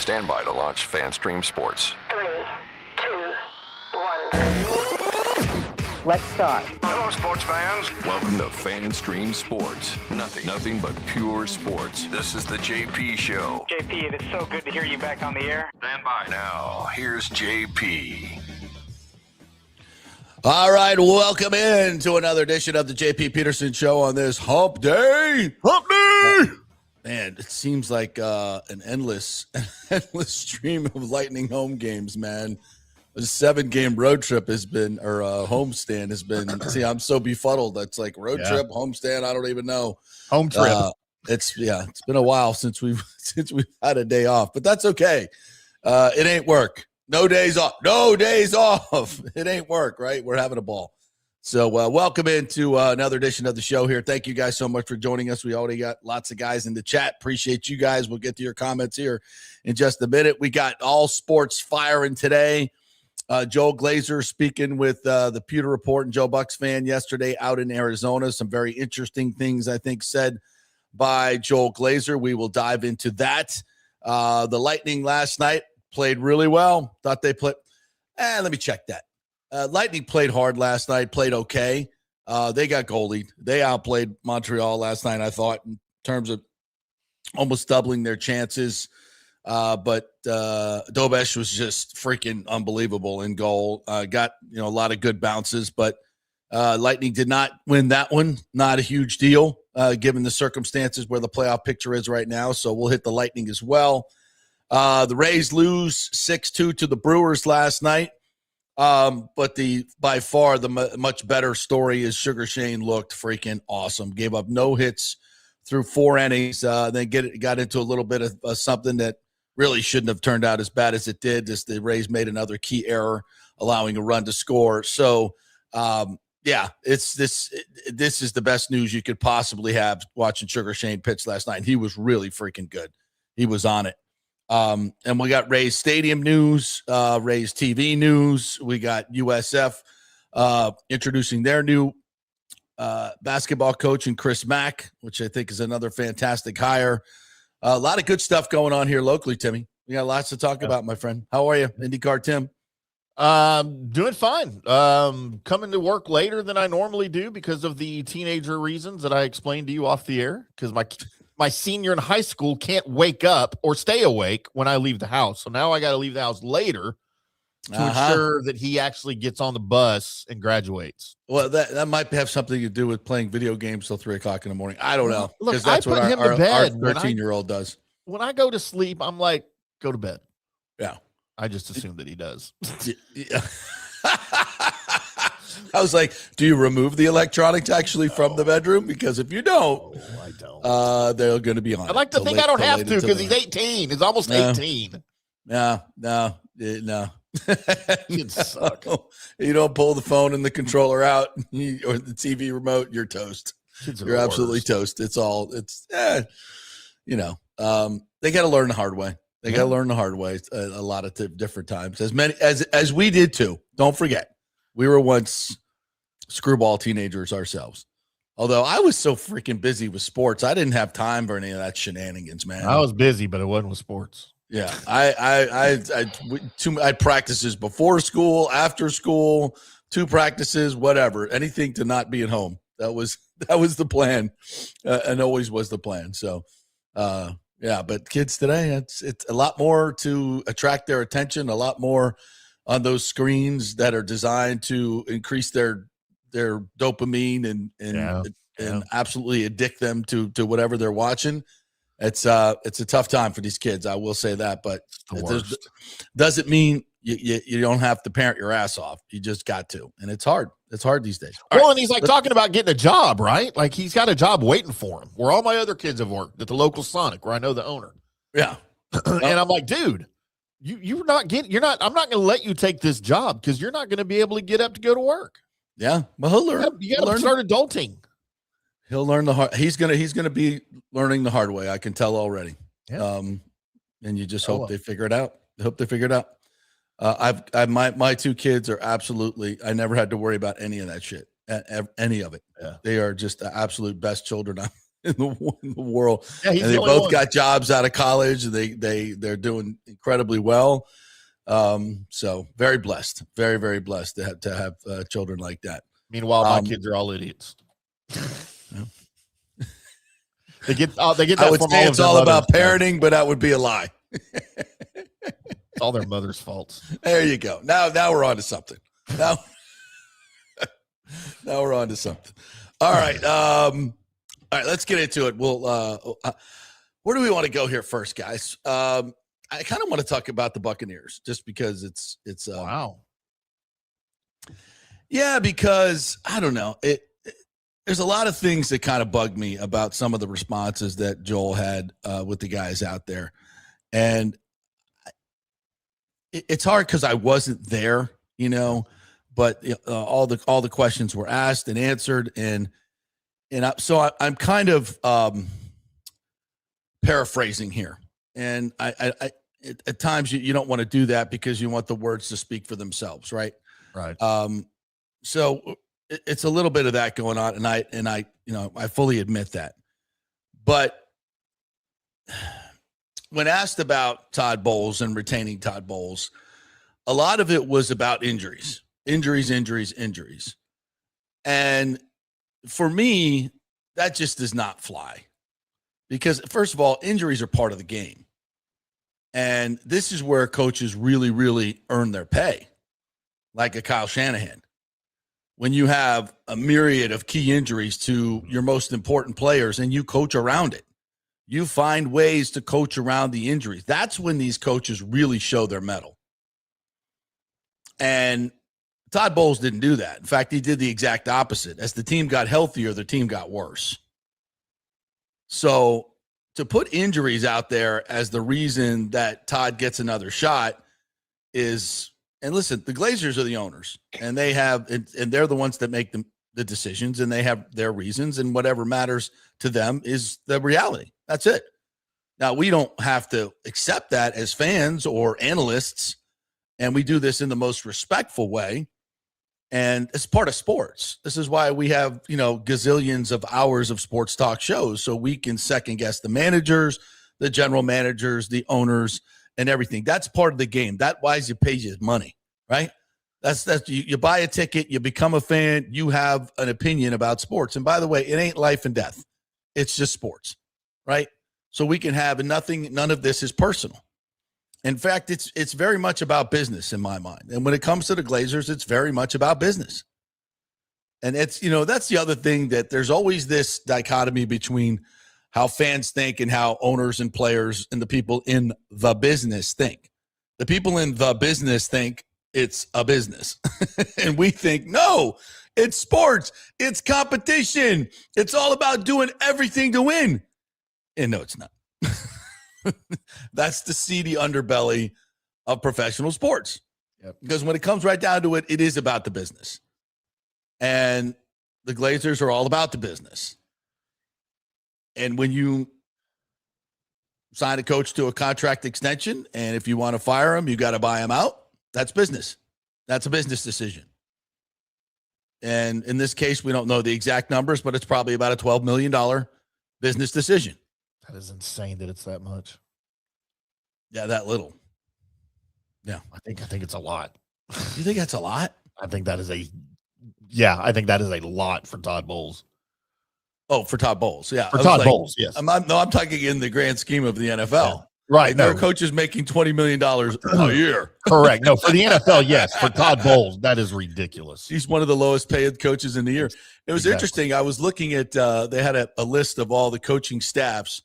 Stand by to launch FanStream Sports. 3, 2, 1. Let's start. Hello, sports fans. Welcome to FanStream Sports. Nothing but pure sports. This is the JP Show. JP, it is so good to hear you back on the air. Stand by. Now, here's JP. All right, welcome in to another edition of the JP Peterson Show on this Hump Day. Hump Day! Man, it seems like an endless stream of Lightning home games, man. A 7-game road trip has been, or homestand has been. See, I'm so befuddled. That's like road trip, homestand. I don't even know. Home trip. It's been a while since we've had a day off, but that's okay. It ain't work. No days off. No days off. It ain't work, right? We're having a ball. So welcome into another edition of the show here. Thank you guys so much for joining us. We already got lots of guys in the chat. Appreciate you guys. We'll get to your comments here in just a minute. We got all sports firing today. Joel Glazer speaking with the Pewter Report and Joe Bucs fan yesterday out in Arizona. Some very interesting things, I think, said by Joel Glazer. We will dive into that. The Lightning last night played really well. Thought they played. Let me check that. Lightning played hard last night, played okay. They got goalied. They outplayed Montreal last night, I thought, in terms of almost doubling their chances. But Dobesh was just freaking unbelievable in goal. Got a lot of good bounces, but Lightning did not win that one. Not a huge deal given the circumstances where the playoff picture is right now. So we'll hit the Lightning as well. The Rays lose 6-2 to the Brewers last night. But by far the much better story is Sugar Shane looked freaking awesome. Gave up no hits through 4 innings. Then got into a little bit of something that really shouldn't have turned out as bad as it did. Just the Rays made another key error, allowing a run to score. So, this is the best news you could possibly have watching Sugar Shane pitch last night. He was really freaking good. He was on it. And we got Rays Stadium news, Rays TV news. We got USF introducing their new basketball coach in Chris Mack, which I think is another fantastic hire. A lot of good stuff going on here locally, Timmy. We got lots to talk about, my friend. How are you, IndyCarTim? Doing fine. Coming to work later than I normally do because of the teenager reasons that I explained to you off the air. Because my senior in high school can't wake up or stay awake when I leave the house. So now I got to leave the house later to ensure that he actually gets on the bus and graduates. Well, that might have something to do with playing video games till 3 o'clock in the morning. I don't know. Look, that's I what put him to bed. our 13-year-old does. When I go to sleep, I'm like, go to bed. Yeah. I just assume that he does. Yeah. I was like, do you remove the electronics actually from the bedroom? Because if you don't, I don't. they're going to be on. I'd like to think I don't have to because he's 18. He's almost 18. No. You'd suck. You don't pull the phone and the controller out or the TV remote, you're toast. You're absolutely toast. They got to learn the hard way. They got to learn the hard way a lot of different times. As we did too. Don't forget, we were once screwball teenagers ourselves. Although I was so freaking busy with sports, I didn't have time for any of that shenanigans, man. I was busy, but it wasn't with sports. Yeah, I practices before school, after school, 2 practices, whatever, anything to not be at home. That was the plan, and always was the plan. So, but kids today, it's a lot more to attract their attention, a lot more on those screens that are designed to increase their dopamine and absolutely addict them to whatever they're watching. It's a tough time for these kids. I will say that, but it doesn't mean you don't have to parent your ass off. You just got to, and it's hard. It's hard these days. And he's talking about getting a job, right? Like he's got a job waiting for him. Where all my other kids have worked at the local Sonic, where I know the owner. Yeah, and I'm like, dude, I'm not going to let you take this job because you're not going to be able to get up to go to work. Yeah, well, he'll learn. You got to start adulting. He'll learn the hard. He's gonna be learning the hard way. I can tell already. Yeah. And you just hope they figure it out. My 2 kids are absolutely. I never had to worry about any of that shit. Any of it. Yeah. They are just the absolute best children in the world. Yeah, he's and they the only both one. got jobs out of college. They're doing incredibly well. So very blessed, very, very blessed to have children like that. Meanwhile, my kids are all idiots. They get that I would from say all it's of their all about mothers, parenting, but that would be a lie. It's all their mother's faults. There you go. Now we're on to something. Now we're on to something. All right. All right, let's get into it. We'll where do we want to go here first, guys? I kind of want to talk about the Buccaneers just because it's Wow. Yeah, because I don't know. There's a lot of things that kind of bug me about some of the responses that Joel had with the guys out there. And it's hard because I wasn't there, but all the questions were asked and answered. And so I'm kind of paraphrasing here. And I at times you don't want to do that because you want the words to speak for themselves. Right. Right. So it's a little bit of that going on, and I fully admit that. But when asked about Todd Bowles and retaining Todd Bowles, a lot of it was about injuries. And for me, that just does not fly. Because first of all, injuries are part of the game. And this is where coaches really, really earn their pay, like a Kyle Shanahan. When you have a myriad of key injuries to your most important players and you coach around it, you find ways to coach around the injuries. That's when these coaches really show their mettle. And Todd Bowles didn't do that. In fact, he did the exact opposite. As the team got healthier, the team got worse. So to put injuries out there as the reason that Todd gets another shot is, and listen, the Glazers are the owners, and they're the ones that make the decisions, and they have their reasons, and whatever matters to them is the reality. That's it. Now, we don't have to accept that as fans or analysts, and we do this in the most respectful way, and it's part of sports. This is why we have, gazillions of hours of sports talk shows, so we can second guess the managers, the general managers, the owners, and everything. That's part of the game. That's why you pay you money, right? That's you buy a ticket, you become a fan, you have an opinion about sports. And by the way, it ain't life and death. It's just sports, right? So we can have none of this is personal. In fact, it's very much about business in my mind. And when it comes to the Glazers, it's very much about business. And it's, that's the other thing, that there's always this dichotomy between how fans think and how owners and players and the people in the business think. The people in the business think it's a business. And we think, no, it's sports. It's competition. It's all about doing everything to win. And no, it's not. That's the seedy underbelly of professional sports. Yep. Because when it comes right down to it, it is about the business. And the Glazers are all about the business. And when you sign a coach to a contract extension, and if you want to fire him, you got to buy him out, that's business. That's a business decision. And in this case, we don't know the exact numbers, but it's probably about a $12 million business decision. That is insane that it's that much. Yeah, that little. Yeah. I think it's a lot. You think that's a lot? I think that is a lot for Todd Bowles. Oh, for Todd Bowles. Yeah. For Todd Bowles, yes. I'm talking in the grand scheme of the NFL. Yeah. Right. Like, their coach is making $20 million a year. Correct. No, for the NFL, yes. For Todd Bowles, that is ridiculous. He's one of the lowest paid coaches in the year. It was interesting. I was looking at, they had a list of all the coaching staffs,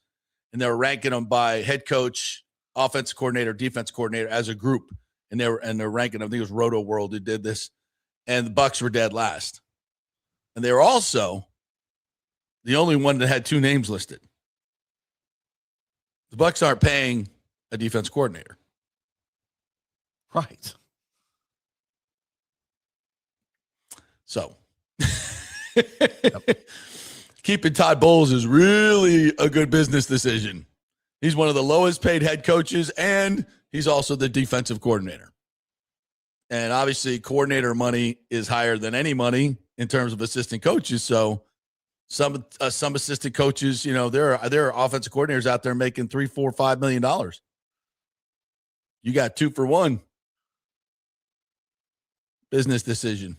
and they were ranking them by head coach, offensive coordinator, defense coordinator as a group. And they're ranking them. I think it was Roto World who did this. And the Bucs were dead last. And they were also the only one that had two names listed. The Bucs aren't paying a defense coordinator. Right. So keeping Todd Bowles is really a good business decision. He's one of the lowest paid head coaches, and he's also the defensive coordinator. And obviously, coordinator money is higher than any money in terms of assistant coaches. So Some assistant coaches, there are offensive coordinators out there making $3, $4, $5 million. You got 2 for 1 business decision.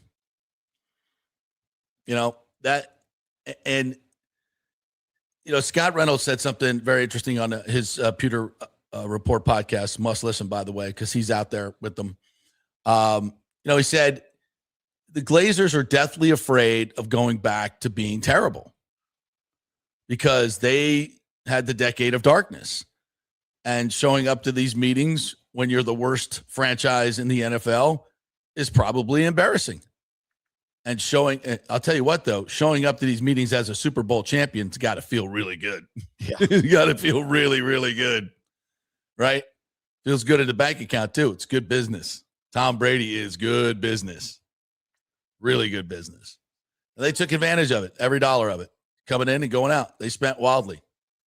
Scott Reynolds said something very interesting on his Pewter Report podcast. Must listen, by the way, because he's out there with them. He said the Glazers are deathly afraid of going back to being terrible because they had the decade of darkness, and showing up to these meetings when you're the worst franchise in the NFL is probably embarrassing. And I'll tell you what, though, showing up to these meetings as a Super Bowl champion's got to feel really good. Yeah. You got to feel really, really good, right? Feels good in the bank account, too. It's good business. Tom Brady is good business. Really good business. And they took advantage of it, every dollar of it, coming in and going out. They spent wildly,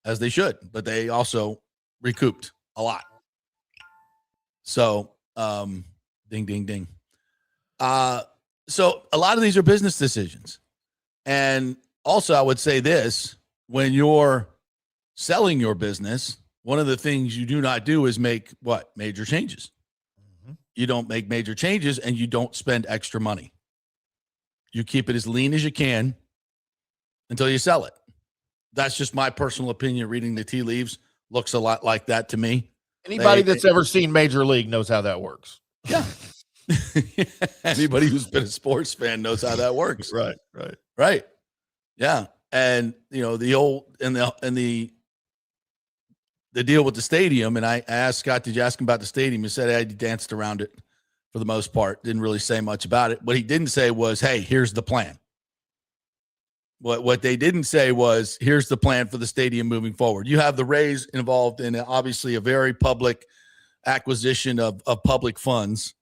as they should, but they also recouped a lot. So, ding, ding, ding. So a lot of these are business decisions. And also, I would say this, when you're selling your business, one of the things you do not do is make major changes. Mm-hmm. You don't make major changes and you don't spend extra money. You keep it as lean as you can until you sell it. That's just my personal opinion. Reading the tea leaves looks a lot like that to me. Anybody that's ever seen Major League knows how that works. Yeah. Anybody who's been a sports fan knows how that works. Right. Yeah. And the deal with the stadium, and I asked Scott, did you ask him about the stadium? He said he danced around it for the most part. Didn't really say much about it. What he didn't say was, hey, here's the plan. What they didn't say was, here's the plan for the stadium moving forward. You have the Rays involved in obviously a very public acquisition of public funds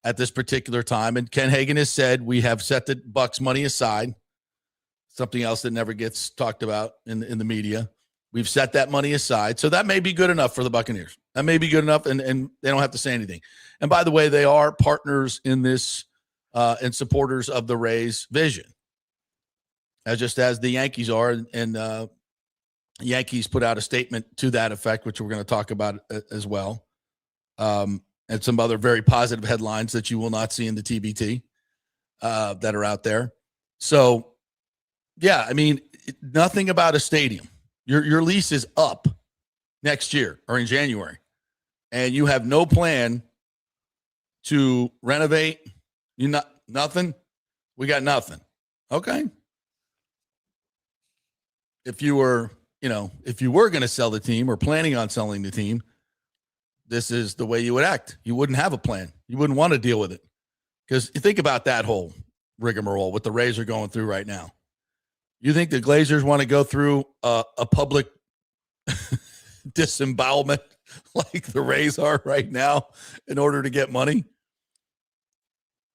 at this particular time. And Ken Hagan has said, we have set the Bucs money aside, something else that never gets talked about in the media. We've set that money aside. So that may be good enough for the Buccaneers. That may be good enough, and they don't have to say anything. And by the way, they are partners in this and supporters of the Rays' vision, just as the Yankees are. And Yankees put out a statement to that effect, which we're going to talk about as well. And some other very positive headlines that you will not see in the TBT that are out there. So, yeah, I mean, nothing about a stadium. Your lease is up next year or in January, and you have no plan to renovate. Nothing. We got nothing. Okay. If you were going to sell the team or planning on selling the team, this is the way you would act. You wouldn't have a plan. You wouldn't want to deal with it. Because you think about that whole rigmarole what the Rays are going through right now. You think the Glazers want to go through a public disembowelment like the Rays are right now in order to get money?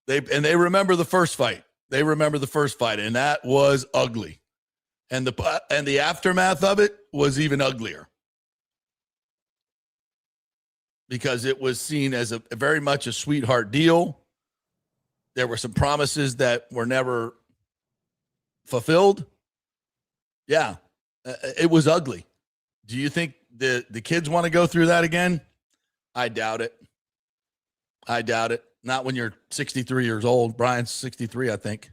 They remember the first fight. And that was ugly. And the aftermath of it was even uglier, because it was seen as a very much a sweetheart deal. There were some promises that were never fulfilled. Yeah, it was ugly. Do you think the kids want to go through that again? I doubt it. Not when you're 63 years old. Brian's 63, I think.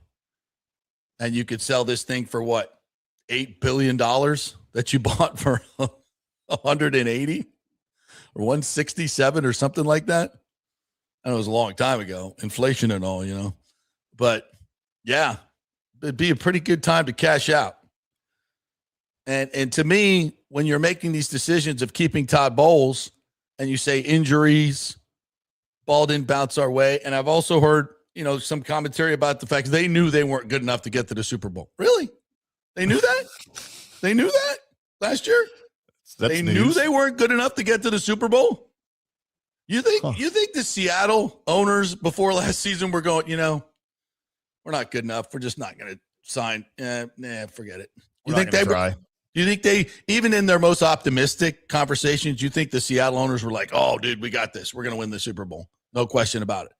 And you could sell this thing for what? $8 billion that you bought for 180 or 167 or something like that. I know it was a long time ago, inflation and all, but yeah, it'd be a pretty good time to cash out. And to me, when you're making these decisions of keeping Todd Bowles and you say injuries, ball didn't bounce our way. And I've also heard, some commentary about the fact they knew they weren't good enough to get to the Super Bowl. Really? They knew that? They knew that last year? They knew they weren't good enough to get to the Super Bowl? You think the Seattle owners before last season were going, we're not good enough. We're just not going to sign. Forget it. You think they try? Do you think they, even in their most optimistic conversations, you think the Seattle owners were like, oh, dude, we got this. We're going to win the Super Bowl. No question about it.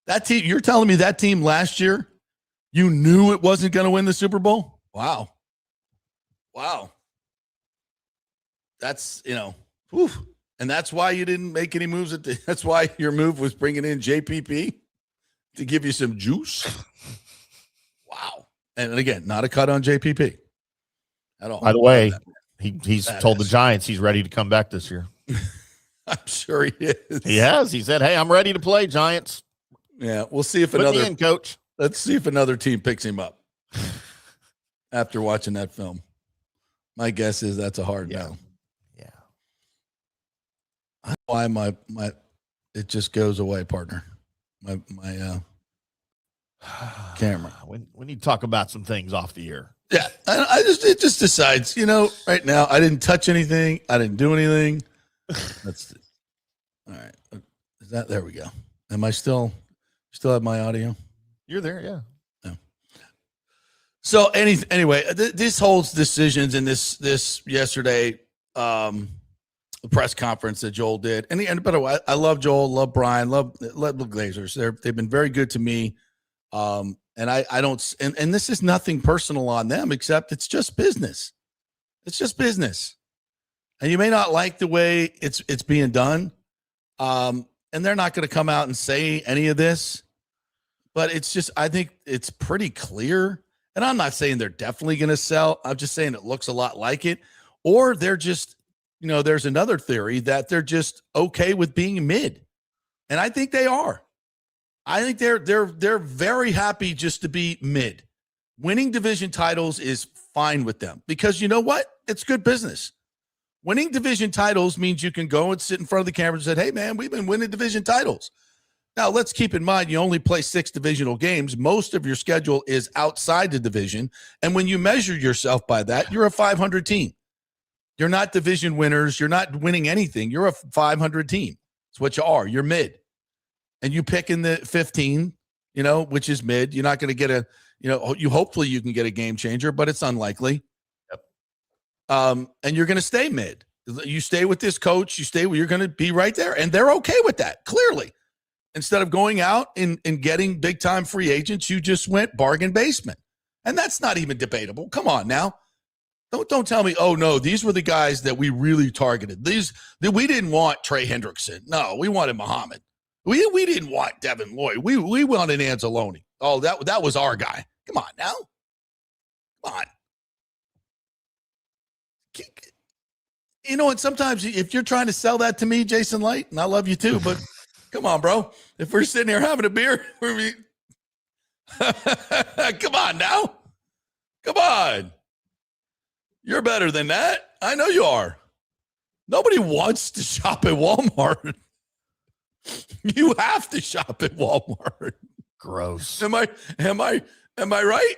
That team, you're telling me that team last year, You knew it wasn't going to win the Super Bowl? Wow. That's, whew. And that's why you didn't make any moves. That's why your move was bringing in JPP to give you some juice. Wow. And again, not a cut on JPP at all. By the way, he's told the Giants he's ready to come back this year. I'm sure he is. He has. He said, "Hey, I'm ready to play, Giants." Yeah, we'll see if Put me in, coach. Let's see if another team picks him up after watching that film. My guess is that's a hard no. Yeah. Why my it just goes away, partner. My camera. We need to talk about some things off the air. Yeah, it just decides. Right now I didn't touch anything. I didn't do anything. That's all right. Is that there? We go. Am I still have my audio? You're there, yeah. No. So anyway, this holds decisions in this yesterday press conference that Joel did. And by the way, I love Joel, love Brian, love the Glazers. They've been very good to me. And I don't and this is nothing personal on them except it's just business. It's just business. And you may not like the way it's being done. And they're not going to come out and say any of this. But it's just, I think it's pretty clear. And I'm not saying they're definitely going to sell. I'm just saying it looks a lot like it. Or they're just, there's another theory that they're just okay with being mid. And I think they are. I think they're very happy just to be mid. Winning division titles is fine with them because you know what? It's good business. Winning division titles means you can go and sit in front of the camera and say, "Hey man, we've been winning division titles." Now, let's keep in mind, you only play 6 divisional games. Most of your schedule is outside the division. And when you measure yourself by that, you're a 500 team. You're not division winners. You're not winning anything. You're a 500 team. That's what you are. You're mid. And you pick in the 15, which is mid. You're not going to get hopefully you can get a game changer, but it's unlikely. Yep. And you're going to stay mid. You stay with this coach. You're going to be right there. And they're okay with that, clearly. Instead of going out and getting big-time free agents, you just went bargain basement. And that's not even debatable. Come on now. Don't tell me, oh, no, these were the guys that we really targeted. We didn't want Trey Hendrickson. No, we wanted Muhammad. We didn't want Devin Lloyd. We wanted Anzalone. Oh, that was our guy. Come on now. Come on. And sometimes if you're trying to sell that to me, Jason Light, and I love you too, but come on, bro. If we're sitting here having a beer, come on now. Come on. You're better than that. I know you are. Nobody wants to shop at Walmart. You have to shop at Walmart. Gross. Am I right?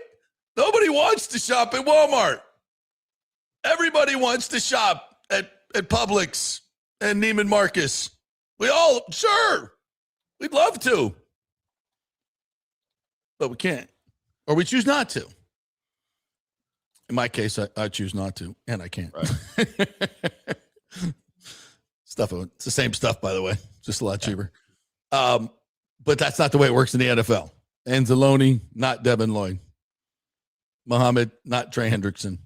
Nobody wants to shop at Walmart. Everybody wants to shop at Publix and Neiman Marcus. Sure. We'd love to. But we can't. Or we choose not to. In my case, I choose not to, and I can't. Right. It's the same stuff, by the way. Just a lot cheaper. But that's not the way it works in the NFL. Anzalone, not Devin Lloyd. Muhammad, not Trey Hendrickson.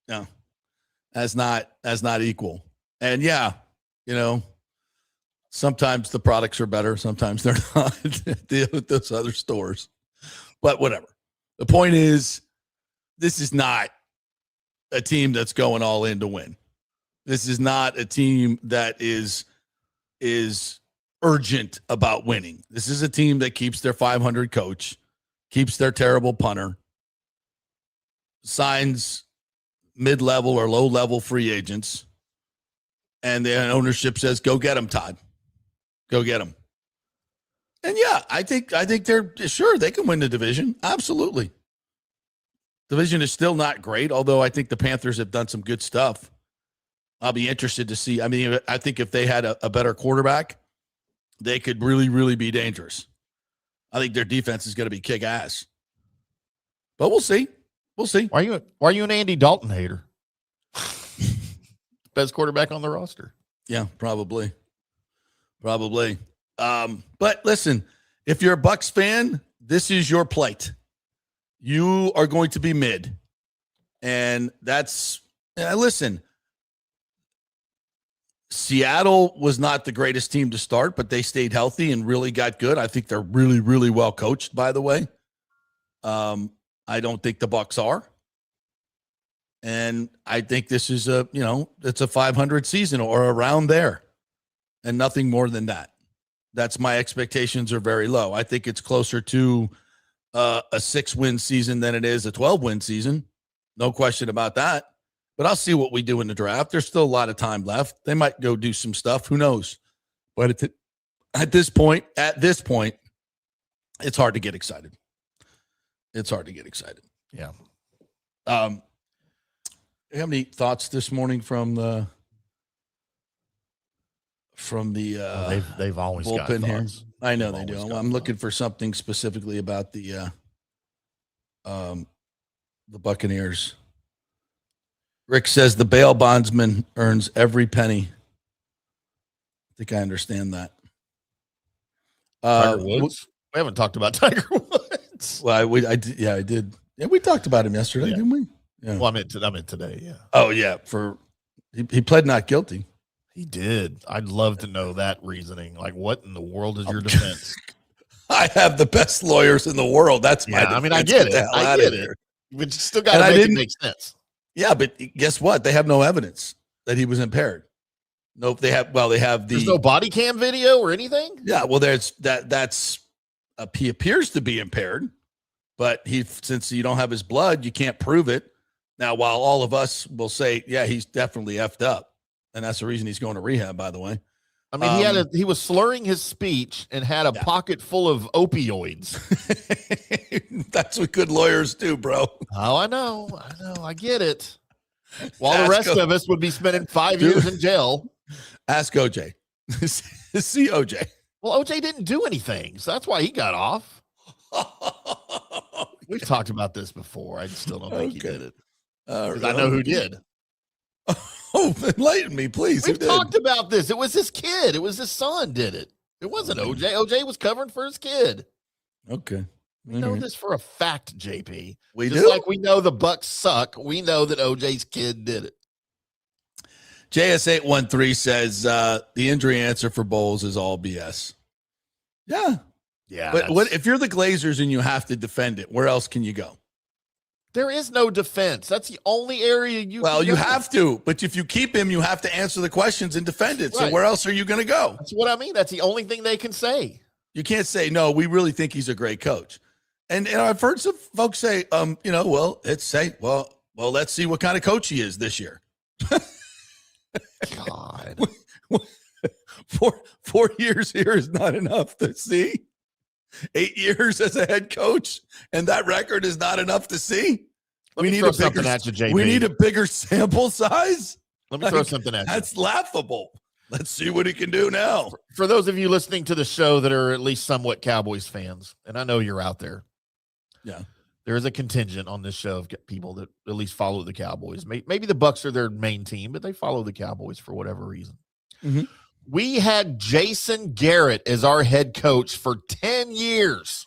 No. That's not equal. And yeah, sometimes the products are better. Sometimes they're not. Deal with those other stores. But whatever. The point is, this is not a team that's going all in to win. This is not a team that is urgent about winning. This is a team that keeps their 500 coach, keeps their terrible punter, signs mid-level or low-level free agents, and the ownership says, "Go get them, Todd. Go get them." And yeah, I think they're sure they can win the division. Absolutely. Division is still not great, although I think the Panthers have done some good stuff. I'll be interested to see. I mean, I think if they had a better quarterback, they could really, really be dangerous. I think their defense is going to be kick ass. But we'll see. We'll see. Why are you an Andy Dalton hater? Best quarterback on the roster. Yeah, probably. But listen, if you're a Bucs fan, this is your plate. You are going to be mid. And listen, Seattle was not the greatest team to start, but they stayed healthy and really got good. I think they're really, really well coached, by the way. I don't think the Bucs are. And I think this is it's a 500 season or around there and nothing more than that. That's my expectations are very low. I think it's closer to a 6-win season than it is a 12-win season. No question about that. But I'll see what we do in the draft. There's still a lot of time left. They might go do some stuff. Who knows? But at this point, it's hard to get excited. It's hard to get excited. Yeah. You have any thoughts this morning from the they've always got bullpen here? thoughts. I know They've they do. always got I'm looking for something specifically about the Buccaneers. Rick says the bail bondsman earns every penny. I think I understand that. Tiger Woods? We haven't talked about Tiger Woods. Well, I did. Yeah, we talked about him yesterday, didn't we? Yeah. Well, I meant today, yeah. Oh, yeah. He pled not guilty. He did. I'd love to know that reasoning. Like, what in the world is your defense? I have the best lawyers in the world. That's my defense. I mean, I get it. I get it. But you still got to make it make sense. Yeah, but guess what? They have no evidence that he was impaired. Nope. There's no body cam video or anything. Yeah. Well, he appears to be impaired, but since you don't have his blood, you can't prove it. Now, while all of us will say, yeah, he's definitely effed up. And that's the reason he's going to rehab, by the way. I mean, he was slurring his speech and had a pocket full of opioids. That's what good lawyers do, bro. Oh, I know. I get it. While the rest of us would be spending 5 years in jail. Ask OJ. See OJ. Well, OJ didn't do anything, so that's why he got off. We've talked about this before. I still don't think he did it. Because I know who did. Oh, enlighten me, please. We've talked about this. It was his kid. It was his son did it. It wasn't OJ. OJ was covering for his kid. Okay. We know this for a fact, JP. We Just do? like we know the Bucs suck, we know that OJ's kid did it. JS813 says the injury answer for Bowles is all BS. Yeah. Yeah. But what if you're the Glazers and you have to defend it, where else can you go? There is no defense. That's the only area you you have to. But if you keep him, you have to answer the questions and defend it. Right. So where else are you going to go? That's what I mean. That's the only thing they can say. You can't say, no, we really think he's a great coach. And I've heard some folks say, let's see what kind of coach he is this year. God. 4 years here is not enough to see. 8 years as a head coach, and that record is not enough to see. We need something at you, JP. We need a bigger sample size. Let me throw something at you. That's laughable. Let's see what he can do now. For those of you listening to the show that are at least somewhat Cowboys fans, and I know you're out there. Yeah. There is a contingent on this show of people that at least follow the Cowboys. Maybe the Bucs are their main team, but they follow the Cowboys for whatever reason. Mm-hmm. We had Jason Garrett as our head coach for 10 years.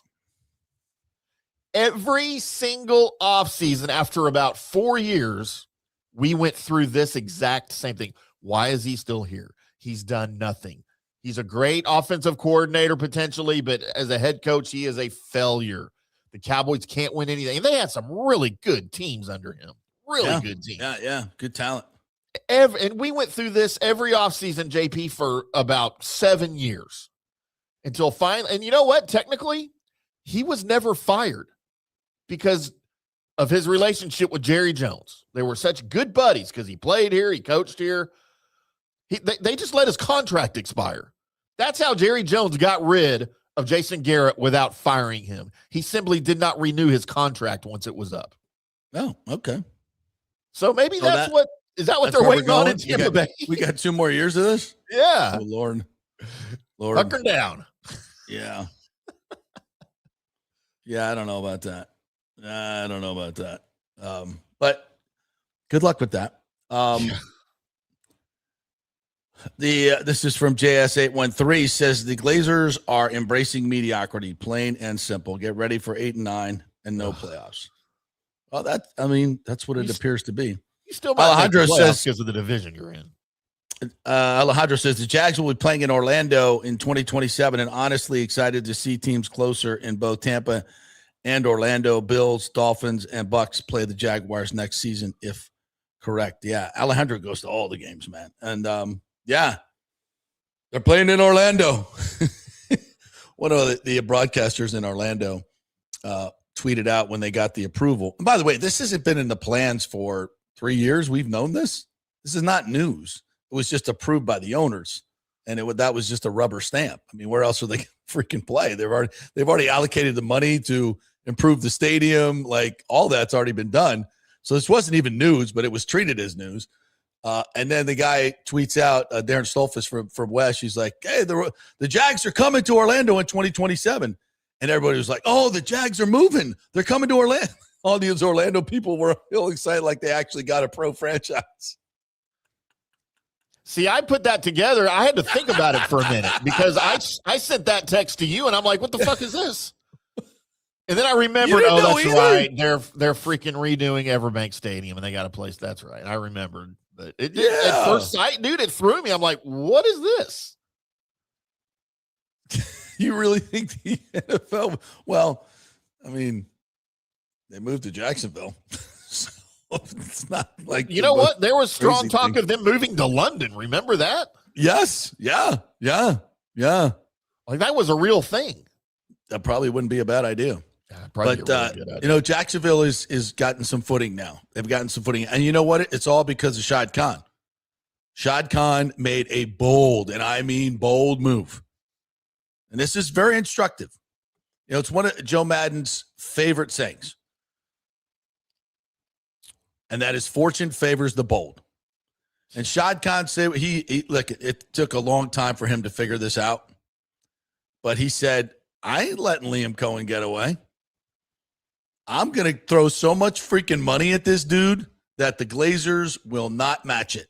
Every single offseason after about 4 years, we went through this exact same thing. Why is he still here? He's done nothing. He's a great offensive coordinator potentially, but as a head coach, he is a failure. The Cowboys can't win anything. And they had some really good teams under him. Really good teams. Yeah. Good talent. And we went through this every offseason, JP, for about 7 years until finally. And you know what? Technically, he was never fired because of his relationship with Jerry Jones. They were such good buddies because he played here, he coached here. They just let his contract expire. That's how Jerry Jones got rid of Jason Garrett without firing him. He simply did not renew his contract once it was up. Oh, okay. So maybe is that what they're waiting on in Tampa Bay? We got 2 more years of this? Yeah. Oh, Lord. Hunker down. Yeah. Yeah, I don't know about that. But good luck with that. This is from JS813 says the Glazers are embracing mediocrity, plain and simple. Get ready for 8 and 9. and no playoffs. Well, that's what it appears to be. You still might Alejandro says because of the division you're in. Alejandro says the Jags will be playing in Orlando in 2027, and honestly excited to see teams closer in both Tampa and Orlando. Bills, Dolphins, and Bucs play the Jaguars next season, if correct. Yeah, Alejandro goes to all the games, man. And they're playing in Orlando. One of the broadcasters in Orlando tweeted out when they got the approval. And by the way, this hasn't been in the plans for 3 years. We've known this. This is not news. It was just approved by the owners, and that was just a rubber stamp. I mean, where else are they freaking play? They've already allocated the money to improve the stadium. Like, all that's already been done. So this wasn't even news, but it was treated as news. And then the guy tweets out, Darren Stolfus from West. He's like, "Hey, the Jags are coming to Orlando in 2027." And everybody was like, "Oh, the Jags are moving. They're coming to Orlando." All these Orlando people were real excited, like they actually got a pro franchise. See, I put that together. I had to think about it for a minute because I sent that text to you, and I'm like, "What the fuck is this?" And then I remembered, that's right. They're freaking redoing Everbank Stadium, and they got a place. That's right. I remembered. But at first sight, dude, it threw me. I'm like, "What is this?" You really think the NFL? Well, I mean, they moved to Jacksonville. So it's not like, you know what? There was strong talk of them moving to London. Remember that? Yes. Yeah. Like, that was a real thing. That probably wouldn't be a bad idea. But Jacksonville is gotten some footing now. They've gotten some footing. And you know what? It's all because of Shad Khan. Shad Khan made a bold, and I mean bold, move. And this is very instructive. It's one of Joe Madden's favorite sayings. And that is, fortune favors the bold. And Shad Khan said, look, it took a long time for him to figure this out. But he said, "I ain't letting Liam Cohen get away. I'm going to throw so much freaking money at this dude that the Glazers will not match it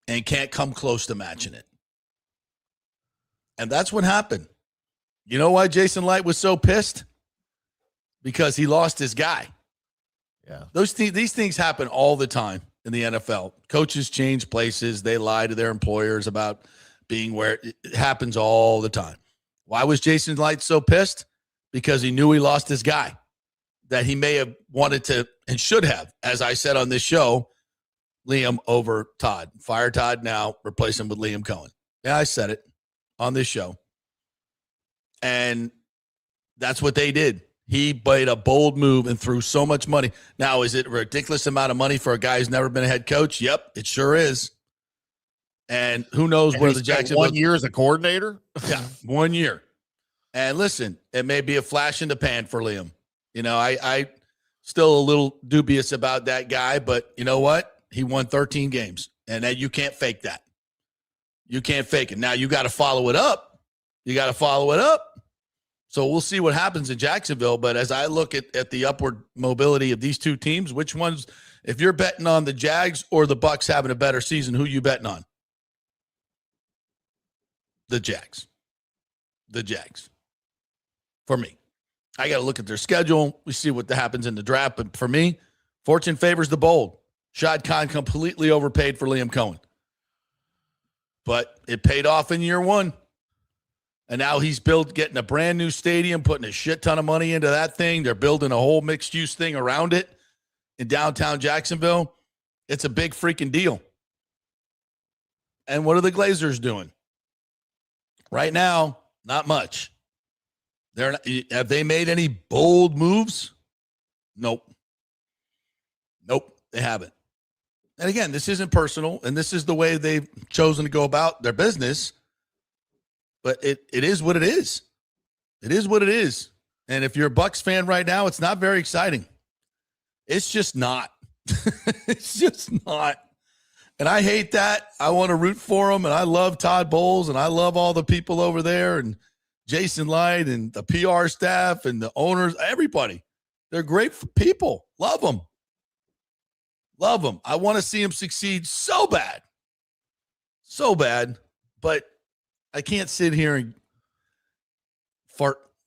and can't come close to matching it." And that's what happened. You know why Jason Light was so pissed? Because he lost his guy. Yeah. These things happen all the time in the NFL. Coaches change places. They lie to their employers about being where it happens all the time. Why was Jason Light so pissed? Because he knew he lost his guy that he may have wanted to and should have, as I said on this show, Liam over Todd. Fire Todd now, replace him with Liam Cohen. Yeah, I said it on this show. And that's what they did. He made a bold move and threw so much money. Now, is it a ridiculous amount of money for a guy who's never been a head coach? Yep, it sure is. And who knows where the Jacksonville 1 year as a coordinator? Yeah, 1 year. And listen, it may be a flash in the pan for Liam. I still a little dubious about that guy, but you know what? He won 13 games, and you can't fake that. You can't fake it. Now you got to follow it up. So we'll see what happens in Jacksonville. But as I look at the upward mobility of these two teams, which ones, if you're betting on the Jags or the Bucs having a better season, who you betting on? The Jags. The Jags. For me. I got to look at their schedule. We see what happens in the draft. But for me, fortune favors the bold. Shad Khan completely overpaid for Liam Cohen. But it paid off in year one. And now he's getting a brand new stadium, putting a shit ton of money into that thing. They're building a whole mixed use thing around it in downtown Jacksonville. It's a big freaking deal. And what are the Glazers doing? Right now, not much. Have they made any bold moves? Nope, they haven't. And again, this isn't personal, and this is the way they've chosen to go about their business. But it is what it is. It is what it is. And if you're a Bucs fan right now, it's not very exciting. It's just not. It's just not. And I hate that. I want to root for them, and I love Todd Bowles, and I love all the people over there, and Jason Light, and the PR staff, and the owners, everybody. They're great people. Love them. Love them. I want to see them succeed so bad. So bad. But I can't sit here and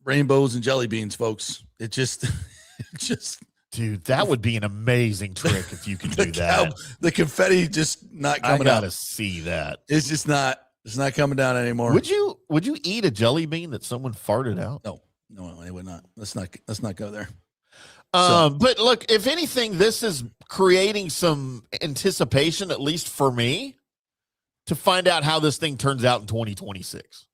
rainbows and jelly beans, folks. It just Dude, that would be an amazing trick if you could do that. The confetti just not coming I out. gotta see that. It's just not. It's not coming down anymore. Would you eat a jelly bean that someone farted out? No, I would not. Let's not go there. But look, if anything, this is creating some anticipation, at least for me, to find out how this thing turns out in 2026.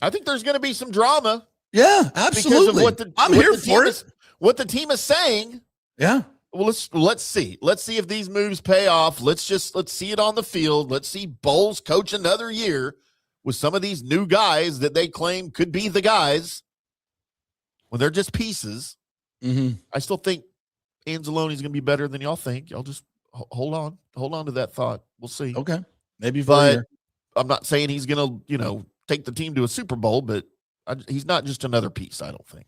I think there's going to be some drama. Yeah, absolutely. I'm here for it. What the team is saying. Yeah. Well, let's see. Let's see if these moves pay off. Let's see it on the field. Let's see Bowles coach another year with some of these new guys that they claim could be the guys when they're just pieces. Mm-hmm. I still think Anzalone's going to be better than y'all think. Y'all just hold on to that thought. We'll see. Okay, maybe, but I'm not saying he's going to take the team to a Super Bowl, but he's not just another piece. I don't think.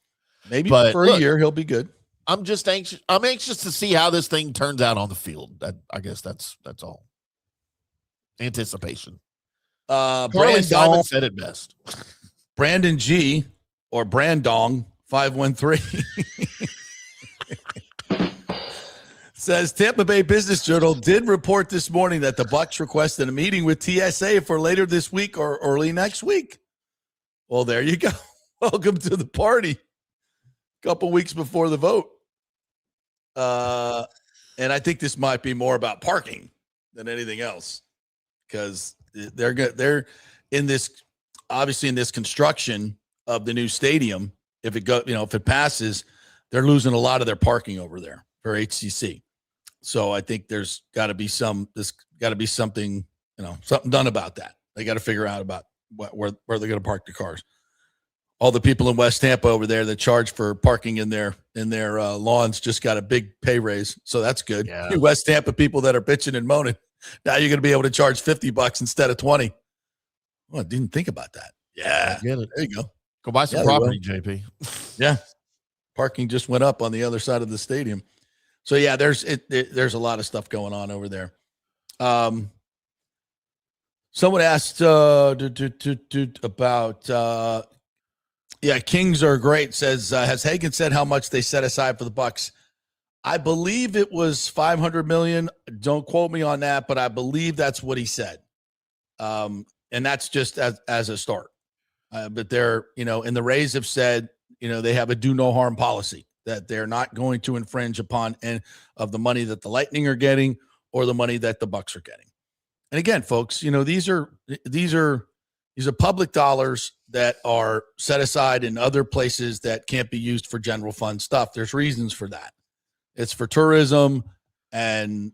Maybe for a year he'll be good. I'm just anxious. I'm anxious to see how this thing turns out on the field. I guess that's all. Anticipation. Charlie Simon said it best. Brandon G or Brandong 513 says Tampa Bay Business Journal did report this morning that the Bucs requested a meeting with TSA for later this week or early next week. Well, there you go. Welcome to the party. Couple weeks before the vote. And I think this might be more about parking than anything else, because they're in this, obviously in this construction of the new stadium. If it passes, they're losing a lot of their parking over there for HCC. So I think there's got to be something, something done about that. They got to figure out about where they're going to park the cars. All the people in West Tampa over there that charge for parking in their lawns just got a big pay raise, so that's good. Yeah. You West Tampa people that are bitching and moaning, now you're going to be able to charge $50 instead of $20. Well, I didn't think about that. Yeah, I get it. There you go. Go buy some property, JP. Yeah, parking just went up on the other side of the stadium. So yeah, there's a lot of stuff going on over there. Someone asked about. Yeah, Kings are great. Says, has Hagan said how much they set aside for the Bucs? I believe it was $500 million. Don't quote me on that, but I believe that's what he said. And that's just as a start. But they're, and the Rays have said, they have a do no harm policy, that they're not going to infringe upon any of the money that the Lightning are getting or the money that the Bucs are getting. And again, folks, these are public dollars that are set aside in other places that can't be used for general fund stuff. There's reasons for that. It's for tourism and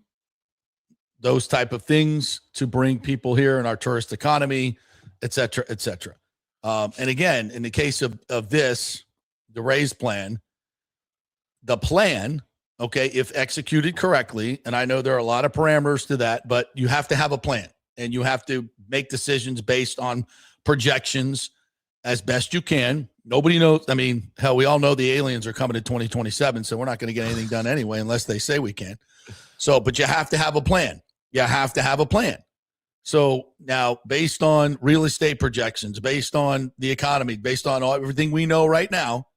those type of things to bring people here in our tourist economy, et cetera, et cetera. And again, in the case of this, the Rays plan, okay, if executed correctly, and I know there are a lot of parameters to that, but you have to have a plan and you have to make decisions based on projections as best you can. Nobody knows. I mean, hell, we all know the aliens are coming in 2027, so we're not going to get anything done anyway unless they say we can. So, but you have to have a plan. You have to have a plan. So now, based on real estate projections, based on the economy, based on everything we know right now,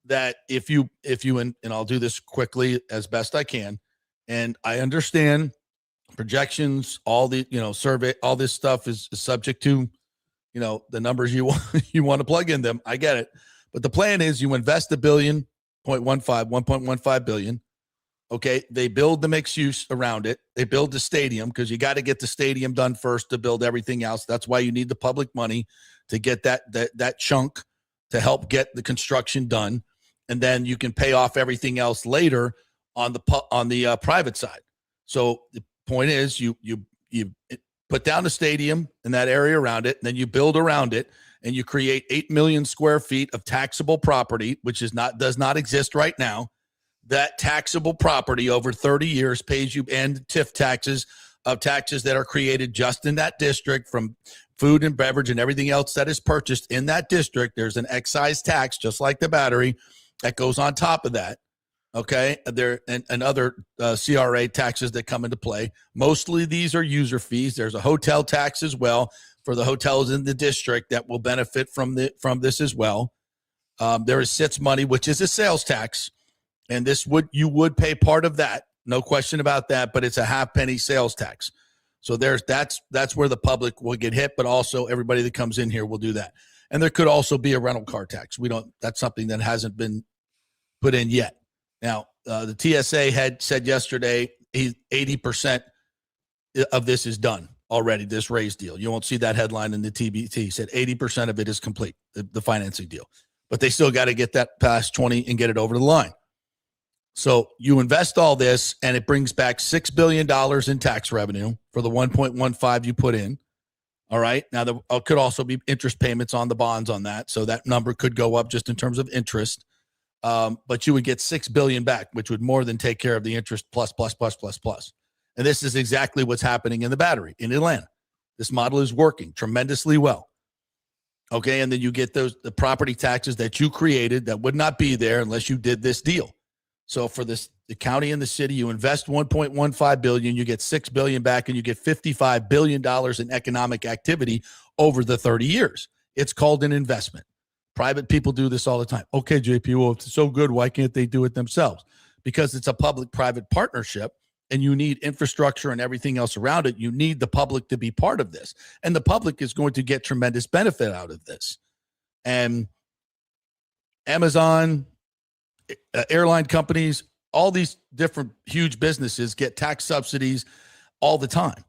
that if you and I'll do this quickly as best I can, and I understand projections, all the survey, all this stuff is subject to the numbers you want to plug in them. I get it. But the plan is you invest $1.15 billion. Okay. They build the mixed use around it. They build the stadium, because you got to get the stadium done first to build everything else. That's why you need the public money to get that chunk to help get the construction done. And then you can pay off everything else later on the private side. So the point is you put down the stadium and that area around it, and then you build around it, and you create 8 million square feet of taxable property, which does not exist right now. That taxable property over 30 years pays you and TIF taxes that are created just in that district from food and beverage and everything else that is purchased in that district. There's an excise tax, just like the battery, that goes on top of that. Okay, there and other CRA taxes that come into play. Mostly these are user fees. There's a hotel tax as well for the hotels in the district that will benefit from this as well. There is SITS money, which is a sales tax, and you would pay part of that, no question about that. But it's a half-penny sales tax. So that's where the public will get hit, but also everybody that comes in here will do that. And there could also be a rental car tax. That's something that hasn't been put in yet. Now, the TSA had said yesterday 80% of this is done already, this raise deal. You won't see that headline in the TBT. Said 80% of it is complete, the financing deal. But they still got to get that past 20 and get it over the line. So you invest all this, and it brings back $6 billion in tax revenue for the 1.15 you put in. All right. Now, there could also be interest payments on the bonds on that. So that number could go up just in terms of interest. But you would get $6 billion back, which would more than take care of the interest plus. And this is exactly what's happening in the Battery in Atlanta. This model is working tremendously well. Okay, and then you get the property taxes that you created that would not be there unless you did this deal. So for the county and the city, you invest $1.15 billion, you get $6 billion back, and you get $55 billion in economic activity over the 30 years. It's called an investment. Private people do this all the time. Okay, JP, well, if it's so good, why can't they do it themselves? Because it's a public-private partnership, and you need infrastructure and everything else around it. You need the public to be part of this. And the public is going to get tremendous benefit out of this. And Amazon, airline companies, all these different huge businesses get tax subsidies all the time.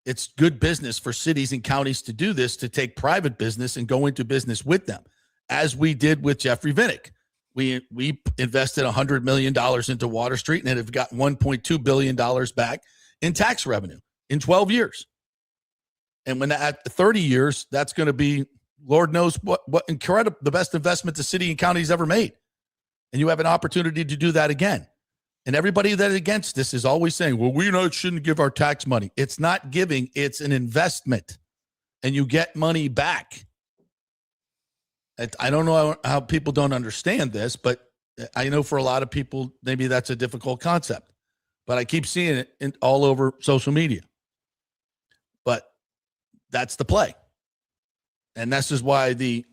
It's good business for cities and counties to do this, to take private business and go into business with them, as we did with Jeffrey Vinnick. We invested $100 million into Water Street and have got $1.2 billion back in tax revenue in 12 years. And when at 30 years, that's going to be, Lord knows what incredible, the best investment the city and county's ever made. And you have an opportunity to do that again. And everybody that is against this is always saying, well, we shouldn't give our tax money. It's not giving, it's an investment. And you get money back. I don't know how people don't understand this, but I know for a lot of people, maybe that's a difficult concept. But I keep seeing it all over social media. But that's the play. And this is why there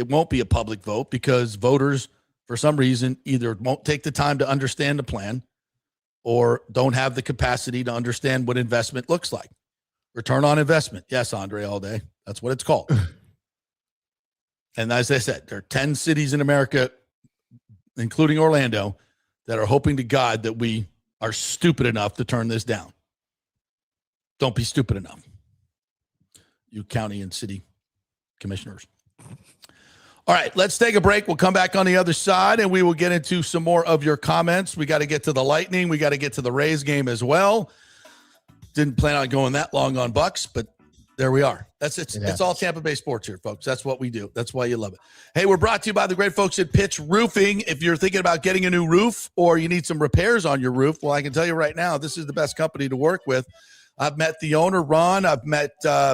won't be a public vote, because voters, for some reason, either won't take the time to understand the plan or don't have the capacity to understand what investment looks like. Return on investment. Yes, Andre, all day. That's what it's called. And as I said, there are 10 cities in America, including Orlando, that are hoping to God that we are stupid enough to turn this down. Don't be stupid enough, you county and city commissioners. All right, let's take a break. We'll come back on the other side, and we will get into some more of your comments. We got to get to the Lightning. We got to get to the Rays game as well. Didn't plan on going that long on Bucs, but there we are. It's all Tampa Bay sports here, folks. That's what we do. That's why you love it. Hey, we're brought to you by the great folks at Pitch Roofing. If you're thinking about getting a new roof or you need some repairs on your roof, well, I can tell you right now, this is the best company to work with. I've met the owner, Ron. I've met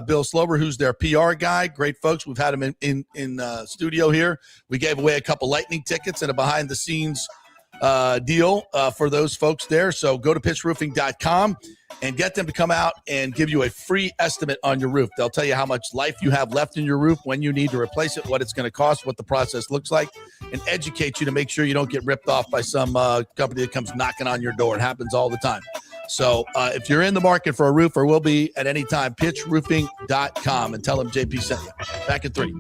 Bill Slover, who's their PR guy. Great folks. We've had him in studio here. We gave away a couple Lightning tickets and a behind-the-scenes deal for those folks there. So go to pitchroofing.com and get them to come out and give you a free estimate on your roof. They'll tell you how much life you have left in your roof, when you need to replace it, what it's going to cost, what the process looks like, and educate you to make sure you don't get ripped off by some company that comes knocking on your door. It happens all the time. So if you're in the market for a roof, or will be at any time, pitchroofing.com, and tell them JP sent you. Back in 3.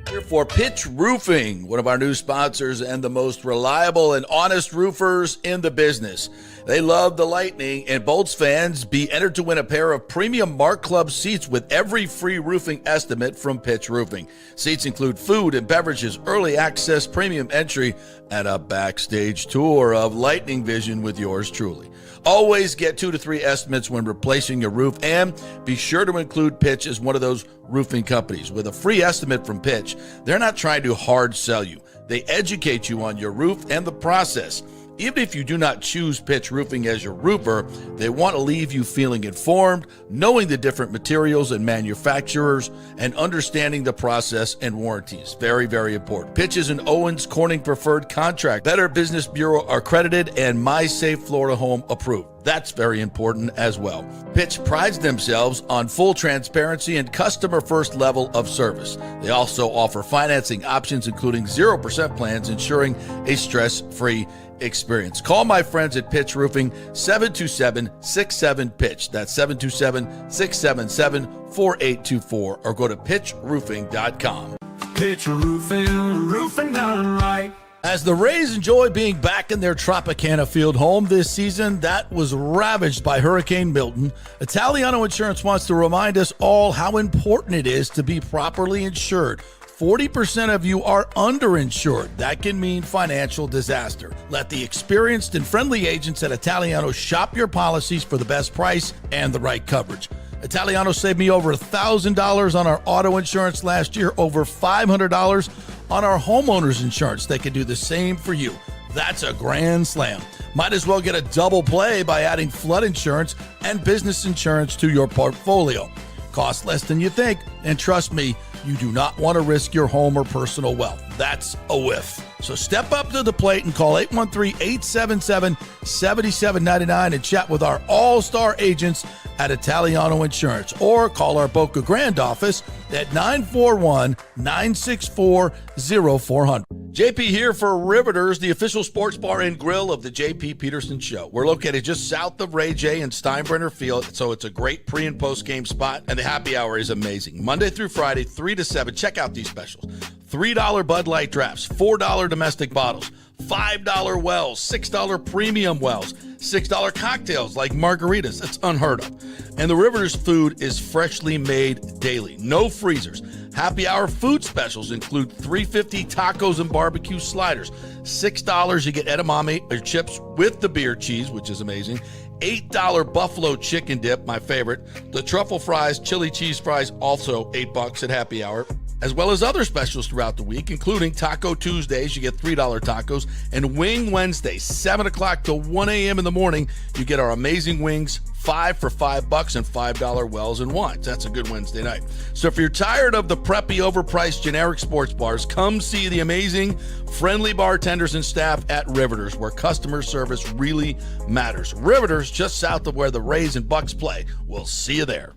Here for Pitch Roofing, one of our new sponsors and the most reliable and honest roofers in the business. They love the Lightning, and Bolts fans, be entered to win a pair of premium Mark Club seats with every free roofing estimate from Pitch Roofing. Seats include food and beverages, early access, premium entry, and a backstage tour of Lightning Vision with yours truly. Always get 2 to 3 estimates when replacing your roof, and be sure to include Pitch as one of those roofing companies. With a free estimate from Pitch, they're not trying to hard sell you. They educate you on your roof and the process. Even if you do not choose Pitch Roofing as your roofer, they want to leave you feeling informed, knowing the different materials and manufacturers, and understanding the process and warranties. Very, very important. Pitch is an Owens Corning preferred contract, Better Business Bureau accredited, and My Safe Florida Home approved. That's very important as well. Pitch prides themselves on full transparency and customer first level of service. They also offer financing options, including 0% plans, ensuring a stress-free experience. Call my friends at Pitch Roofing, 727-67-PITCH. That's 727-677-4824, or go to pitchroofing.com. Pitch Roofing, roofing done right. As the Rays enjoy being back in their Tropicana Field home this season that was ravaged by Hurricane Milton, Italiano Insurance wants to remind us all how important it is to be properly insured. 40% of you are underinsured. That can mean financial disaster. Let the experienced and friendly agents at Italiano shop your policies for the best price and the right coverage. Italiano saved me over $1,000 on our auto insurance last year, over $500 on our homeowners insurance. They can do the same for you. That's a grand slam. Might as well get a double play by adding flood insurance and business insurance to your portfolio. Costs less than you think, and trust me, you do not want to risk your home or personal wealth. That's a whiff. So step up to the plate and call 813-877-7799 and chat with our all-star agents at Italiano Insurance, or call our Boca Grande office at 941-964-0400. JP here for Riveters, the official sports bar and grill of the JP Peterson Show. We're located just south of Ray J and Steinbrenner Field, so it's a great pre- and post-game spot, and the happy hour is amazing. Monday through Friday, 3 to 7. Check out these specials. $3 Bud Light drafts, $4 domestic bottles, $5 wells, $6 premium wells, $6 cocktails like margaritas. That's unheard of. And the Riveters food is freshly made daily. No freezers. Happy hour food specials include $3.50 tacos and barbecue sliders. $6 you get edamame or chips with the beer cheese, which is amazing. $8 buffalo chicken dip, my favorite. The truffle fries, chili cheese fries, also $8 at happy hour, as well as other specials throughout the week, including Taco Tuesdays, you get $3 tacos, and Wing Wednesdays, 7 o'clock to 1 a.m. in the morning, you get our amazing wings, 5 for $5, and $5 wells and wines. That's a good Wednesday night. So if you're tired of the preppy, overpriced, generic sports bars, come see the amazing, friendly bartenders and staff at Riveters, where customer service really matters. Riveters, just south of where the Rays and Bucs play. We'll see you there.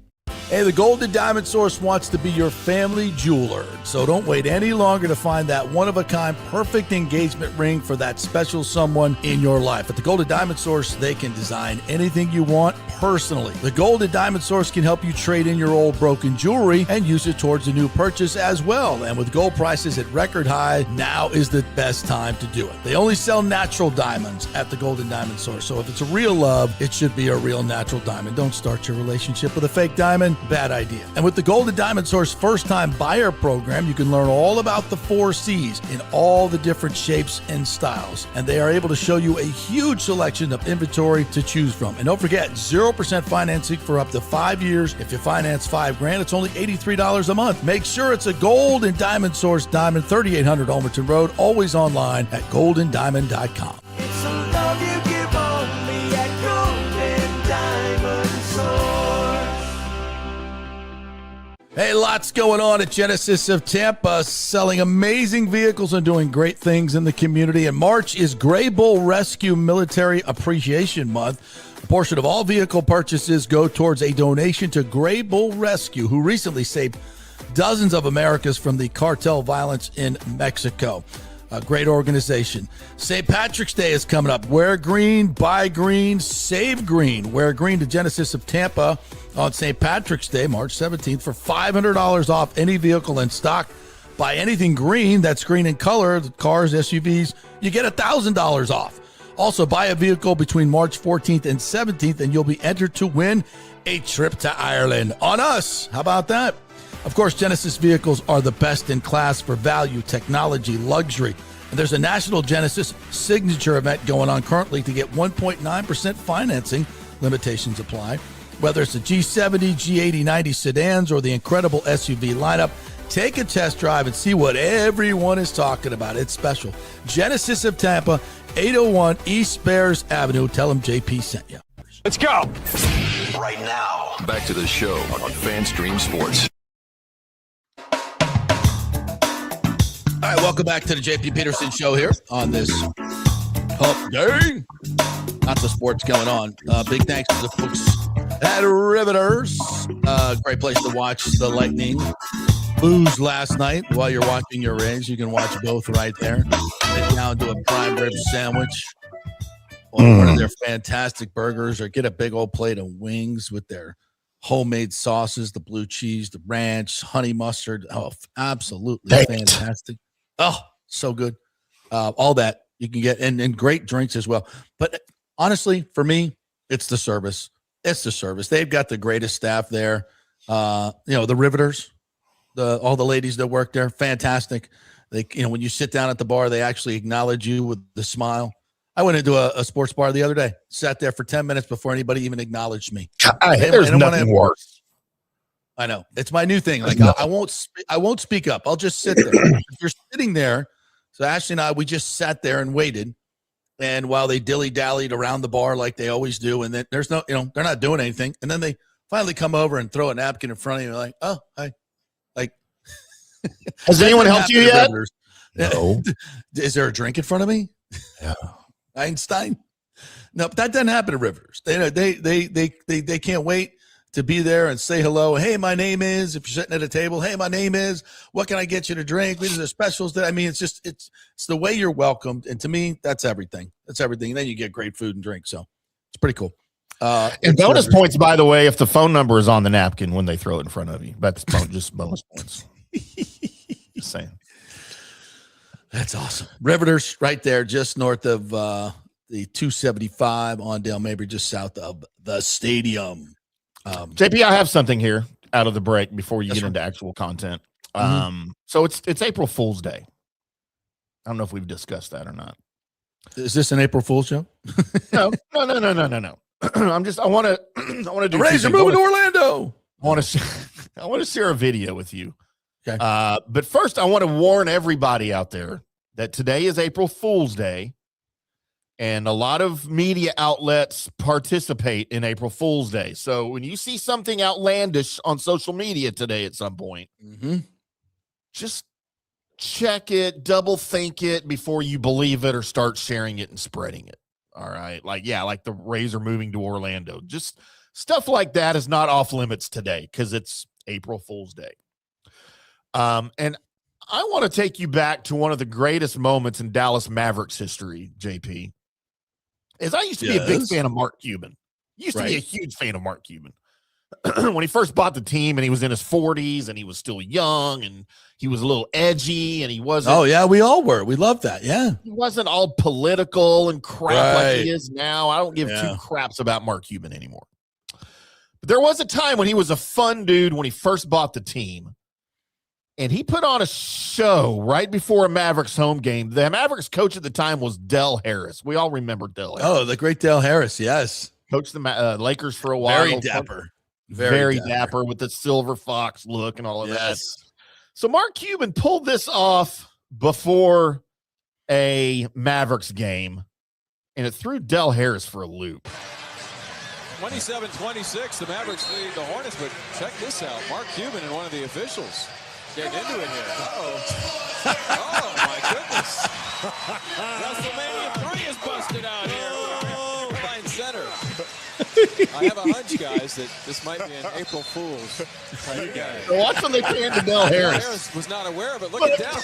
Hey, the Golden Diamond Source wants to be your family jeweler, so don't wait any longer to find that one-of-a-kind perfect engagement ring for that special someone in your life. At the Golden Diamond Source, they can design anything you want personally. The Golden Diamond Source can help you trade in your old broken jewelry and use it towards a new purchase as well. And with gold prices at record high, now is the best time to do it. They only sell natural diamonds at the Golden Diamond Source, so if it's a real love, it should be a real natural diamond. Don't start your relationship with a fake diamond. Bad idea. And with the Golden Diamond Source first-time buyer program, you can learn all about the 4 C's in all the different shapes and styles. And they are able to show you a huge selection of inventory to choose from. And don't forget, 0% financing for up to 5 years. If you finance $5,000, it's only $83 a month. Make sure it's a Golden Diamond Source diamond, 3800 Almerton Road, always online at goldendiamond.com. It's a love you give only at Golden Diamond Source. Hey, lots going on at Genesis of Tampa, selling amazing vehicles and doing great things in the community. And March is Gray Bull Rescue Military Appreciation Month. A portion of all vehicle purchases go towards a donation to Gray Bull Rescue, who recently saved dozens of Americans from the cartel violence in Mexico. A great organization. St. Patrick's Day is coming up. Wear green, buy green, save green. Wear green to Genesis of Tampa on St. Patrick's Day, March 17th, for $500 off any vehicle in stock. Buy anything green that's green in color, the cars, SUVs, you get $1,000 off. Also, buy a vehicle between March 14th and 17th, and you'll be entered to win a trip to Ireland on us. How about that? Of course, Genesis vehicles are the best in class for value, technology, luxury. And there's a National Genesis Signature event going on currently to get 1.9% financing. Limitations apply. Whether it's the G70, G80, 90 sedans, or the incredible SUV lineup, take a test drive and see what everyone is talking about. It's special. Genesis of Tampa 801 East Bears Avenue. Tell them JP sent you. Let's go. Right now, back to the show on FanStream Sports. All right, welcome back to the JP Peterson Show here on this hump day. Lots of sports going on. Big thanks to the folks at Riveters. Great place to watch the Lightning lose last night while you're watching your Rays. You can watch both right there. Sit down to a prime rib sandwich on one of their fantastic burgers, or get a big old plate of wings with their homemade sauces, the blue cheese, the ranch, honey mustard. Oh, absolutely fantastic. Oh, so good. All that you can get, and great drinks as well. But honestly, for me, it's the service. It's the service. They've got the greatest staff there. The Riveters, all the ladies that work there, fantastic. They, when you sit down at the bar, they actually acknowledge you with the smile. I went into a sports bar the other day, sat there for 10 minits before anybody even acknowledged me. There's nothing worse. I know, it's my new thing. Like I won't speak up. I'll just sit there. If you're sitting there, so Ashley and I, we just sat there and waited. And while they dilly-dallied around the bar like they always do, and then there's no, they're not doing anything. And then they finally come over and throw a napkin in front of you, like, oh, hi. Like, has anyone helped you yet? No. Is there a drink in front of me? Yeah. Einstein? No, that doesn't happen to Rivers. They can't wait to be there and say hello. Hey, my name is, if you're sitting at a table, hey, my name is, what can I get you to drink? These are specials. It's the way you're welcomed. And to me, that's everything. That's everything. And then you get great food and drink. So it's pretty cool. And bonus points, by the way, if the phone number is on the napkin when they throw it in front of you. That's just bonus points. Just saying. That's awesome. Riveters right there, just north of the 275 on Dale Mabry, just south of the stadium. JP, I have something here out of the break before you get into actual content. So it's April Fool's Day. I don't know if we've discussed that or not. Is this an April Fool's show? No. I want to do Rays are moving to Orlando. I want to share a video with you. Okay. But first, I want to warn everybody out there that today is April Fool's Day, and a lot of media outlets participate in April Fool's Day. So when you see something outlandish on social media today at some point, just check it, double think it before you believe it or start sharing it and spreading it. All right. Like the Rays are moving to Orlando. Just stuff like that is not off limits today because it's April Fool's Day. And I want to take you back to one of the greatest moments in Dallas Mavericks history, JP. As I used to be a big fan of Mark Cuban. Used to be a huge fan of Mark Cuban. When he first bought the team and he was in his 40s and he was still young and he was a little edgy and he wasn't. Oh, yeah, we all were. We loved that. Yeah. He wasn't all political and crap like he is now. I don't give two craps about Mark Cuban anymore. But there was a time when he was a fun dude when he first bought the team. And he put on a show right before a Mavericks home game. The Mavericks coach at the time was Del Harris. We all remember Del Harris. Oh, the great Del Harris, yes. Coached the Lakers for a while. Very dapper. Very dapper with the silver fox look and all of that. So Mark Cuban pulled this off before a Mavericks game, and it threw Del Harris for a loop. 27-26, the Mavericks lead the Hornets, but check this out. Mark Cuban and one of the officials getting into it here. Oh, my goodness. WrestleMania 3 is busted out here. Fine center. I have a hunch, guys, that this might be an April Fool's type guy. So watch when they pan to Del Harris. Harris was not aware of it. Look at Del.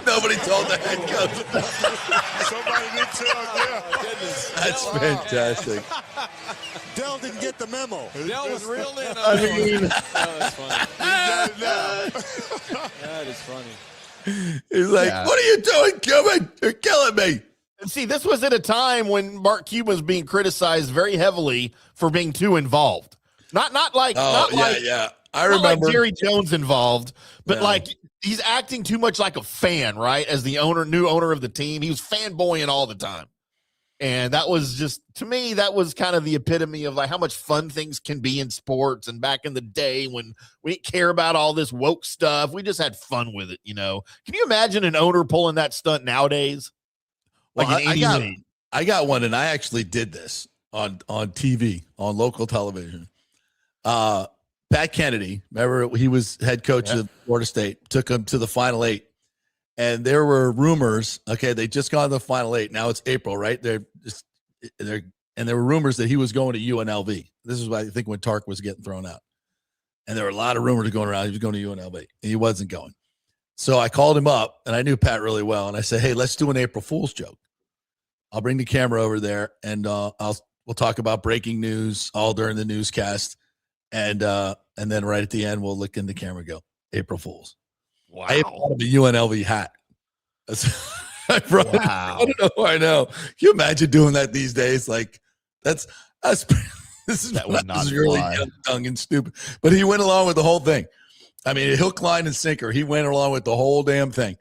Nobody told the head coach. Somebody did tell, yeah. Oh, goodness. That's fantastic. Del didn't get the memo. Del was reeled in. That's funny. That is funny. He's like, what are you doing, Cuban? You're killing me. And see, this was at a time when Mark Cuban was being criticized very heavily for being too involved. Not like I remember like Jerry Jones involved, but like he's acting too much like a fan, right? As the new owner of the team, he was fanboying all the time. And that was just, to me, that was kind of the epitome of like how much fun things can be in sports. And back in the day when we didn't care about all this woke stuff, we just had fun with it, you know. Can you imagine an owner pulling that stunt nowadays? Like Well, an 88. I got one, and I actually did this on TV, on local television. Pat Kennedy, remember, he was head coach of Florida State, took him to the Final Eight. And there were rumors, okay, they just got to the Final Eight. Now it's April, right? And there were rumors that he was going to UNLV. This is why I think when Tark was getting thrown out. And there were a lot of rumors going around. He was going to UNLV, and he wasn't going. So I called him up, and I knew Pat really well. And I said, hey, let's do an April Fool's joke. I'll bring the camera over there, and we'll talk about breaking news all during the newscast. And then right at the end, we'll look in the camera and go, April Fool's. Wow. I bought him a UNLV hat. I don't know. I know. Can you imagine doing that these days? Like, this is really young and stupid. But he went along with the whole thing. I mean, hook, line, and sinker. He went along with the whole damn thing.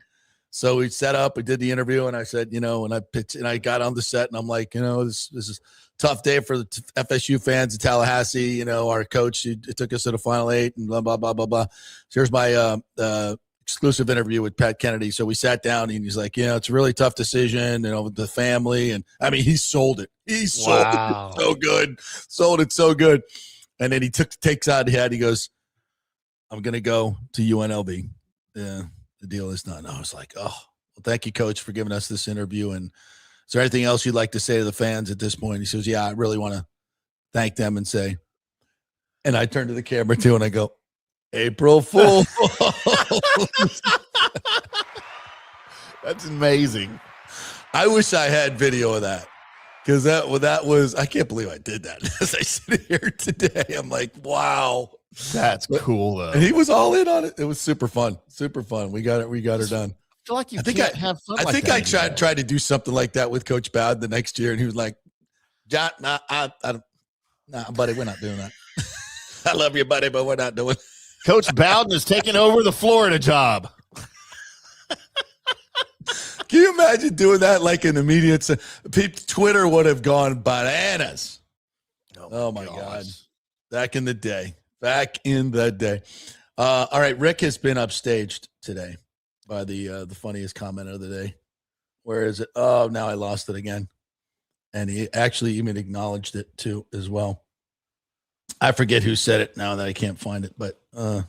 So we set up, we did the interview, and I said, and I pitched, and I got on the set, and I'm like, this is a tough day for the FSU fans in Tallahassee. Our coach, it took us to the Final Eight, and blah, blah, blah, blah, blah. So here's my exclusive interview with Pat Kennedy. So we sat down, and he's like, it's a really tough decision, with the family. And I mean, he sold it. He sold it so good. Sold it so good. And then he takes out the hat. He goes, I'm going to go to UNLV. Yeah, the deal is done. I was like, oh, well, thank you, Coach, for giving us this interview. And is there anything else you'd like to say to the fans at this point? He says, yeah, I really want to thank them and say, and I turn to the camera too, and I go, April Fool. That's amazing. I wish I had video of that, because that was, I can't believe I did that. As I sit here today, I'm like, wow. That's cool, though. And he was all in on it. It was super fun. Super fun. We got her done. I feel like can't have fun. I think I tried to do something like that with Coach Bowd the next year, and he was like, John, nah, buddy, we're not doing that. I love you, buddy, but we're not doing it. Coach Bowden is taking over the Florida job. Can you imagine doing that like in the media? Twitter would have gone bananas. Oh my God. Back in the day. All right, Rick has been upstaged today by the funniest comment of the day. Where is it? Oh, now I lost it again. And he actually even acknowledged it too as well. I forget who said it now that I can't find it, but here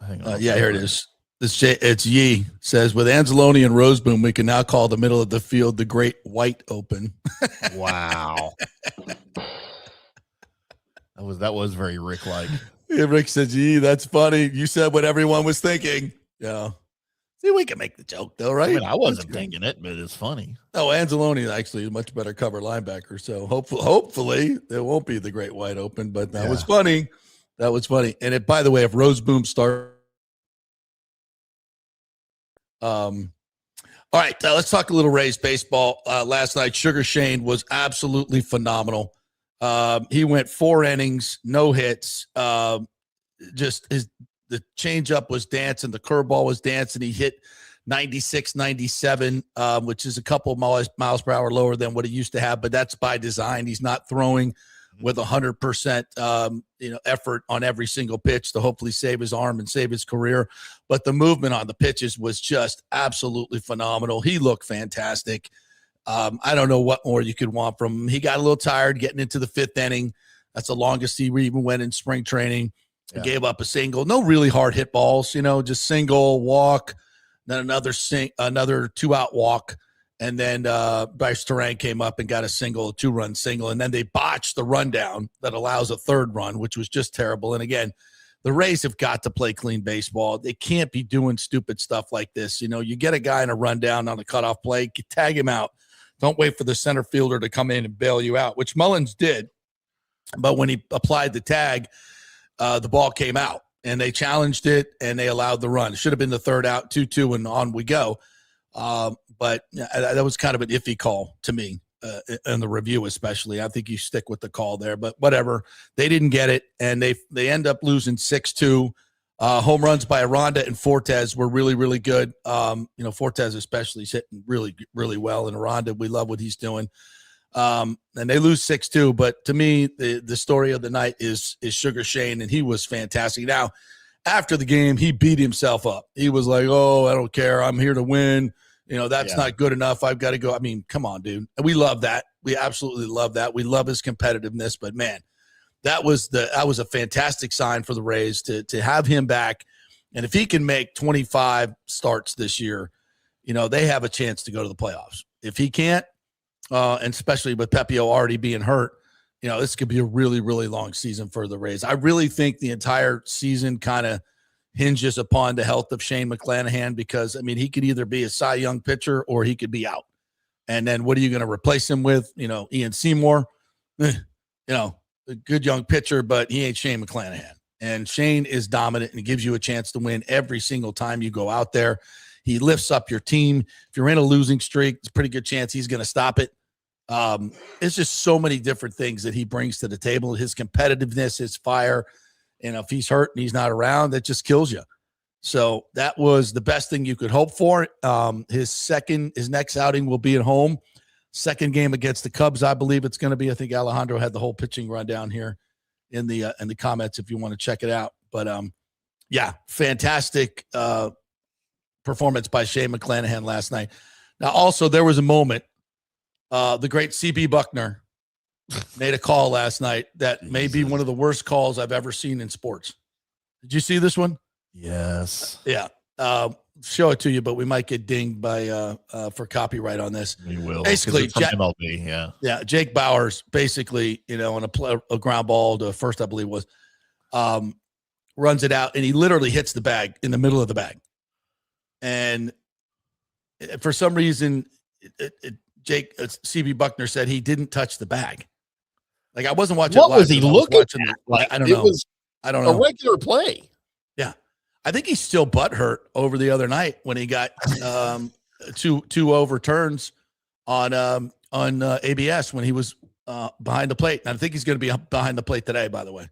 it is. It's Yee says, with Anzalone and Roseboom, we can now call the middle of the field the Great White Open. Wow. That was very Rick-like. Yeah, Rick says, Yee, that's funny. You said what everyone was thinking. Yeah. See, we can make the joke though, right? I mean, I wasn't thinking it, but it's funny. No, Anzalone is actually a much better cover linebacker. So hopefully it won't be the Great White Open, but that was funny. That was funny. And by the way, if Roseboom starts, all right, let's talk a little Rays baseball. Last night, Sugar Shane was absolutely phenomenal. He went 4 innings, no hits. The changeup was dancing. The curveball was dancing. He hit 96, 97, which is a couple miles per hour lower than what he used to have, but that's by design. He's not throwing with 100%, effort on every single pitch to hopefully save his arm and save his career. But the movement on the pitches was just absolutely phenomenal. He looked fantastic. I don't know what more you could want from him. He got a little tired getting into the 5th inning. That's the longest he even went in spring training. He gave up a single. No really hard hit balls, just single, walk, then another 2-out walk. And then Bryce Terang came up and got a 2-run single. And then they botched the rundown that allows a 3rd run, which was just terrible. And again, the Rays have got to play clean baseball. They can't be doing stupid stuff like this. You get a guy in a rundown on a cutoff play, tag him out. Don't wait for the center fielder to come in and bail you out, which Mullins did. But when he applied the tag, the ball came out, and they challenged it, and they allowed the run. It should have been the 3rd out, 2-2, and on we go. But that was kind of an iffy call to me, in the review especially. I think you stick with the call there, but whatever. They didn't get it, and they end up losing 6-2. Home runs by Aranda and Fortes were really, really good. Fortes especially is hitting really, really well, and Aranda, we love what he's doing. And they lose 6-2, but to me, the story of the night is Sugar Shane, and he was fantastic. Now, after the game, he beat himself up. He was like, oh, I don't care. I'm here to win. That's not good enough. I've got to go. I mean, come on, dude. And we love that. We absolutely love that. We love his competitiveness. But, man, that was a fantastic sign for the Rays to have him back. And if he can make 25 starts this year, they have a chance to go to the playoffs. If he can't, and especially with Pepio already being hurt, this could be a really, really long season for the Rays. I really think the entire season kind of hinges upon the health of Shane McClanahan because, he could either be a Cy Young pitcher or he could be out. And then what are you going to replace him with? Ian Seymour, a good young pitcher, but he ain't Shane McClanahan. And Shane is dominant and he gives you a chance to win every single time you go out there. He lifts up your team. If you're in a losing streak, it's a pretty good chance he's going to stop it. It's just so many different things that he brings to the table. His competitiveness, his fire. And if he's hurt and he's not around, that just kills you. So that was the best thing you could hope for. His next outing will be at home. Second game against the Cubs, I believe it's going to be. I think Alejandro had the whole pitching rundown here in the comments if you want to check it out. But fantastic performance by Shane McClanahan last night. Now, also there was a moment. The great CB Buckner made a call last night that may be one of the worst calls I've ever seen in sports. Did you see this one? Yes. Yeah. Show it to you, but we might get dinged by for copyright on this. We will. Basically, MLB, yeah. Jake Bauers basically, on a ground ball to first, I believe was, runs it out, and he literally hits the bag in the middle of the bag, and for some reason, CB Buckner said he didn't touch the bag. Like I wasn't watching. What was he looking at? I don't know. I don't know. A regular play. Yeah. I think he's still butthurt over the other night when he got two overturns on ABS when he was behind the plate. And I think he's going to be behind the plate today, by the way.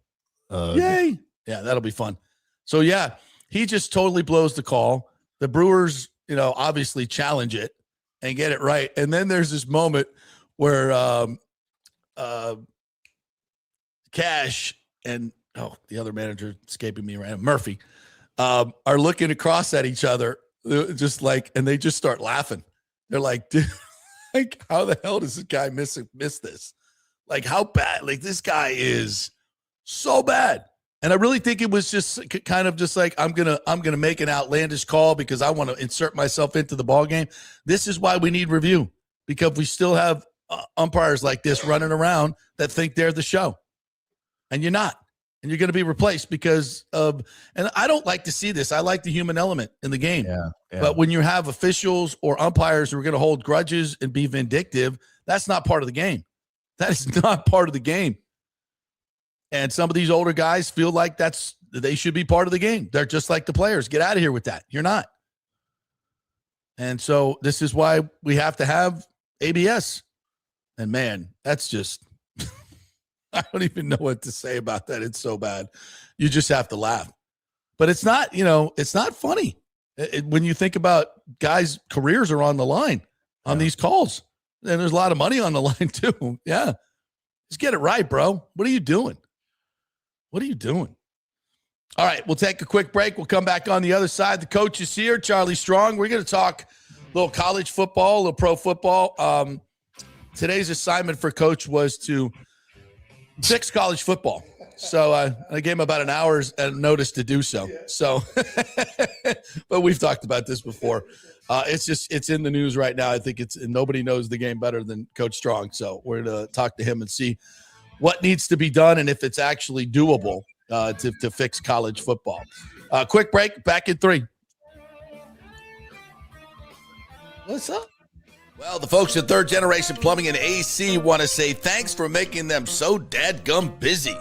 Yay. Yeah, that'll be fun. So, yeah, he just totally blows the call. The Brewers, obviously challenge it and get it right. And then there's this moment where Cash and the other manager escaping me right now, Murphy, are looking across at each other just like, and they just start laughing. They're like, dude, like, how the hell does this guy miss this? Like, how bad? Like, this guy is so bad. And I really think it was just kind of just like, I'm gonna make an outlandish call because I want to insert myself into the ball game. This is why we need review, because we still have umpires like this running around that think they're the show, and you're not. And you're going to be replaced because of, and I don't like to see this. I like the human element in the game. Yeah. But when you have officials or umpires who are going to hold grudges and be vindictive, that's not part of the game. That is not part of the game. And some of these older guys feel like they should be part of the game. They're just like the players. Get out of here with that. You're not. And so this is why we have to have ABS. And man, that's just, I don't even know what to say about that. It's so bad. You just have to laugh. But it's not, it's not funny. When you think about guys' careers are on the line on these calls. And there's a lot of money on the line too. Yeah. Just get it right, bro. What are you doing? What are you doing? All right, we'll take a quick break. We'll come back on the other side. The coach is here, Charlie Strong. We're going to talk a little college football, a little pro football. Today's assignment for Coach was to fix college football. So I gave him about an hour's notice to do so. So, but we've talked about this before. It's in the news right now. I think nobody knows the game better than Coach Strong. So we're going to talk to him and see what needs to be done and if it's actually doable to fix college football. Quick break, back in 3. What's up? Well, the folks at Third Generation Plumbing and AC want to say thanks for making them so dadgum busy.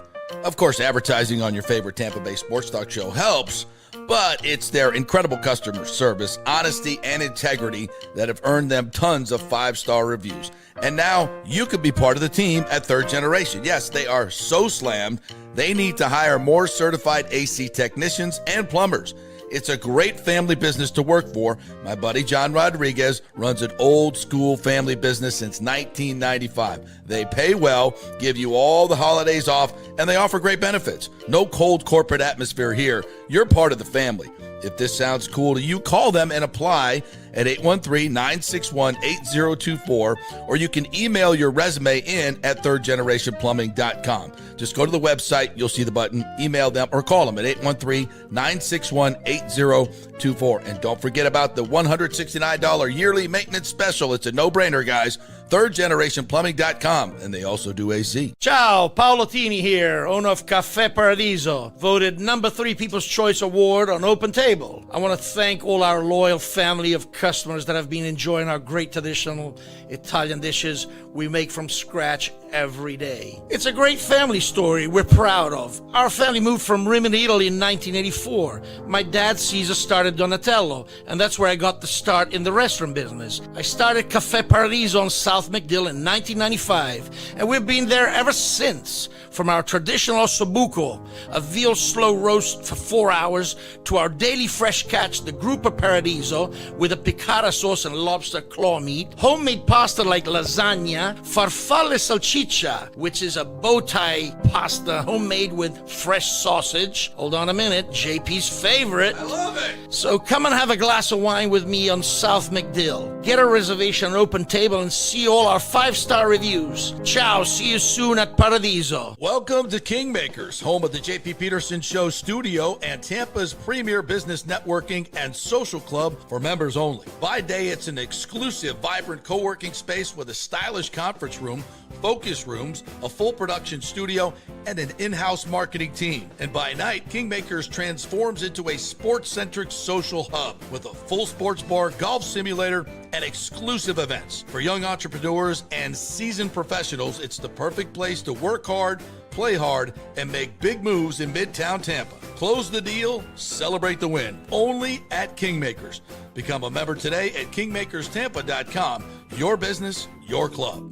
Of course, advertising on your favorite Tampa Bay sports talk show helps, but it's their incredible customer service, honesty, and integrity that have earned them tons of 5-star reviews. And now you could be part of the team at Third Generation. Yes, they are so slammed, they need to hire more certified AC technicians and plumbers. It's a great family business to work for. My buddy John Rodriguez runs an old school family business since 1995. They pay well, give you all the holidays off, and they offer great benefits. No cold corporate atmosphere here. You're part of the family. If this sounds cool to you, call them and apply at 813-961-8024, or you can email your resume in at thirdgenerationplumbing.com. Just go to the website, you'll see the button, email them, or call them at 813-961-8024. And don't forget about the $169 yearly maintenance special. It's a no-brainer, guys. thirdgenerationplumbing.com, and they also do AC. Ciao, Paolo Tini here, owner of Caffè Paradiso, voted number 3 People's Choice Award on Open Table. I want to thank all our loyal family of customers that have been enjoying our great traditional Italian dishes we make from scratch every day. It's a great family story we're proud of. Our family moved from Rimini, Italy in 1984. My dad, Caesar, started Donatello, and that's where I got the start in the restaurant business. I started Caffè Paradiso on South McDill in 1995, and we've been there ever since. From our traditional ossobuco, a veal slow roast for 4 hours, to our daily fresh catch, the Gruppo Paradiso, with a piccata sauce and lobster claw meat, homemade pasta like lasagna, farfalle salchicha, which is a bow tie pasta homemade with fresh sausage. Hold on a minute, JP's favorite. I love it. So come and have a glass of wine with me on South McDill. Get a reservation on Open Table and see all our 5-star reviews. Ciao, see you soon at Paradiso. Welcome to Kingmakers, home of the JP Peterson Show studio and Tampa's premier business networking and social club for members only. By day, it's an exclusive, vibrant co-working space with a stylish conference room, focus rooms, a full production studio, and an in-house marketing team. And by night, Kingmakers transforms into a sports-centric social hub with a full sports bar, golf simulator, and exclusive events. For young entrepreneurs and seasoned professionals, it's the perfect place to work hard, play hard, and make big moves in Midtown Tampa. Close the deal, celebrate the win. Only at Kingmakers. Become a member today at kingmakerstampa.com. Your business, your club.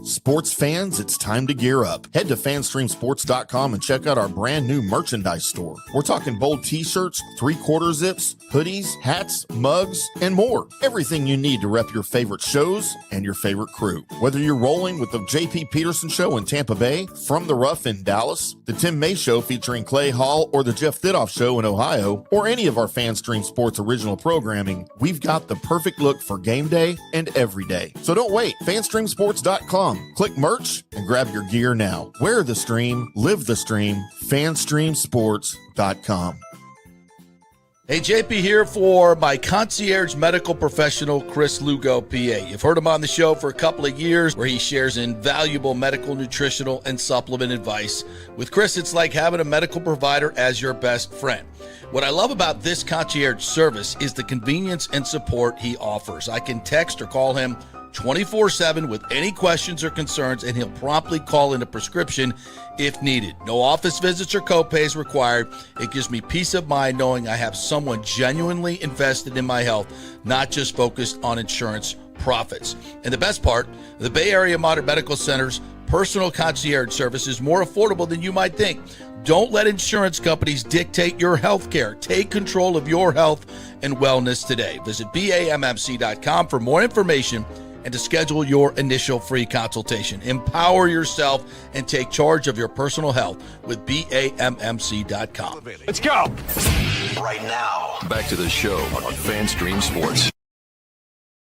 Sports fans, it's time to gear up. Head to fanstreamsports.com and check out our brand new merchandise store. We're talking bold t-shirts, 3/4 zips, hoodies, hats, mugs, and more. Everything you need to rep your favorite shows and your favorite crew. Whether you're rolling with the JP Peterson Show in Tampa Bay, From the Rough in Dallas, the Tim May Show featuring Clay Hall, or the Jeff Thidoff Show in Ohio, or any of our FanStream Sports original programming, we've got the perfect look for game day and every day. So don't wait. fanstreamsports.com. Click merch and grab your gear now. Wear the stream, live the stream, fanstreamsports.com. Hey, JP here for my concierge medical professional, Chris Lugo, PA. You've heard him on the show for a couple of years where he shares invaluable medical, nutritional, and supplement advice. With Chris, it's like having a medical provider as your best friend. What I love about this concierge service is the convenience and support he offers. I can text or call him 24/7 with any questions or concerns, and he'll promptly call in a prescription if needed. No office visits or copays required. It gives me peace of mind knowing I have someone genuinely invested in my health, not just focused on insurance profits. And the best part, the Bay Area Modern Medical Center's personal concierge service is more affordable than you might think. Don't let insurance companies dictate your health care. Take control of your health and wellness today. Visit BAMMC.com for more information and to schedule your initial free consultation. Empower yourself and take charge of your personal health with BAMMC.com. Let's go. Right now, back to the show on FanStream Sports.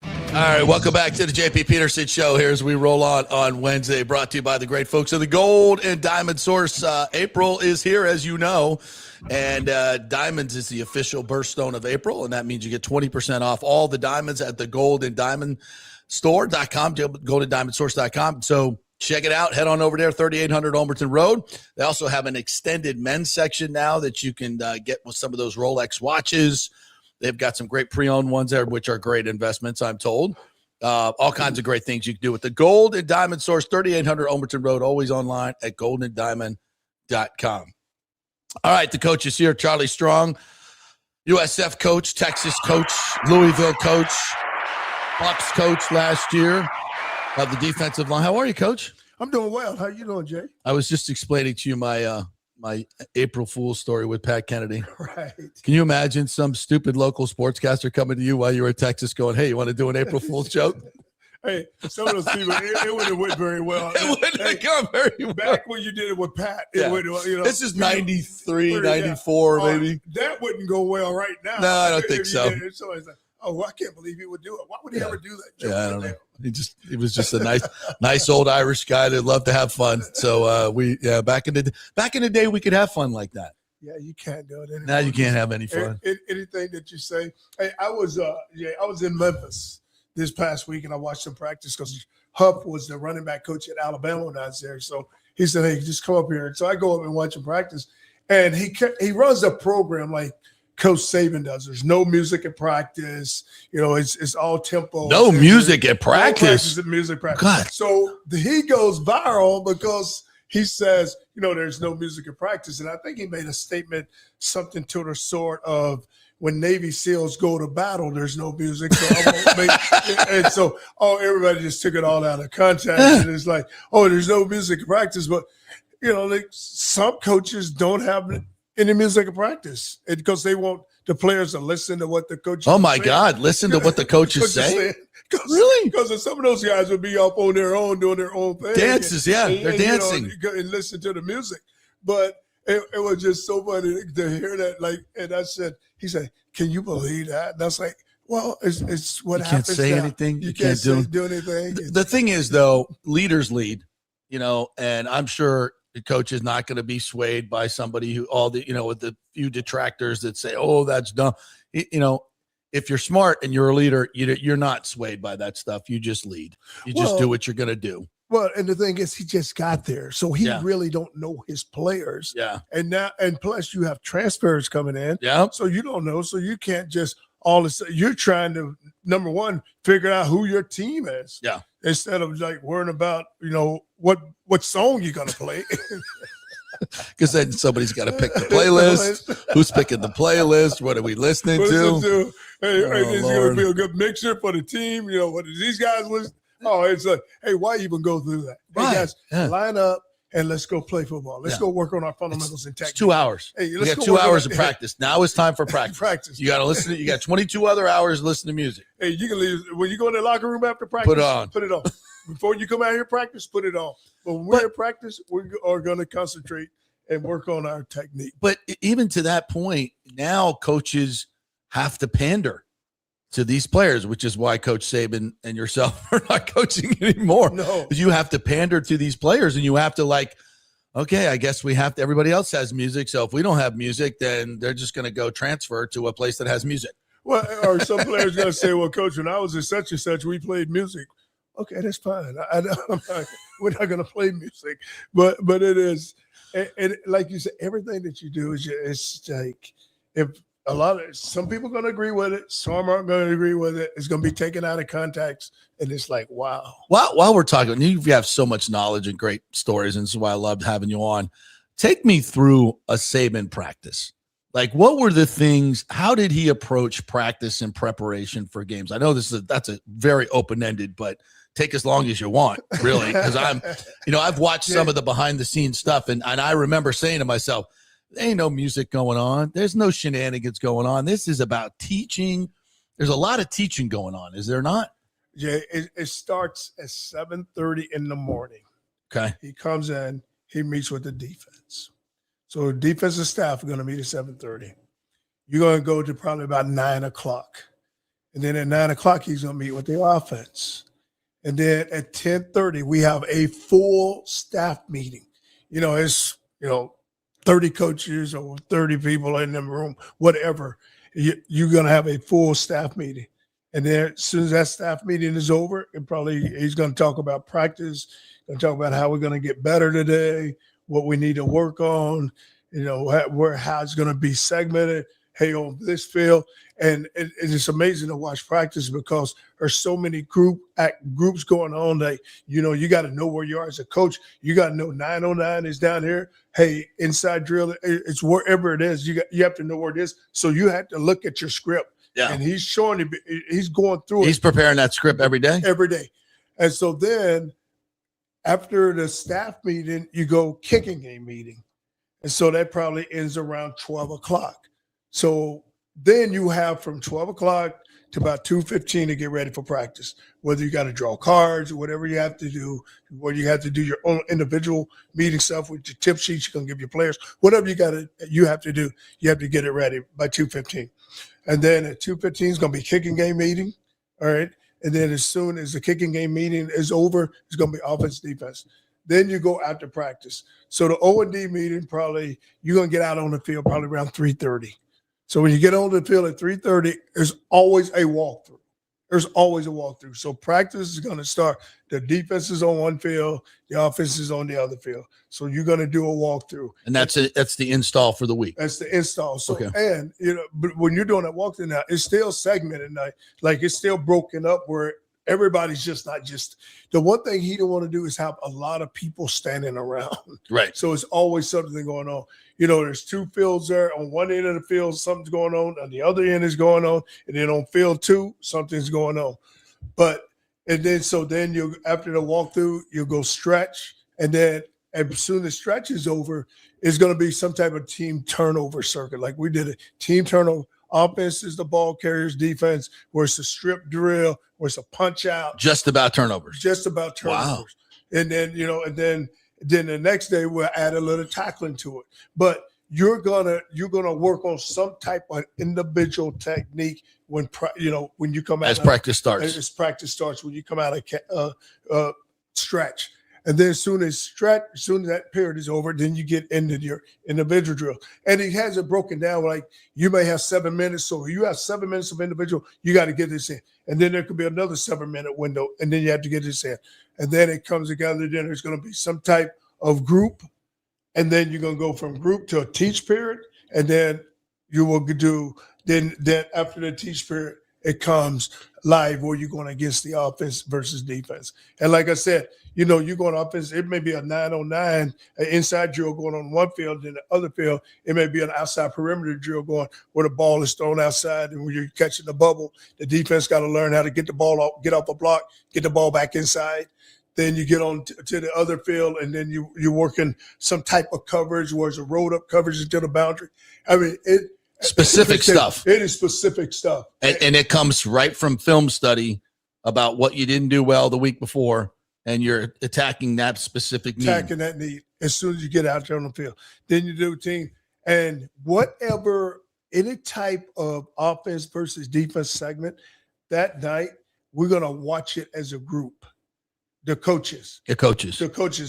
All right, welcome back to the JP Peterson Show here as we roll on Wednesday, brought to you by the great folks of the Gold and Diamond Source. April is here, as you know, and diamonds is the official birthstone of April, and that means you get 20% off all the diamonds at the Gold and Diamond Store.com, goldendiamondsource.com. So check it out. Head on over there, 3800 Olmerton Road. They also have an extended men's section now that you can get with some of those Rolex watches. They've got some great pre-owned ones there, which are great investments, I'm told. All kinds of great things you can do with the Gold and Diamond Source, 3800 Olmerton Road, always online at goldendiamond.com. All right, the coach is here, Charlie Strong, USF coach, Texas coach, Louisville coach, Bucs coach last year of the defensive line. How are you, Coach? I'm doing well. How you doing, Jay? I was just explaining to you my my April Fool's story with Pat Kennedy. Right. Can you imagine some stupid local sportscaster coming to you while you were in Texas going, hey, you want to do an April Fool's joke? Hey, some of those people, it wouldn't have went very well. It wouldn't have gone very well. Back when you did it with Pat, it would, this is 93, 94, maybe. That wouldn't go well right now. No, I don't think so. oh, I can't believe he would do it. Why would he ever do that? Joke? Yeah, I don't know. He was just a nice old Irish guy that loved to have fun. So back in the day, we could have fun like that. Yeah, you can't do it anymore. Now you can't have any fun. Anything that you say. Hey, I was in Memphis this past week, and I watched them practice because Huff was the running back coach at Alabama when I was there. So he said, "Hey, just come up here." And so I go up and watch him practice, and he runs a program like Coach Saban does. There's no music at practice. It's all tempo. No music at practice. Music practice. God. So he goes viral because he says, there's no music at practice. And I think he made a statement, something to the sort of, when Navy SEALs go to battle, there's no music. So I won't make, and so, everybody just took it all out of context. And it's like, there's no music at practice. But, some coaches don't have any music at practice because they want the players to listen to what the coach. Oh my God! Listen to what the coach is saying. Really? Because some of those guys would be up on their own doing their own thing. Dances, they're dancing and listen to the music. But it was just so funny to hear that. Like, and he said, "Can you believe that?" And I was like, "Well, it's what happens." You can't say now. anything. You can't do anything. The thing is, though, leaders lead. And I'm sure the coach is not going to be swayed by somebody who with the few detractors that say, "Oh, that's dumb." If you're smart and you're a leader, you're not swayed by that stuff. You just lead. You just do what you're going to do. Well, and the thing is, he just got there, so he really don't know his players. Yeah. And plus you have transfers coming in. Yeah. So you don't know. So you can't just all of a sudden. You're trying to, number one, figure out who your team is. Yeah. Instead of like worrying about what song you're gonna play. Because then somebody's got to pick the playlist. Who's picking the playlist? What are we listening to? Hey, is it going to be a good mixture for the team? What do these guys listen? Oh, it's like, hey, why even go through that? Hey, guys, line up and let's go play football. Let's go work on our fundamentals and technique. It's 2 hours. Hey, we got 2 hours of practice. Now it's time for practice. You got to listen. You got 22 other hours to listen to music. Hey, you can leave. When you go in the locker room after practice, Put it on. Before you come out here practice, put it on. But when we're at practice, we are going to concentrate and work on our technique. But even to that point, now coaches have to pander to these players, which is why Coach Saban and yourself are not coaching anymore. No. You have to pander to these players, and you have to okay, I guess we have to. Everybody else has music, so if we don't have music, then they're just going to go transfer to a place that has music. Well, or some players going to say, well, Coach, when I was at such and such, we played music. Okay, that's fine. We're not going to play music, but it is. And like you said, everything that you do is like, if some people are going to agree with it, some aren't going to agree with it. It's going to be taken out of context, and it's like, wow. While we're talking, you have so much knowledge and great stories, and this is why I loved having you on. Take me through a Saban practice. Like, what were the things? How did he approach practice and preparation for games? I know that's a very open-ended, but take as long as you want, really, because I've watched some of the behind-the-scenes stuff, and I remember saying to myself, there ain't no music going on. There's no shenanigans going on. This is about teaching. There's a lot of teaching going on, is there not? Yeah, it starts at 7:30 in the morning. Okay. He comes in, he meets with the defense. So the defensive staff are going to meet at 7:30. You're going to go to probably about 9 o'clock. And then at 9 o'clock, he's going to meet with the offense. And then at 10:30, we have a full staff meeting. It's, 30 coaches or 30 people in the room, whatever. You're going to have a full staff meeting. And then as soon as that staff meeting is over, he's going to talk about practice, going to talk about how we're going to get better today, what we need to work on, how it's going to be segmented. Hey, on this field. And it's amazing to watch practice because there's so many groups going on that, you got to know where you are as a coach. You got to know 909 is down here. Hey, inside drill, it's wherever it is. You have to know where it is. So you have to look at your script. Yeah. And he's showing it. He's going through it. He's preparing that script every day? Every day. And so then after the staff meeting, you go kicking game meeting. And so that probably ends around 12 o'clock. So Then you have from 12 o'clock to about 2:15 to get ready for practice. Whether you got to draw cards or whatever you have to do, whether you have to do your own individual meeting stuff with your tip sheets, you're gonna give your players, whatever you have to do, you have to get it ready by 2:15. And then at 2:15 is gonna be kicking game meeting. All right. And then as soon as the kicking game meeting is over, it's gonna be offense, defense. Then you go out to practice. So the O&D meeting, probably you're gonna get out on the field probably around 3:30. So when you get on the field at 3:30, there's always a walkthrough. There's always a walkthrough. So practice is going to start. The defense is on one field, the offense is on the other field. So you're going to do a walkthrough. And that's the install for the week. That's the install. So okay. And but when you're doing that walkthrough now, it's still segmented now. Like it's still broken up where everybody's just not just the one thing he don't want to do is have a lot of people standing around. Right. So it's always something going on. There's two fields there. On one end of the field, something's going on. On the other end is going on. And then on field 2, something's going on. So then you after the walkthrough, you'll go stretch. And then as soon as stretch is over, it's going to be some type of team turnover circuit. Like we did a team turnover. Offense is the ball carriers, defense, where it's a strip drill, where it's a punch out. Just about turnovers. Wow. And then, then the next day we'll add a little tackling to it. But you're gonna work on some type of individual technique when you come out as practice starts. As practice starts when you come out of stretch. And then as soon as that period is over, then you get into your individual drill. And he has it broken down like you may have 7 minutes. So you have 7 minutes of individual, you got to get this in. And then there could be another 7-minute window, and then you have to get this in. And then it comes together. Then there's going to be some type of group. And then you're going to go from group to a teach period. And then you will do, then after the teach period, it comes live where you're going against the offense versus defense. And like I said, you're going offense, it may be a 9-on-9, an inside drill going on one field, and the other field, it may be an outside perimeter drill going where the ball is thrown outside, and when you're catching the bubble, the defense got to learn how to get the ball off, get off a block, get the ball back inside. Then you get on to the other field, and then you're working some type of coverage where it's a rolled up coverage into the boundary. I mean, specific stuff. It is specific stuff. And it comes right from film study about what you didn't do well the week before, and you're attacking that specific need. Attacking that need as soon as you get out there on the field. Then you do team. And whatever, any type of offense versus defense segment, that night, we're going to watch it as a group. The coaches.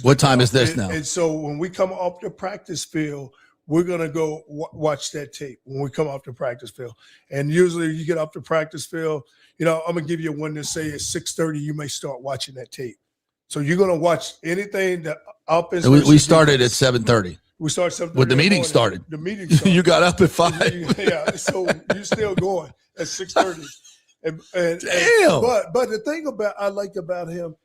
What time is this now? And so when we come off the practice field, we're going to go watch that tape when we come off the practice field. And usually you get off the practice field, I'm going to give you one to say at 6:30, you may start watching that tape. So you're going to watch anything that offense. We started at 7:30. We started 7:30. When the meeting started. The meeting started. You got up at 5. Yeah. So you're still going at 6:30. And Damn. But the thing I like about him,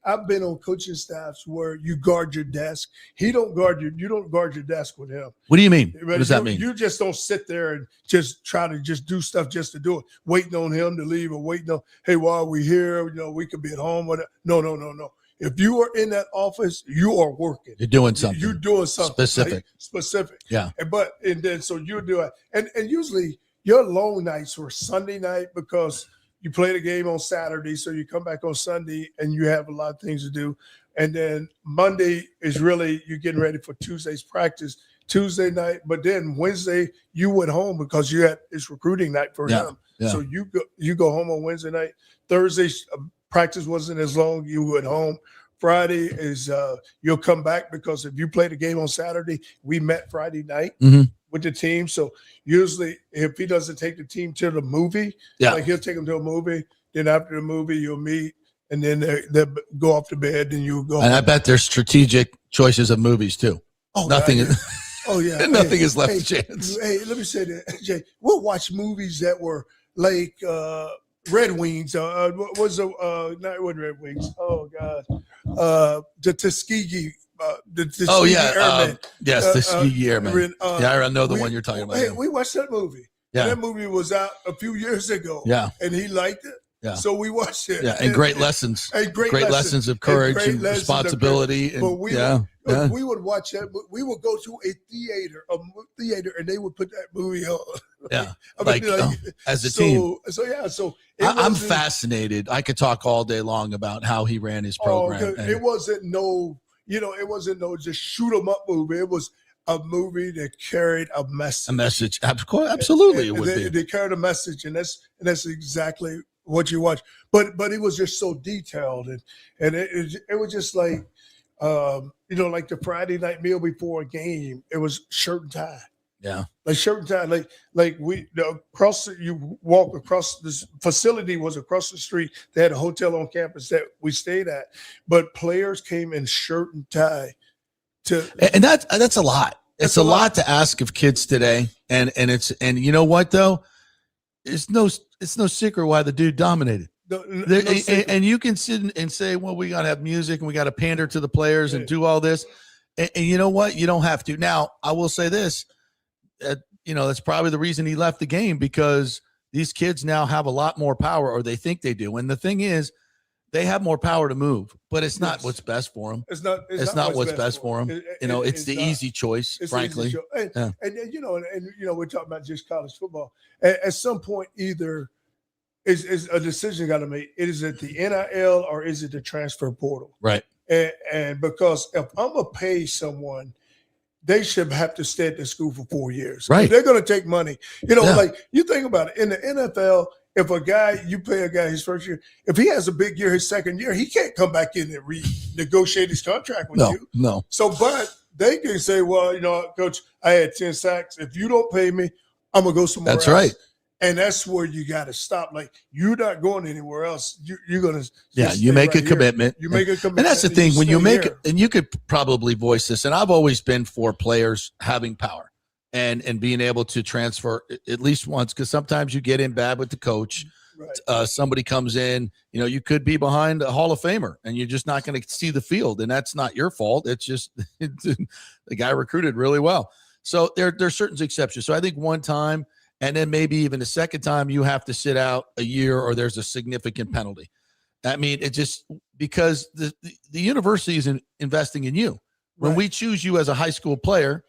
I've been on coaching staffs where you guard your desk. You don't guard your desk with him. What do you mean? What does that mean? You just don't sit there and just try to just do stuff just to do it, waiting on him to leave or waiting on, hey, while we're here, we could be at home. No. If you are in that office, you are working. You're doing something. You're doing something. Specific. Yeah. And then so you do it. And usually your long nights were Sunday night because you play the game on Saturday, so you come back on Sunday and you have a lot of things to do. And then Monday is really you're getting ready for Tuesday's practice, Tuesday night. But then Wednesday you went home because it's recruiting night for him. Yeah. So you go home on Wednesday night. Thursday practice wasn't as long. You went home. Friday is you'll come back because if you play the game on Saturday, we met Friday night. Mm-hmm. With the team. So usually if he doesn't take the team to the movie, like he'll take them to a movie. Then after the movie, you'll meet and then they'll go off to bed and you'll go. And I bet there's strategic choices of movies too. Nothing is left to chance. Hey, let me say that, Jay. We'll watch movies that were like Red Wings. Not Red Wings. Oh God. The Tuskegee. The Airmen. Yes, the Tuskegee Airmen. I know the one you're talking about. Hey, we watched that movie. Yeah. And that movie was out a few years ago. Yeah. And he liked it. Yeah. So we watched it. Yeah, and great lessons. And great lessons of courage and responsibility. And, but we would watch that. We would go to a theater, and they would put that movie on. Yeah, as a team. I'm fascinated. I could talk all day long about how he ran his program. It wasn't no just shoot 'em up movie. It was a movie that carried a message. A message, absolutely. They carried a message, and that's exactly what you watch. But it was just so detailed, and it was just like like the Friday night meal before a game. It was shirt and tie. Yeah, like shirt and tie. Like you walk across this facility was across the street. They had a hotel on campus that we stayed at, but players came in shirt and tie. And that's a lot. It's a lot to ask of kids today. And you know what though? It's no secret why the dude dominated. And you can sit and say, well, we got to have music and we got to pander to the players and do all this. And you know what? You don't have to. Now, I will say this, that's probably the reason he left the game, because these kids now have a lot more power, or they think they do. And the thing is, they have more power to move, but it's not what's best for them. It's not what's best for them. It's the easy choice, frankly. And we're talking about just college football. At some point, either is a decision got to make. Is it the NIL or is it the transfer portal? Right. And because if I'm gonna pay someone, they should have to stay at the school for 4 years. Right. If they're going to take money. Like you think about it in the NFL. If you pay a guy his first year, if he has a big year, his second year, he can't come back in and renegotiate his contract with you. No. So, but they can say, well, Coach, I had 10 sacks. If you don't pay me, I'm going to go somewhere else. That's right. And that's where you got to stop. Like, you're not going anywhere else. You're going to. You make a commitment. You make a commitment. And that's the thing. When you make it, and you could probably voice this, and I've always been for players having power. And being able to transfer at least once, because sometimes you get in bad with the coach. Right. Somebody comes in, you could be behind a Hall of Famer, and you're just not going to see the field, and that's not your fault. It's just the guy recruited really well. So there's certain exceptions. So I think one time, and then maybe even the second time, you have to sit out a year, or there's a significant penalty. I mean, it just because the university is investing in you. When we choose you as a high school player,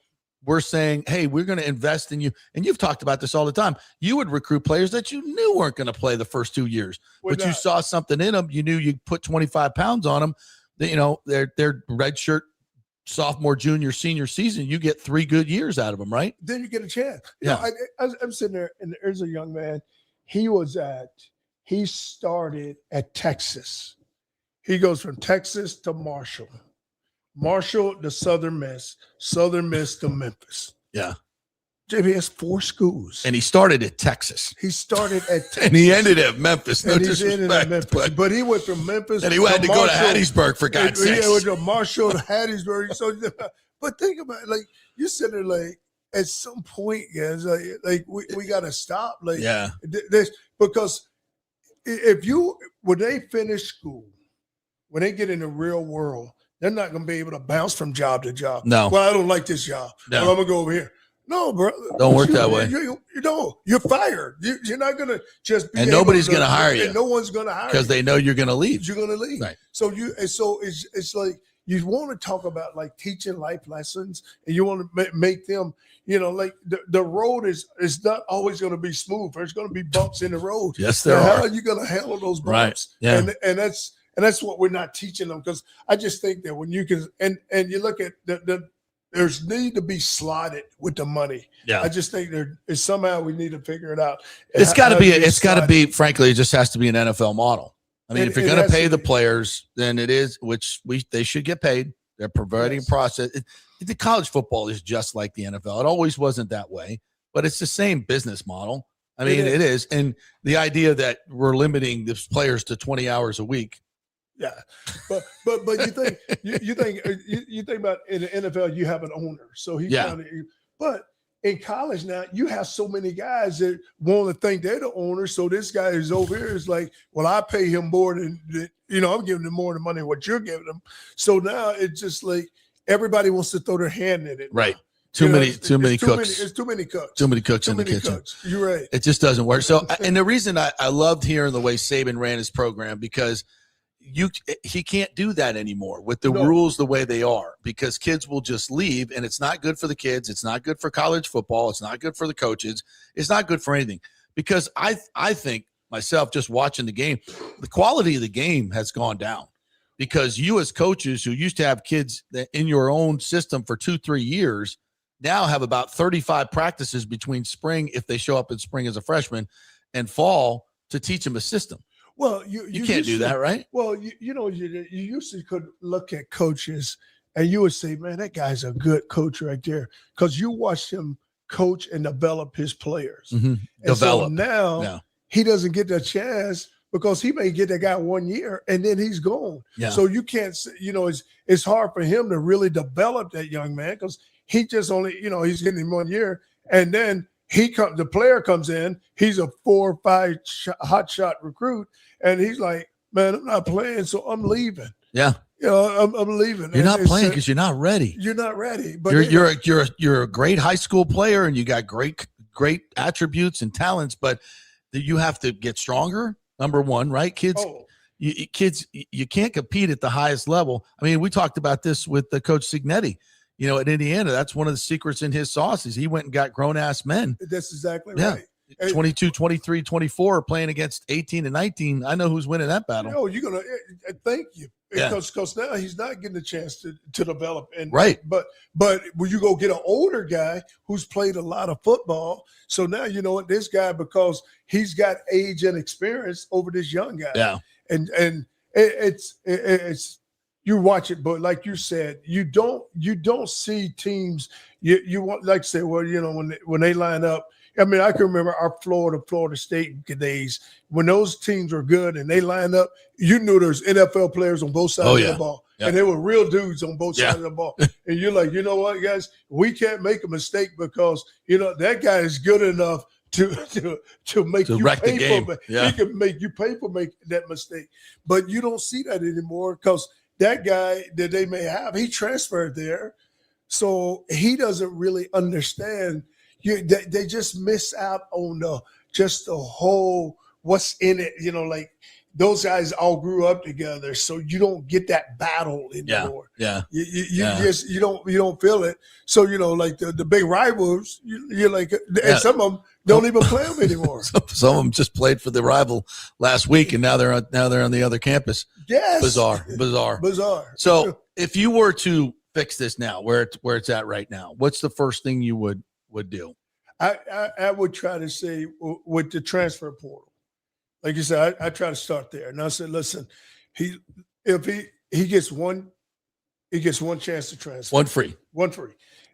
we're saying, hey, we're going to invest in you. And you've talked about this all the time. You would recruit players that you knew weren't going to play the first 2 years, but you saw something in them. You knew you put 25 pounds on them. Their red shirt sophomore, junior, senior season, you get 3 good years out of them, right? Then you get a chance. I'm sitting there, and there's a young man. He started at Texas. He goes from Texas to Marshall to Southern Miss to Memphis. Yeah. JP has 4 schools. And he started at Texas. He started at Texas. And he ended at Memphis. No disrespect. But he went from Memphis and he had to go to Hattiesburg, for God's sake. He went to Marshall to Hattiesburg. So, but think about it. Like, you said it, like, at some point, guys, like we got to stop. Like, this, because when they finish school, when they get in the real world, they're not going to be able to bounce from job to job. No. Well, I don't like this job. No. Well, I'm going to go over here. No, bro. Don't work that way. You're fired. You're not going to just be. And nobody's going to hire you. And no one's going to hire you. Because they know you're going to leave. You're going to leave. Right. So it's like you want to talk about like teaching life lessons, and you want to make them, like the road is not always going to be smooth. There's going to be bumps in the road. Yes, there are. How are you going to handle those bumps? Right. Yeah. And that's what we're not teaching them, because I just think that when you can and you look at there's need to be slotted with the money. Yeah. I just think there is somehow we need to figure it out. It's got to be, frankly, it just has to be an NFL model. I mean, if you're going to pay the players, then it is, they should get paid. They're providing process. The college football is just like the NFL. It always wasn't that way, but it's the same business model. I mean, it is. And the idea that we're limiting the players to 20 hours a week. Yeah, but you think you think about in the NFL, you have an owner, so but in college now you have so many guys that want to think they're the owner. So this guy is over here is like, well, I pay him more than I'm giving him more than money what you're giving him. So now it's just like everybody wants to throw their hand in it, right? Too many cooks. It's too many cooks. Too many cooks in the kitchen. You're right. It just doesn't work. So, and the reason I loved hearing the way Saban ran his program, because he can't do that anymore with the rules the way they are, because kids will just leave, and it's not good for the kids. It's not good for college football. It's not good for the coaches. It's not good for anything, because I think myself, just watching the game, the quality of the game has gone down, because you as coaches who used to have kids in your own system for 2-3 years now have about 35 practices between spring, if they show up in spring as a freshman, and fall to teach them a system. Well, you can't do that, right? Well, you used to could look at coaches and you would say, man, that guy's a good coach right there, because you watched him coach and develop his players. Mm-hmm. So now he doesn't get the chance, because he may get that guy 1 year and then he's gone. Yeah. So you can't, it's hard for him to really develop that young man, because he just only, he's getting him 1 year, and then the player comes in, he's a 4 or 5 hot shot recruit, and he's like, man, I'm not playing, so I'm leaving. Yeah. I'm leaving. You're not playing because you're not ready. You're not ready. But you're a great high school player, and you got great attributes and talents, but you have to get stronger. Number one, right? Kids, you can't compete at the highest level. I mean, we talked about this with the Coach Signetti. At Indiana, that's one of the secrets in his sauce is he went and got grown-ass men. That's exactly right. 22, 23, 24 playing against 18 and 19. I know who's winning that battle. You're going to thank you. Because now he's not getting a chance to develop. Right. But when you go get an older guy who's played a lot of football, so now you know what, this guy, because he's got age and experience over this young guy. Yeah. And it's you watch it, but like you said, you don't see teams. You want, like I said, well, when they line up. I mean, I can remember our Florida State days when those teams were good and they lined up. You knew there's NFL players on both sides of the ball, and they were real dudes on both sides of the ball. And you're like, you know what, guys, we can't make a mistake, because that guy is good enough to make you pay for it. He can make you pay for make that mistake, but you don't see that anymore, because that guy that they may have, he transferred there, so he doesn't really understand. They just miss out on the whole what's in it. Like those guys all grew up together, so you don't get that battle anymore. Yeah. You don't feel it. So like the big rivals, you're like, and some of them don't even play them anymore. Some of them just played for the rival last week, and now they're on the other campus. Yes, bizarre. So if you were to fix this now, where it's at right now, what's the first thing you would do? I would try to say with the transfer portal, like you said, I try to start there. And I said, listen, if he gets one chance to transfer, one free,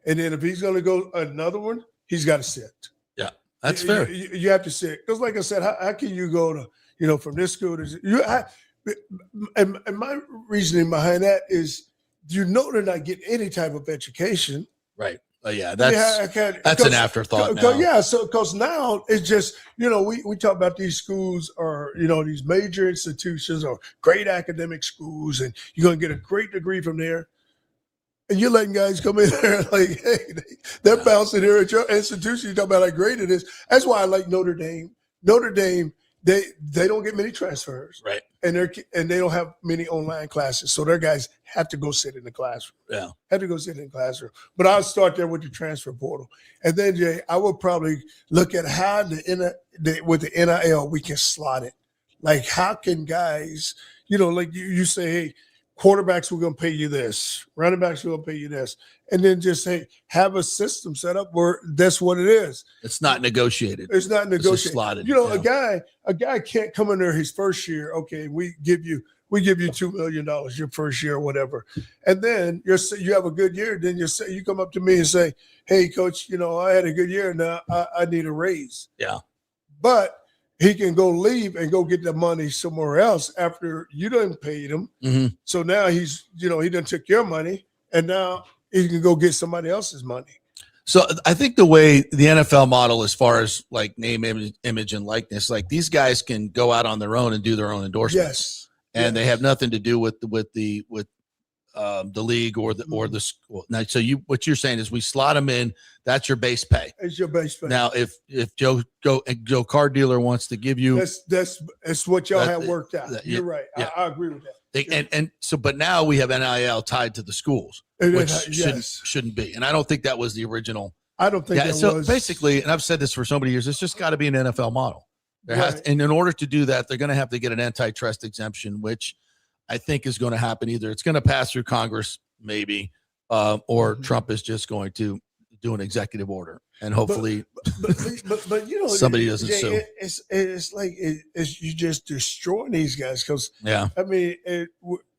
and then if he's going to go another one, he's got to sit. Yeah, that's fair. You have to sit, because, like I said, how can you go to from this school to you? And my reasoning behind that is, they're not getting any type of education, right? That's an afterthought now. Because now it's just, we talk about these schools are, these major institutions or great academic schools, and you're going to get a great degree from there. And you're letting guys come in there like, hey, they're bouncing here at your institution. You talk about how great it is. That's why I like Notre Dame. Notre Dame, they don't get many transfers. Right. And they don't have many online classes. So their guys have to go sit in the classroom. Yeah. Have to go sit in the classroom. But I'll start there with the transfer portal. And then, Jay, I would probably look at how with the NIL we can slot it. Like, how can guys, like you say, hey, quarterbacks, we're going to pay you this. Running backs, we're going to pay you this. And then just say, have a system set up where that's what it is. It's not negotiated. It's not negotiated. It's slotted. A guy can't come in there his first year. Okay, we give you $2 million your first year or whatever. And then you have a good year. Then you come up to me and say, hey, coach, I had a good year. Now I need a raise. Yeah. But he can go leave and go get the money somewhere else after you done paid him. Mm-hmm. So now he's, he done took your money, and now he can go get somebody else's money. So I think the way the NFL model, as far as like name, image, and likeness, like these guys can go out on their own and do their own endorsements. Yes. And they have nothing to do with the league or the school. Now, so what you're saying is we slot them in. That's your base pay. It's your base pay. Now, if Joe car dealer wants to give you, that's what y'all have worked out. You're right. Yeah. I agree with that. And so, but now we have NIL tied to the schools, which shouldn't be. And I don't think that was the original. I don't think that so was. Basically, and I've said this for so many years, it's just got to be an NFL model. And in order to do that, they're going to have to get an antitrust exemption, which I think is going to happen. Either it's going to pass through Congress, maybe, or Trump is just going to do an executive order, and hopefully, but you know, somebody doesn't sue. It's like you just destroying these guys because I mean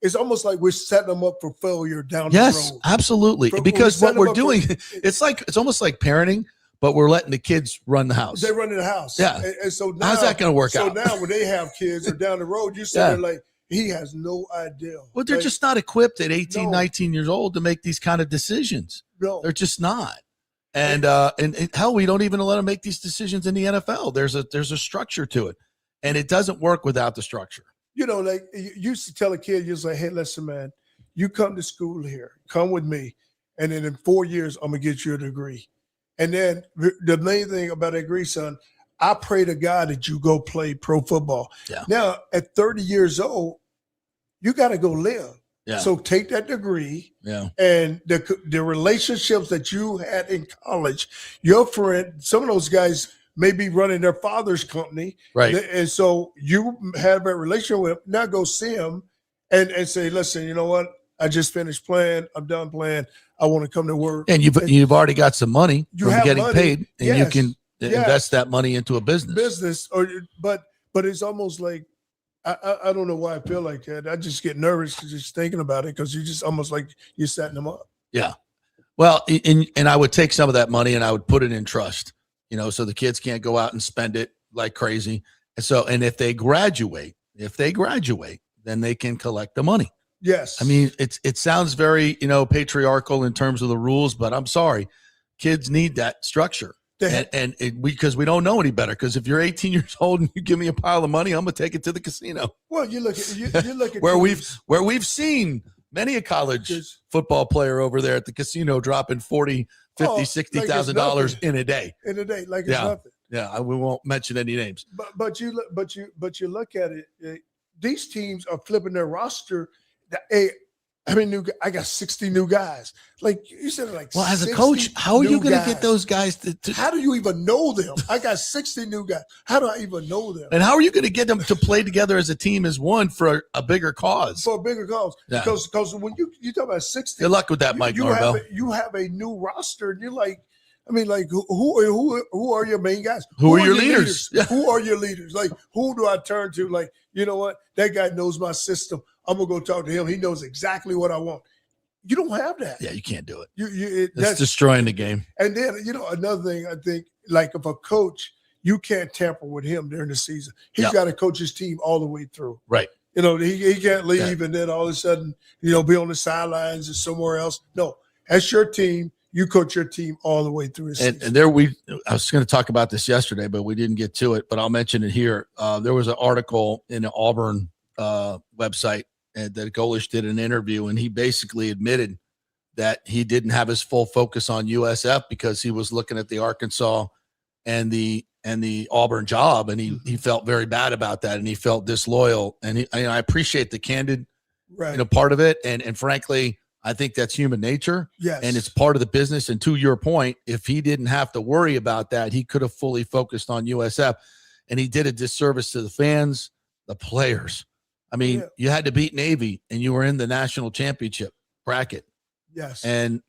it's almost like we're setting them up for failure down the road. Yes, absolutely. Because what we're doing, it's almost like parenting, but we're letting the kids run the house. They run in the house. Yeah. And so now, how's that going to work out? So now when they have kids or down the road, you say like, he has no idea. Well, they're just not equipped at 18, 19 years old to make these kind of decisions. No. They're just not. And hell, we don't even let them make these decisions in the NFL. There's a structure to it, and it doesn't work without the structure. You know, like you used to tell a kid, you was like, hey, listen, man, you come to school here, come with me, and then in 4 years, I'm gonna get you a degree. And then the main thing about a degree, son, I pray to God that you go play pro football. Yeah. Now, at 30 years old, you got to go live. Yeah. So take that degree, Yeah. and the relationships that you had in college, your friend, some of those guys may be running their father's company, Right? And so you have a relationship with him. Now go see him and say, listen, you know what? I just finished playing. I'm done playing. I want to come to work. And you've already got some money from getting money. paid, and Yes. you can invest that money into a business. But it's almost like I don't know why I feel like that. I just get nervous just thinking about it because you just almost like you're setting them up. Yeah. Well, and I would take some of that money and I would put it in trust, so the kids can't go out and spend it like crazy. And if they graduate, then they can collect the money. Yes. I mean, it sounds very, patriarchal in terms of the rules, but I'm sorry. Kids need that structure. Because we don't know any better. Because if you're 18 years old and you give me a pile of money, I'm gonna take it to the casino. Well, you look at where we've seen many a college football player over there at the casino dropping $40,000, $50,000, $60,000 in a day. In a day, like it's nothing. Yeah, we won't mention any names. But you look at it. These teams are flipping their roster. I got 60 new guys. Like you said, well, as a coach, how are you going to get those guys to? How do you even know them? I got 60 new guys. How do I even know them? And how are you going to get them to play together as a team as one for a bigger cause? For a bigger cause, yeah. Because when you talk about 60, good luck with that, Mike Norvell. You have a new roster, and you're like, I mean, like who are your main guys? Who are your leaders? Yeah. Who are your leaders? Like who do I turn to? Like, you know what? That guy knows my system. I'm gonna go talk to him. He knows exactly what I want. You don't have that. Yeah, you can't do it. That's destroying the game. And then another thing, I think, like if a coach, you can't tamper with him during the season. He's got to coach his team all the way through. Right. He can't leave and then all of a sudden, be on the sidelines or somewhere else. No, as your team, you coach your team all the way through the season. And I was going to talk about this yesterday, but we didn't get to it. But I'll mention it here. There was an article in the Auburn website that Golish did an interview, and he basically admitted that he didn't have his full focus on USF because he was looking at the Arkansas and the Auburn job, and he felt very bad about that, and he felt disloyal. And I appreciate the candid, part of it, and frankly, I think that's human nature. Yes, and it's part of the business. And to your point, if he didn't have to worry about that, he could have fully focused on USF, and he did a disservice to the fans, the players. I mean, you had to beat Navy, and you were in the national championship bracket. Yes. And,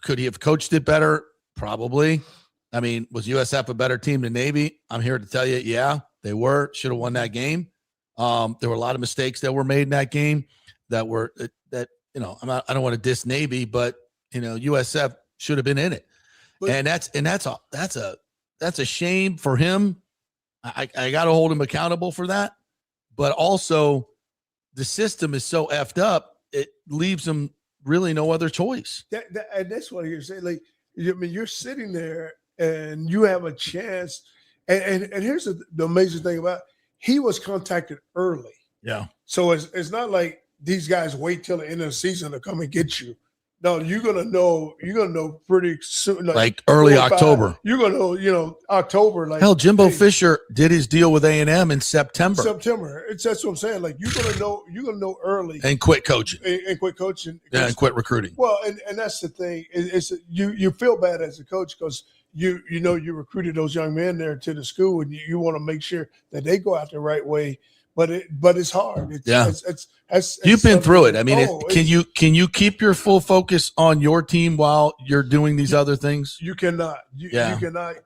could he have coached it better? Probably. I mean, was USF a better team than Navy? I'm here to tell you, yeah, they were. Should have won that game. There were a lot of mistakes that were made in that game I don't want to diss Navy, but, USF should have been in it. And that's a shame for him. I got to hold him accountable for that. But also, the system is so effed up, it leaves them really no other choice. And that's what you're saying. Like, you're sitting there and you have a chance. And here's the amazing thing about it. He was contacted early. Yeah. So it's not like these guys wait till the end of the season to come and get you. No, you're gonna know pretty soon, like early 4 or 5. October. You're gonna know, October. Like Hell, Jimbo hey, Fisher did his deal with A&M in September. That's what I'm saying. Like you're gonna know early And quit coaching. And quit coaching. Yeah, and quit recruiting. Well, and that's the thing. It's you feel bad as a coach because you recruited those young men there to the school, and you want to make sure that they go out the right way. But it's hard. You've been through it. I mean, can you keep your full focus on your team while you're doing these other things? You cannot. You cannot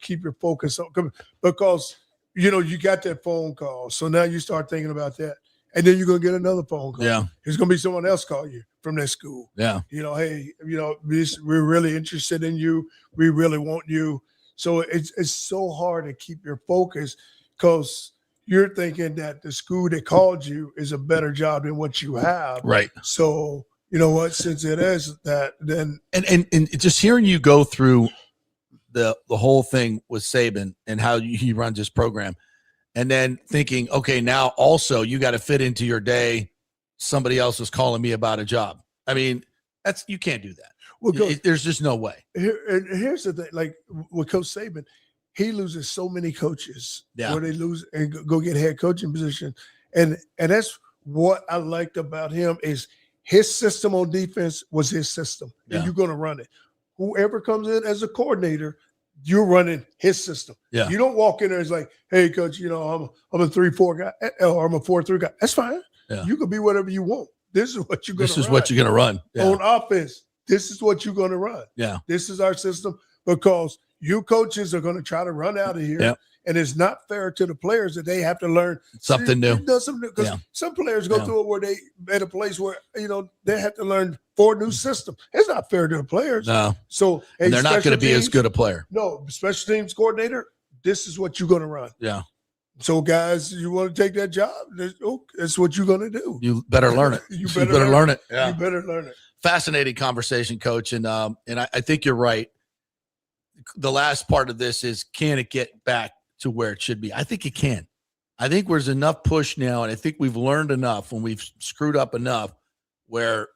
keep your focus on, because you got that phone call. So now you start thinking about that, and then you're gonna get another phone call. Yeah, there's gonna be someone else call you from that school. Yeah, hey, we're really interested in you. We really want you. So it's so hard to keep your focus because you're thinking that the school that called you is a better job than what you have. Right. So, you know what, since it is that, then. And just hearing you go through the whole thing with Saban and how he runs his program, and then thinking, okay, now also you got to fit into your day. Somebody else is calling me about a job. I mean, you can't do that. Well, there's just no way. Here's the thing, like with Coach Saban, he loses so many coaches where they lose and go get head coaching position. And that's what I liked about him is his system on defense was his system. Yeah. And you're going to run it. Whoever comes in as a coordinator, you're running his system. Yeah. You don't walk in there and it's like, hey, coach, I'm a 3-4 guy or I'm a 4-3 guy. That's fine. Yeah. You can be whatever you want. This is what you're going to run. This is what you're going to run. Yeah. On offense, this is what you're going to run. Yeah. This is our system because you coaches are going to try to run out of here. Yep. And it's not fair to the players that they have to learn something new. Because some players go through it where they at a place where, they have to learn 4 new systems. It's not fair to the players. No. So and they're not going to be as good a player. No, special teams coordinator, this is what you're going to run. Yeah. So guys, you want to take that job? That's what you're going to do. You better learn it. you better learn it. Yeah. You better learn it. Fascinating conversation, Coach. And I think you're right. The last part of this is, can it get back to where it should be? I think it can. I think there's enough push now, and I think we've learned enough when we've screwed up enough where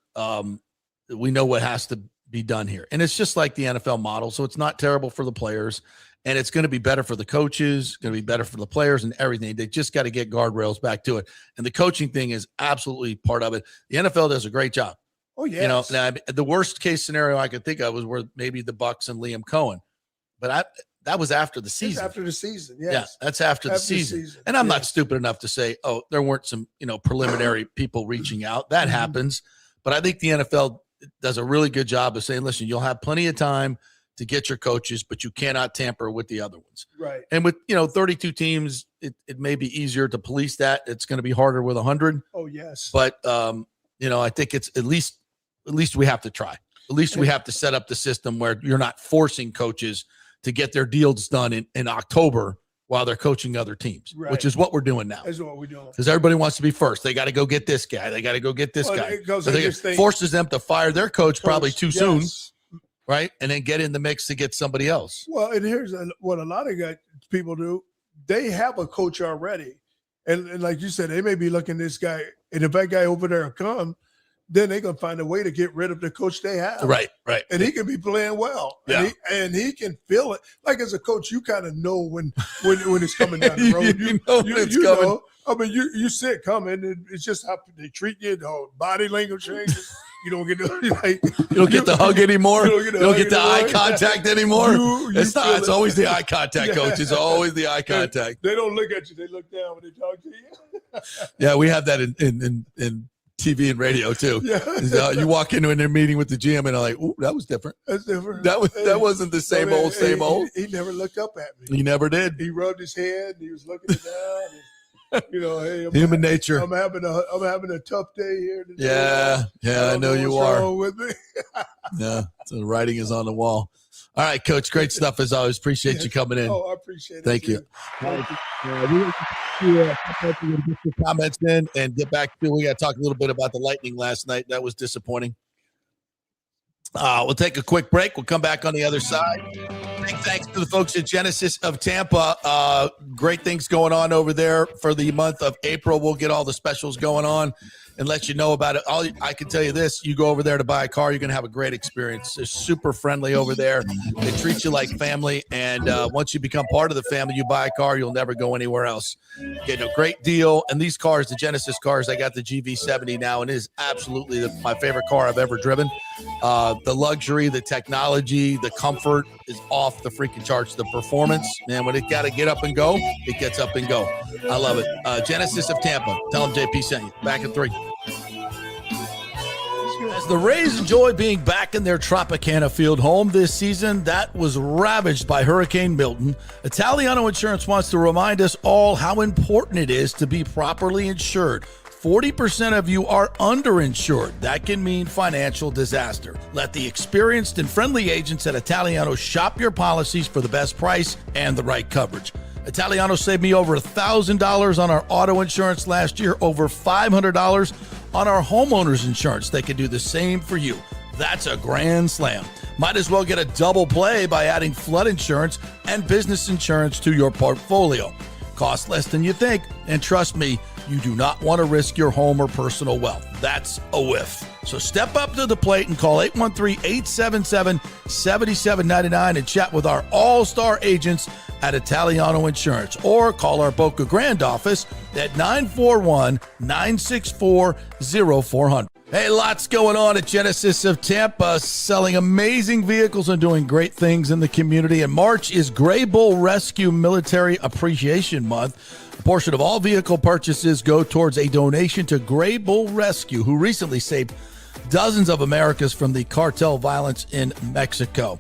we know what has to be done here. And it's just like the NFL model, so it's not terrible for the players, and it's going to be better for the coaches, going to be better for the players and everything. They just got to get guardrails back to it. And the coaching thing is absolutely part of it. The NFL does a great job. Oh, yeah. Now, the worst case scenario I could think of was where maybe the Bucs and Liam Cohen. But that was after the season. That's after the season, yes. Yeah, that's after the season. And I'm not stupid enough to say, there weren't some, preliminary people reaching out. That happens. But I think the NFL does a really good job of saying, listen, you'll have plenty of time to get your coaches, but you cannot tamper with the other ones. Right. And with, 32 teams, it may be easier to police that. It's going to be harder with 100. Oh, yes. But, I think it's at least we have to try. At least we have to set up the system where you're not forcing coaches to get their deals done in October while they're coaching other teams, which is what we're doing now. That's what we're doing. Because everybody wants to be first. They got to go get this guy. They got to go get this guy. So it forces them to fire their coach probably too soon, right? And then get in the mix to get somebody else. Well, and here's what a lot of people do. They have a coach already. And like you said, they may be looking at this guy, and if that guy over there comes, then they're going to find a way to get rid of the coach they have. Right. And he can be playing well. Yeah. And he can feel it. Like as a coach, you kind of know when it's coming down the road. you know when it's coming. Know. I mean, you see it coming. It's just how they treat you. The body language changes. You don't get the hug anymore. You don't get the eye contact anymore. It's always the eye contact, coach. It's always the eye contact. They don't look at you. They look down when they talk to you. Yeah, we have that in TV and radio too. Yeah. You walk into a meeting with the GM and I'm like, "Ooh, that was different. That's different. That wasn't the same old. He never looked up at me. He never did. He rubbed his head. And he was looking it down. And, hey, human nature. I'm having a tough day here today. Yeah, I know you are. With me. Yeah, so the writing is on the wall. All right, Coach. Great stuff as always. Appreciate you coming in. Oh, I appreciate it. Thank you. Get your comments in and get back to. We got to talk a little bit about the Lightning last night. That was disappointing. We'll take a quick break. We'll come back on the other side. Big thanks to the folks at Genesis of Tampa. Great things going on over there for the month of April. We'll get all the specials going on. and let you know about it. I can tell you this, you go over there to buy a car, you're going to have a great experience. They're super friendly over there. They treat you like family, and once you become part of the family, you buy a car, you'll never go anywhere else. Get a great deal. And these cars, the Genesis cars, I got the GV70 now, and it is absolutely my favorite car I've ever driven. The luxury, the technology, the comfort is off the freaking charts. The performance, man, when it got to get up and go, it gets up and go. I love it. Genesis of Tampa. Tell them JP sent you. Back in 3. As the Rays enjoy being back in their Tropicana Field home this season that was ravaged by Hurricane Milton, Italiano Insurance wants to remind us all how important it is to be properly insured. 40% of you are underinsured. That can mean financial disaster. Let the experienced and friendly agents at Italiano shop your policies for the best price and the right coverage. Italiano saved me over $1,000 on our auto insurance last year, over $500 on our homeowners insurance. They can do the same for you. That's a grand slam. Might as well get a double play by adding flood insurance and business insurance to your portfolio. Cost less than you think, and trust me, you do not want to risk your home or personal wealth. That's a whiff. So step up to the plate and call 813-877-7799 and chat with our all-star agents at Italiano Insurance, or call our Boca Grande office at 941-964-0400. Hey, lots going on at Genesis of Tampa, selling amazing vehicles and doing great things in the community. And March is Gray Bull Rescue Military Appreciation Month. A portion of all vehicle purchases go towards a donation to Gray Bull Rescue, who recently saved dozens of Americans from the cartel violence in Mexico.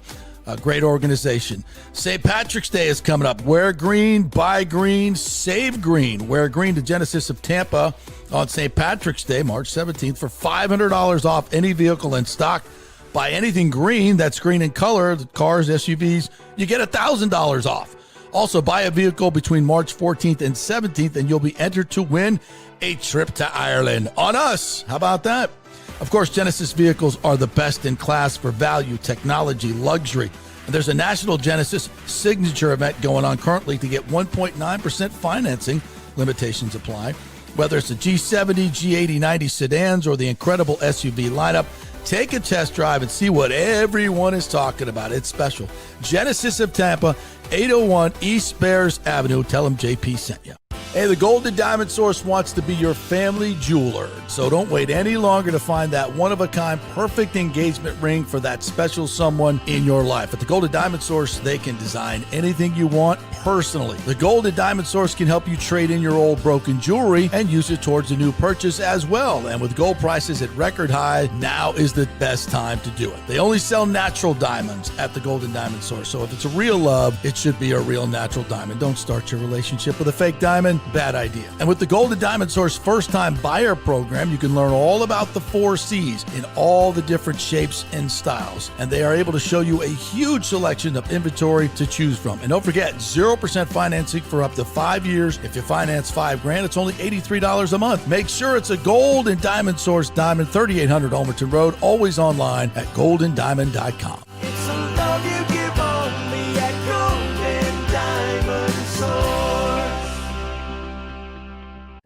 A great organization. St. Patrick's Day is coming up. Wear green, buy green, save green. Wear green to Genesis of Tampa on St. Patrick's Day, March 17th, for $500 off any vehicle in stock. Buy anything green that's green in color, cars, SUVs, you get $1,000 off. Also, buy a vehicle between March 14th and 17th, and you'll be entered to win a trip to Ireland on us. How about that? Of course, Genesis vehicles are the best in class for value, technology, luxury. And there's a National Genesis Signature event going on currently to get 1.9% financing. Limitations apply. Whether it's the G70, G80, 90 sedans, or the incredible SUV lineup, take a test drive and see what everyone is talking about. It's special. Genesis of Tampa, 801 East Bears Avenue. Tell them JP sent you. Hey, the Golden Diamond Source wants to be your family jeweler, so don't wait any longer to find that one-of-a-kind perfect engagement ring for that special someone in your life. At the Golden Diamond Source, they can design anything you want personally. The Golden Diamond Source can help you trade in your old broken jewelry and use it towards a new purchase as well. And with gold prices at record high, now is the best time to do it. They only sell natural diamonds at the Golden Diamond Source, so if it's a real love, it should be a real natural diamond. Don't start your relationship with a fake diamond. Bad idea. And with the Golden Diamond Source first-time buyer program, you can learn all about the 4 C's in all the different shapes and styles. And they are able to show you a huge selection of inventory to choose from. And don't forget, 0% financing for up to 5 years. If you finance $5,000, it's only $83 a month. Make sure it's a Golden Diamond Source Diamond, 3800 Almerton Road, always online at goldendiamond.com. It's a love you give only at Golden Diamond Source.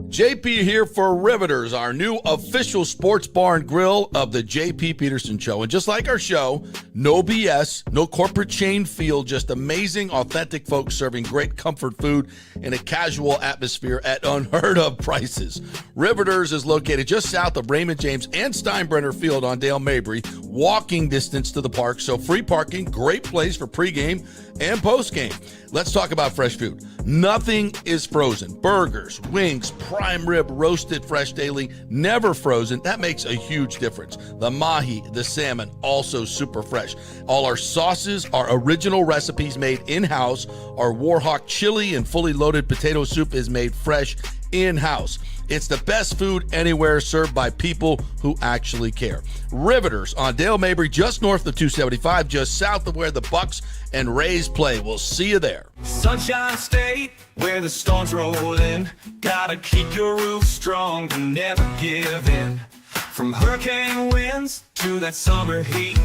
JP here for Riveters, our new official sports bar and grill of the JP Peterson Show. And just like our show, no BS, no corporate chain feel, just amazing, authentic folks serving great comfort food in a casual atmosphere at unheard of prices. Riveters is located just south of Raymond James and Steinbrenner Field on Dale Mabry, walking distance to the park, so free parking, great place for pregame and postgame. Let's talk about fresh food. Nothing is frozen. Burgers, wings, prime rib, roasted fresh daily, never frozen. That makes a huge difference. The mahi, the salmon, also super fresh. All our sauces are original recipes made in-house. Our Warhawk chili and fully loaded potato soup is made fresh in-house. It's the best food anywhere, served by people who actually care. Riveters on Dale Mabry, just north of 275, just south of where the Bucs and Rays play. We'll see you there. Sunshine State, where the storms roll in. Gotta keep your roof strong to never give in. From hurricane winds to that summer heat,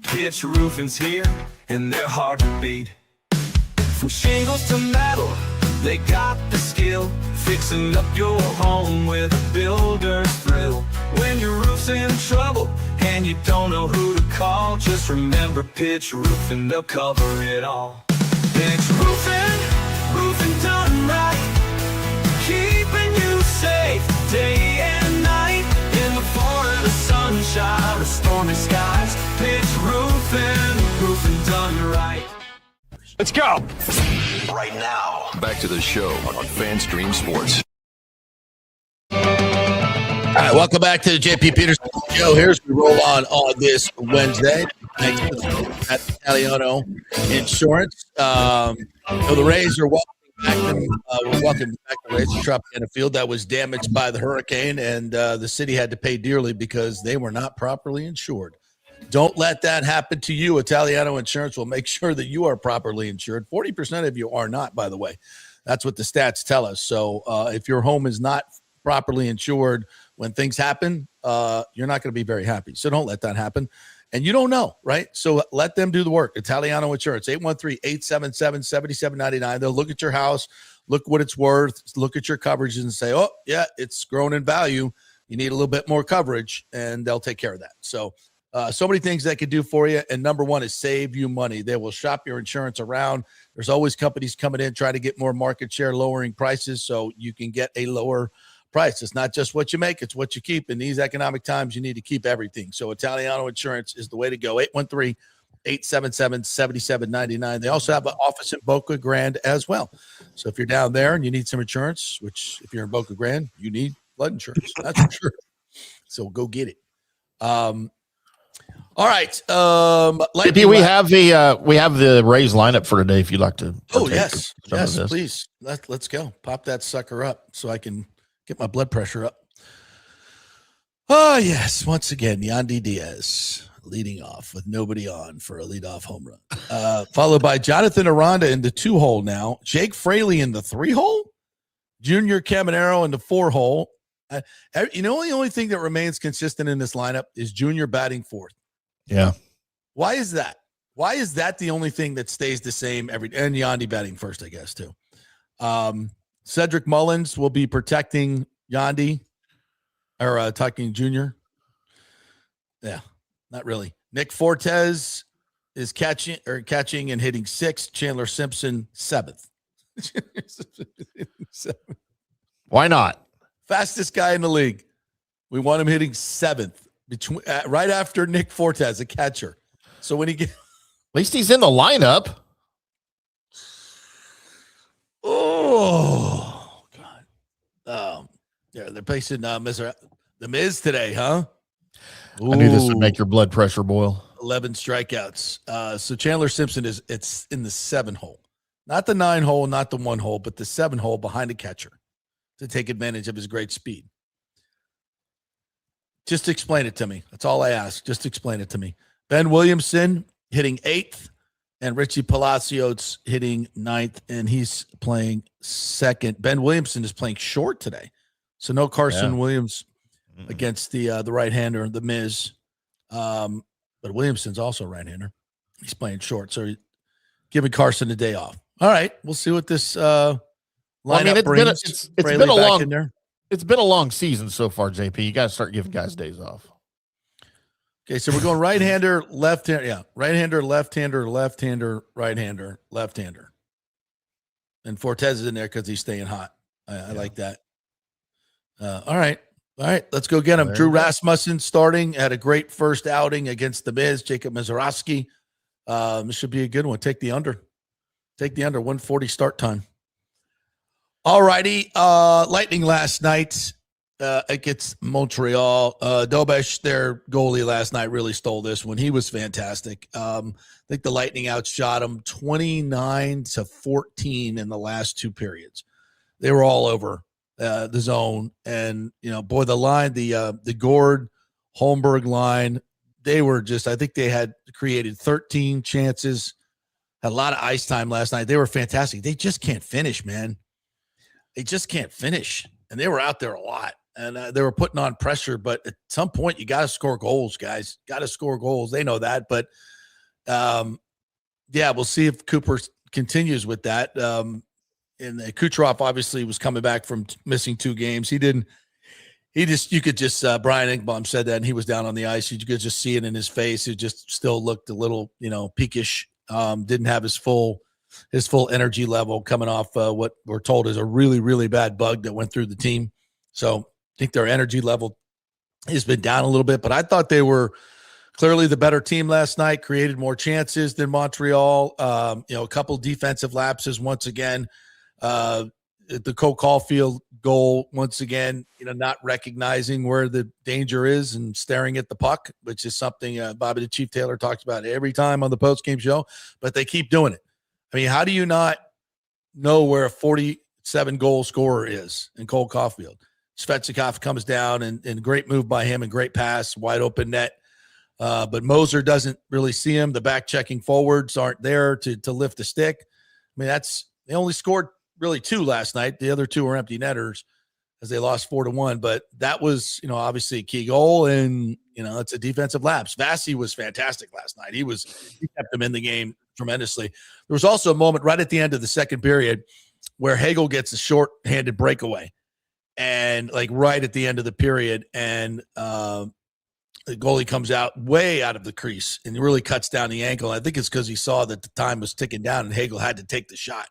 pitch roofing's here and they're hard to beat. From shingles to metal, they got the skill. fixing up your home with a builder's thrill. When your roof's in trouble and you don't know who to call, just remember Pitch Roofing, they'll cover it all. Pitch Roofing, roofing done right, keeping you safe day and night. In the Florida sunshine or stormy skies, Pitch Roofing, roofing done right. Let's go. Right now, back to the show on FanStream Sports. All right, welcome back to the JP Peterson Show. Here's we roll on this Wednesday. Thanks at Italiano Insurance. So the Rays are welcoming back the Rays to Tropicana Field that was damaged by the hurricane, and the city had to pay dearly because they were not properly insured. Don't let that happen to you. Italiano Insurance will make sure that you are properly insured. 40% of you are not, by the way. That's what the stats tell us. So if your home is not properly insured, when things happen, you're not going to be very happy. So don't let that happen. And you don't know, right? So let them do the work. Italiano Insurance, 813-877-7799. They'll look at your house, look what it's worth, look at your coverages and say, oh, yeah, it's grown in value. You need a little bit more coverage, and they'll take care of that. So many things they could do for you. And number one is save you money. They will shop your insurance around. There's always companies coming in, trying to get more market share, lowering prices so you can get a lower price. It's not just what you make, it's what you keep. In these economic times, you need to keep everything. So Italiano Insurance is the way to go. 813-877-7799. They also have an office in Boca Grande as well. So if you're down there and you need some insurance, which if you're in Boca Grande, you need flood insurance. That's for sure. So go get it. All right. JP, we have the Rays lineup for today if you'd like to. Oh, yes. Yes, please. Let's go. Pop that sucker up so I can get my blood pressure up. Oh, yes. Once again, Yandy Diaz leading off with nobody on for a leadoff home run. Followed by Jonathan Aranda in the 2-hole now. Jake Fraley in the 3-hole. Junior Caminero in the 4-hole. The only thing that remains consistent in this lineup is Junior batting fourth. Yeah. Why is that? Why is that the only thing that stays the same and Yandy batting first, I guess, too. Cedric Mullins will be protecting Yandy or tucking Junior. Yeah, not really. Nick Fortes is catching and hitting 6th. Chandler Simpson 7th. Why not? Fastest guy in the league. We want him hitting 7th right after Nick Fortes, a catcher. So when he gets, at least he's in the lineup. Oh God! Yeah, they're facing the Miz today, huh? Ooh. I knew this would make your blood pressure boil. 11 strikeouts. So Chandler Simpson it's in the 7-hole, not the 9-hole, not the 1-hole, but the 7-hole behind the catcher to take advantage of his great speed. Just explain it to me. That's all I ask. Just explain it to me. Ben Williamson hitting 8th. And Richie Palacios hitting 9th, and he's playing 2nd. Ben Williamson is playing short today, so no Carson Williams against the right-hander, the Miz. But Williamson's also a right-hander. He's playing short, so giving Carson a day off. All right, we'll see what this lineup brings. It's been a long season so far, JP. You got to start giving guys days off. Okay, so we're going right-hander, left-hander. Yeah, right-hander, left-hander, left-hander, right-hander, left-hander. And Fortes is in there because he's staying hot. I like that. All right, let's go get him. Drew Rasmussen starting, had a great first outing against the Miz. Jacob Mizorowski. This should be a good one. Take the under. 140 start time. All righty. Lightning last night. Against Montreal. Dobesh, their goalie last night, really stole this one. He was fantastic. I think the Lightning outshot him 29-14 in the last 2 periods. They were all over the zone. And, the line, the Gord Holmberg line, they were just, I think they had created 13 chances, had a lot of ice time last night. They were fantastic. They just can't finish, man. They just can't finish. And they were out there a lot. And they were putting on pressure, but at some point you got to score goals, guys. Got to score goals. They know that, but we'll see if Cooper continues with that. Kucherov obviously was coming back from missing 2 games. You could just, Brian Inkbaum said that, and he was down on the ice. You could just see it in his face. It just still looked a little, peakish. Didn't have his full energy level coming off what we're told is a really, really bad bug that went through the team. So I think their energy level has been down a little bit, but I thought they were clearly the better team last night, created more chances than Montreal. A couple defensive lapses once again. The Cole Caulfield goal, once again, not recognizing where the danger is and staring at the puck, which is something Bobby the Chief Taylor talks about every time on the postgame show, but they keep doing it. I mean, how do you not know where a 47-goal scorer is in Cole Caulfield? Svechnikov comes down and great move by him and great pass, wide open net. But Moser doesn't really see him. The back-checking forwards aren't there to lift the stick. I mean, they only scored really 2 last night. The other 2 were empty netters as they lost 4-1. But that was, obviously a key goal, and, it's a defensive lapse. Vasi was fantastic last night. He kept them in the game tremendously. There was also a moment right at the end of the second period where Hagel gets a short-handed breakaway, and right at the end of the period, and the goalie comes way out of the crease and really cuts down the ankle. I think it's because he saw that the time was ticking down and Hagel had to take the shot.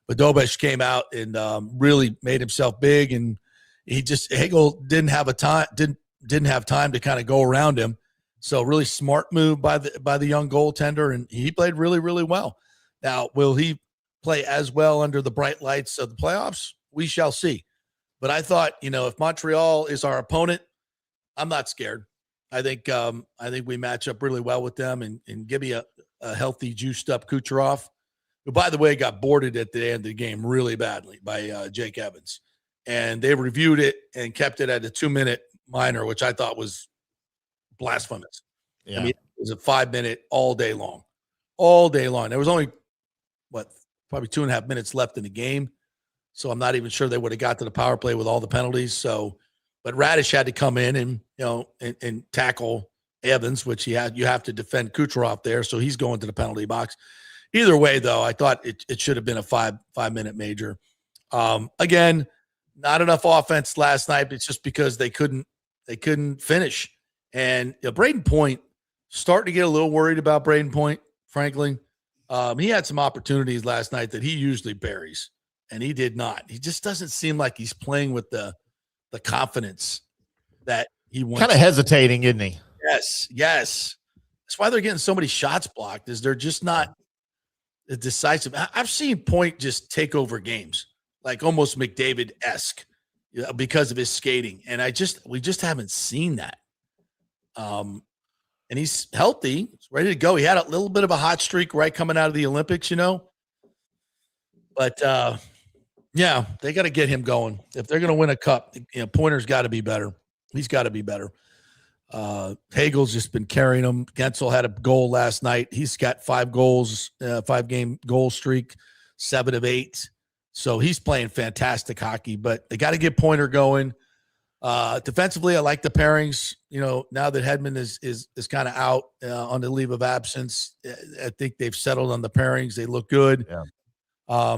But Dobesh came out and really made himself big, and Hagel didn't have time to kind of go around him. So really smart move by the young goaltender, and he played really, really well. Now, will he play as well under the bright lights of the playoffs? We shall see. But I thought, if Montreal is our opponent, I'm not scared. I think we match up really well with them, and give me a healthy, juiced up Kucherov, who, by the way, got boarded at the end of the game really badly by Jake Evans. And they reviewed it and kept it at a 2-minute minor, which I thought was blasphemous. Yeah. I mean, it was a 5-minute all day long. All day long. There was only, probably 2.5 minutes left in the game. So I'm not even sure they would have got to the power play with all the penalties. So, but Radish had to come in and, and tackle Evans, which you have to defend Kucherov there. So he's going to the penalty box. Either way, though, I thought it should have been a 5-minute major. Again, not enough offense last night, but it's just because they couldn't finish. And Braden Point, starting to get a little worried about Braden Point, frankly. He had some opportunities last night that he usually buries, and he did not. He just doesn't seem like he's playing with the confidence that he wants. Kind of hesitating, isn't he? Yes. That's why they're getting so many shots blocked, is they're just not decisive. I've seen Point just take over games, like almost McDavid-esque, because of his skating. And we just haven't seen that. And he's healthy. He's ready to go. He had a little bit of a hot streak right coming out of the Olympics, But, yeah, they got to get him going. If they're going to win a cup, Pointer's got to be better. He's got to be better. Hagel's just been carrying them. Gensel had a goal last night. He's got 5 goals, 5-game goal streak, 7 of 8. So he's playing fantastic hockey, but they got to get Pointer going. Defensively, I like the pairings. Now that Hedman is kind of out on the leave of absence, I think they've settled on the pairings. They look good. Yeah.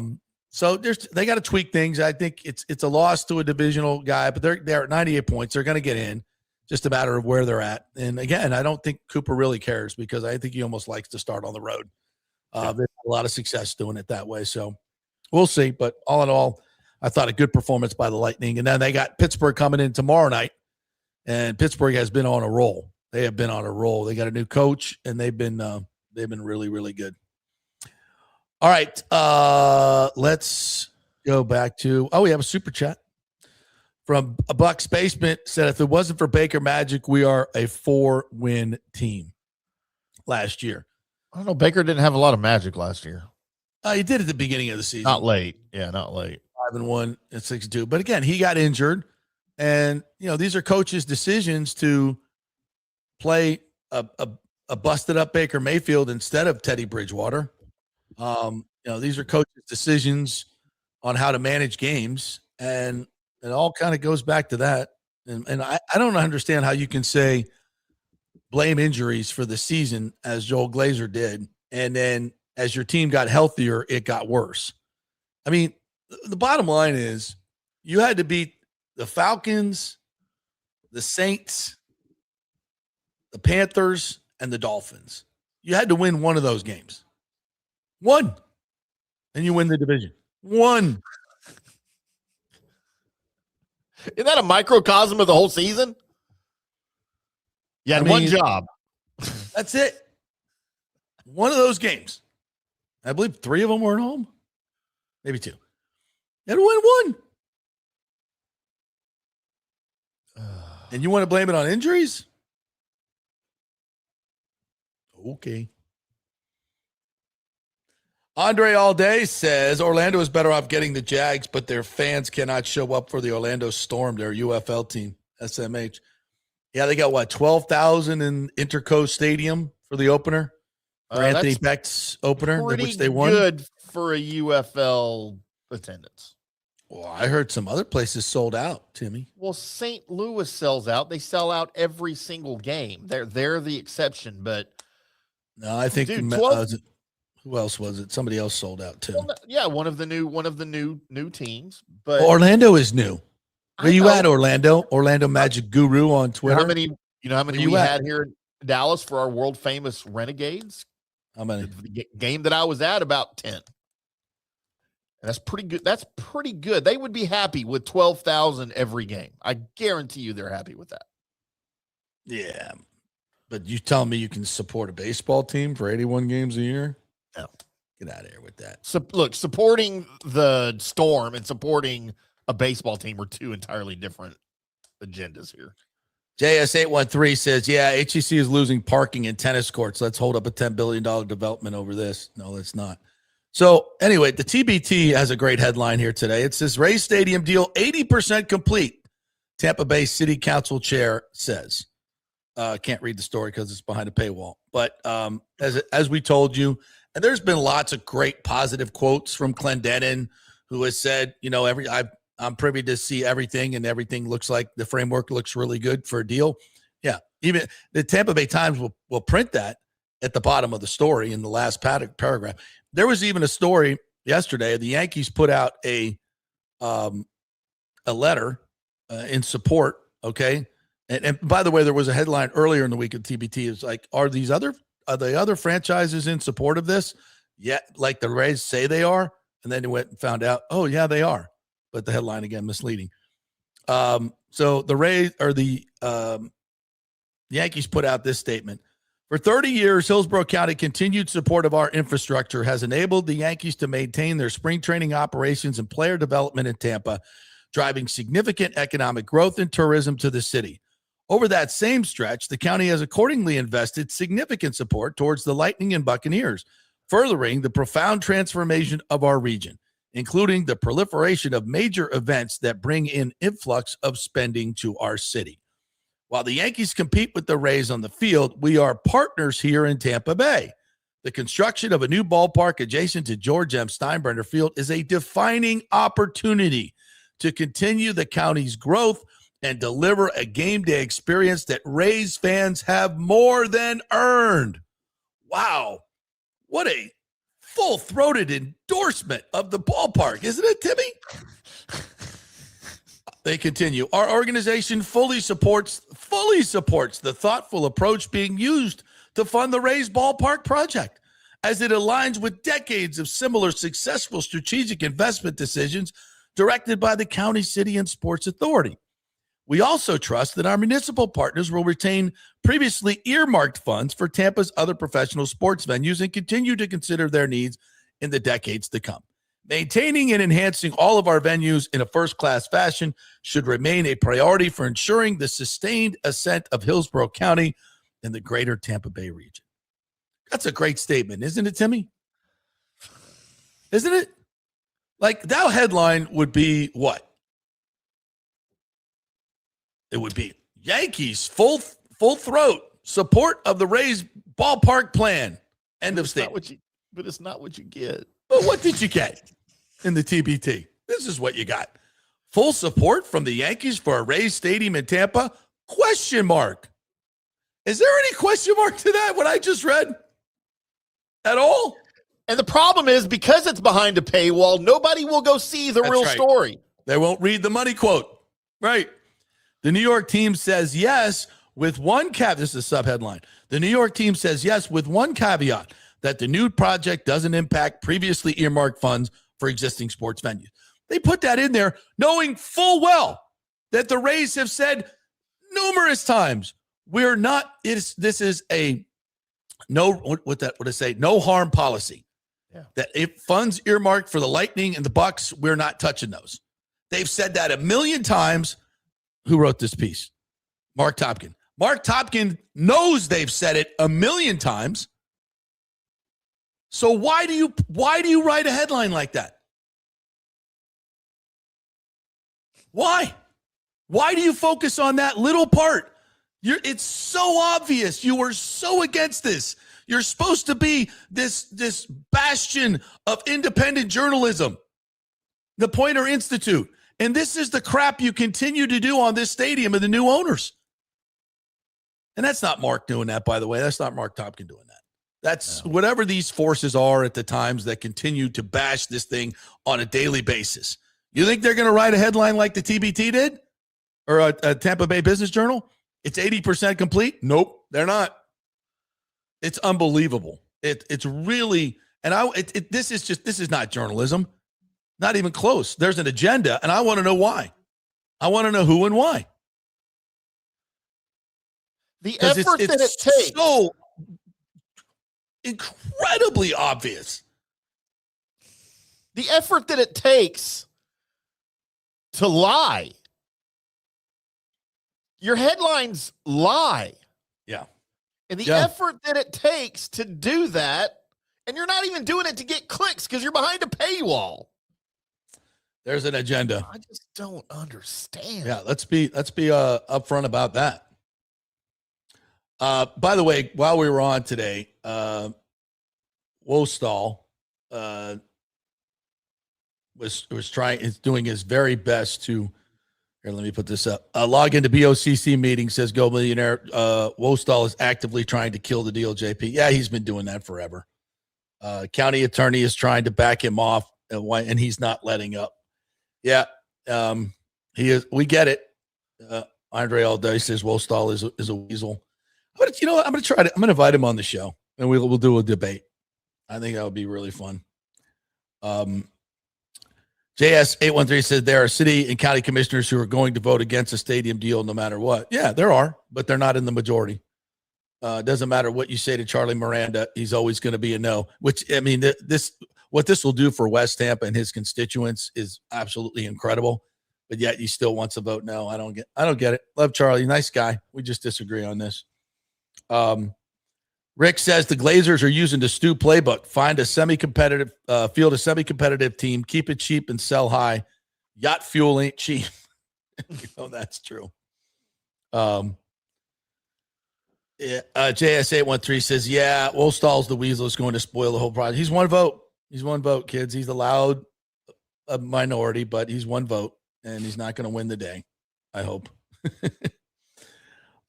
So they got to tweak things. I think it's a loss to a divisional guy, but they're at 98 points. They're going to get in. Just a matter of where they're at. And again, I don't think Cooper really cares, because I think he almost likes to start on the road. They've had a lot of success doing it that way. So we'll see. But all in all, I thought a good performance by the Lightning. And then they got Pittsburgh coming in tomorrow night, and Pittsburgh has been on a roll. They have been on a roll. They got a new coach, and they've been really, really good. All right. Let's go back to, we have a super chat from a Bucs Basement. Said, if it wasn't for Baker Magic, we are a 4-win team last year. I don't know. Baker didn't have a lot of magic last year. He did at the beginning of the season. Not late. Yeah, not late. 5-1 and 6-2. But again, he got injured. And, these are coaches' decisions to play a busted up Baker Mayfield instead of Teddy Bridgewater. These are coaches' decisions on how to manage games. And it all kind of goes back to that. And I don't understand how you can say blame injuries for the season, as Joel Glazer did, and then as your team got healthier, it got worse. I mean, the bottom line is you had to beat the Falcons, the Saints, the Panthers, and the Dolphins. You had to win one of those games. One. And you win the division. One. Isn't that a microcosm of the whole season? You had one job. That's it. One of those games. I believe 3 of them were at home. Maybe 2. You had to win one. And you want to blame it on injuries? Okay. Andre All Day says Orlando is better off getting the Jags, but their fans cannot show up for the Orlando Storm, their UFL team, SMH. Yeah, they got what, 12,000 in Interco Stadium for the opener? For Anthony Beck's opener, which they won. Good for a UFL attendance. Well, I heard some other places sold out, Timmy. Well, St. Louis sells out. They sell out every single game. They're the exception, but no, I think who else was it? Somebody else sold out too. Well, yeah, one of the new teams. But Orlando is new. Where you at, Orlando? Orlando Magic Guru on Twitter. You know how many we had here in Dallas for our world famous Renegades? How many? The game that I was at, about 10. And that's pretty good. That's pretty good. They would be happy with 12,000 every game. I guarantee you they're happy with that. Yeah. But you telling me you can support a baseball team for 81 games a year? No. Get out of here with that. So, look, supporting the Storm and supporting a baseball team are 2 entirely different agendas here. JS813 says, yeah, HEC is losing parking in tennis courts. Let's hold up a $10 billion development over this. No, it's not. So anyway, the TBT has a great headline here today. It says, Rays Stadium deal 80% complete. Tampa Bay City Council chair says. Can't read the story because it's behind a paywall. But as we told you, and there's been lots of great positive quotes from Clendenin, who has said, you know, I'm privy to see everything, and everything looks like the framework looks really good for a deal. Yeah, even the Tampa Bay Times will print that at the bottom of the story in the last paragraph. There was even a story yesterday. The Yankees put out a letter in support. Okay, and by the way, there was a headline earlier in the week at TBT. It's like, are the other franchises in support of this? Yeah, like the Rays say they are, and then they went and found out, oh yeah, they are. But the headline again misleading. So the Rays or the Yankees put out this statement. For 30 years, Hillsborough County continued support of our infrastructure has enabled the Yankees to maintain their spring training operations and player development in Tampa, driving significant economic growth and tourism to the city. Over that same stretch, the county has accordingly invested significant support towards the Lightning and Buccaneers, furthering the profound transformation of our region, including the proliferation of major events that bring in influx of spending to our city. While the Yankees compete with the Rays on the field, we are partners here in Tampa Bay. The construction of a new ballpark adjacent to George M. Steinbrenner Field is a defining opportunity to continue the county's growth and deliver a game day experience that Rays fans have more than earned. Wow. What a full-throated endorsement of the ballpark, isn't it, Timmy? They continue. Our organization fully supports the thoughtful approach being used to fund the Rays ballpark project, as it aligns with decades of similar successful strategic investment decisions directed by the county, city, and sports authority. We also trust that our municipal partners will retain previously earmarked funds for Tampa's other professional sports venues and continue to consider their needs in the decades to come. Maintaining and enhancing all of our venues in a first-class fashion should remain a priority for ensuring the sustained ascent of Hillsborough County and the greater Tampa Bay region. That's a great statement, isn't it, Timmy? Isn't it? Like, that headline would be what? It would be Yankees full throat support of the Rays ballpark plan. End of statement. But it's not what you get. But what did you get in the TBT? This is what you got. Full support from the Yankees for a Rays stadium in Tampa? Question mark. Is there any question mark to that, what I just read? At all? And the problem is because it's behind a paywall, nobody will go see the real story. They won't read the money quote. Right. The New York team says yes with one caveat. This is a subheadline. The New York team says yes with one caveat, that the new project doesn't impact previously earmarked funds for existing sports venues. They put that in there knowing full well that the Rays have said numerous times, we're not, this is a no harm policy. Yeah. That if funds earmarked for the Lightning and the Bucs, we're not touching those. They've said that a million times. Who wrote this piece? Mark Topkin. Mark Topkin knows they've said it a million times. So why do you write a headline like that? Why? Why do you focus on that little part? It's so obvious. You are so against this. You're supposed to be this bastion of independent journalism, the Poynter Institute. And this is the crap you continue to do on this stadium and the new owners. And that's not Mark doing that, by the way. That's not Mark Topkin doing that. That's whatever these forces are at the times that continue to bash this thing on a daily basis. You think they're going to write a headline like the TBT did? Or a Tampa Bay Business Journal? It's 80% complete? Nope, they're not. It's unbelievable. It's really, and this is not journalism. Not even close. There's an agenda, and I want to know why. I want to know who and why. The effort that it takes. So incredibly obvious. The effort that it takes to lie. Your headlines lie. Yeah. And the effort that it takes to do that, and you're not even doing it to get clicks because you're behind a paywall. There's an agenda. I just don't understand. Yeah, let's be upfront about that. By the way, while we were on today, Wostall is doing his very best to. Here, let me put this up. Log into BOCC meeting, says Go Millionaire. Wostall is actively trying to kill the deal, JP. Yeah, he's been doing that forever. County attorney is trying to back him off, and he's not letting up. Yeah, he is. We get it. Andre Alday says Wostall is a weasel. But I'm going to try to. I'm going to invite him on the show, and we'll do a debate. I think that would be really fun. JS813 says there are city and county commissioners who are going to vote against a stadium deal no matter what. Yeah, there are, but they're not in the majority. It doesn't matter what you say to Charlie Miranda. He's always going to be a no, which, I mean, what this will do for West Tampa and his constituents is absolutely incredible, but yet he still wants to vote no. I don't get it. Love Charlie. Nice guy. We just disagree on this. Rick says the Glazers are using the Stu playbook. Find a semi-competitive, field a semi-competitive team, keep it cheap and sell high. Yacht fuel ain't cheap. That's true. JS813 says, yeah, Wostall's the weasel is going to spoil the whole project. He's one vote. He's one vote, kids. He's allowed a minority, but he's one vote, and he's not going to win the day, I hope.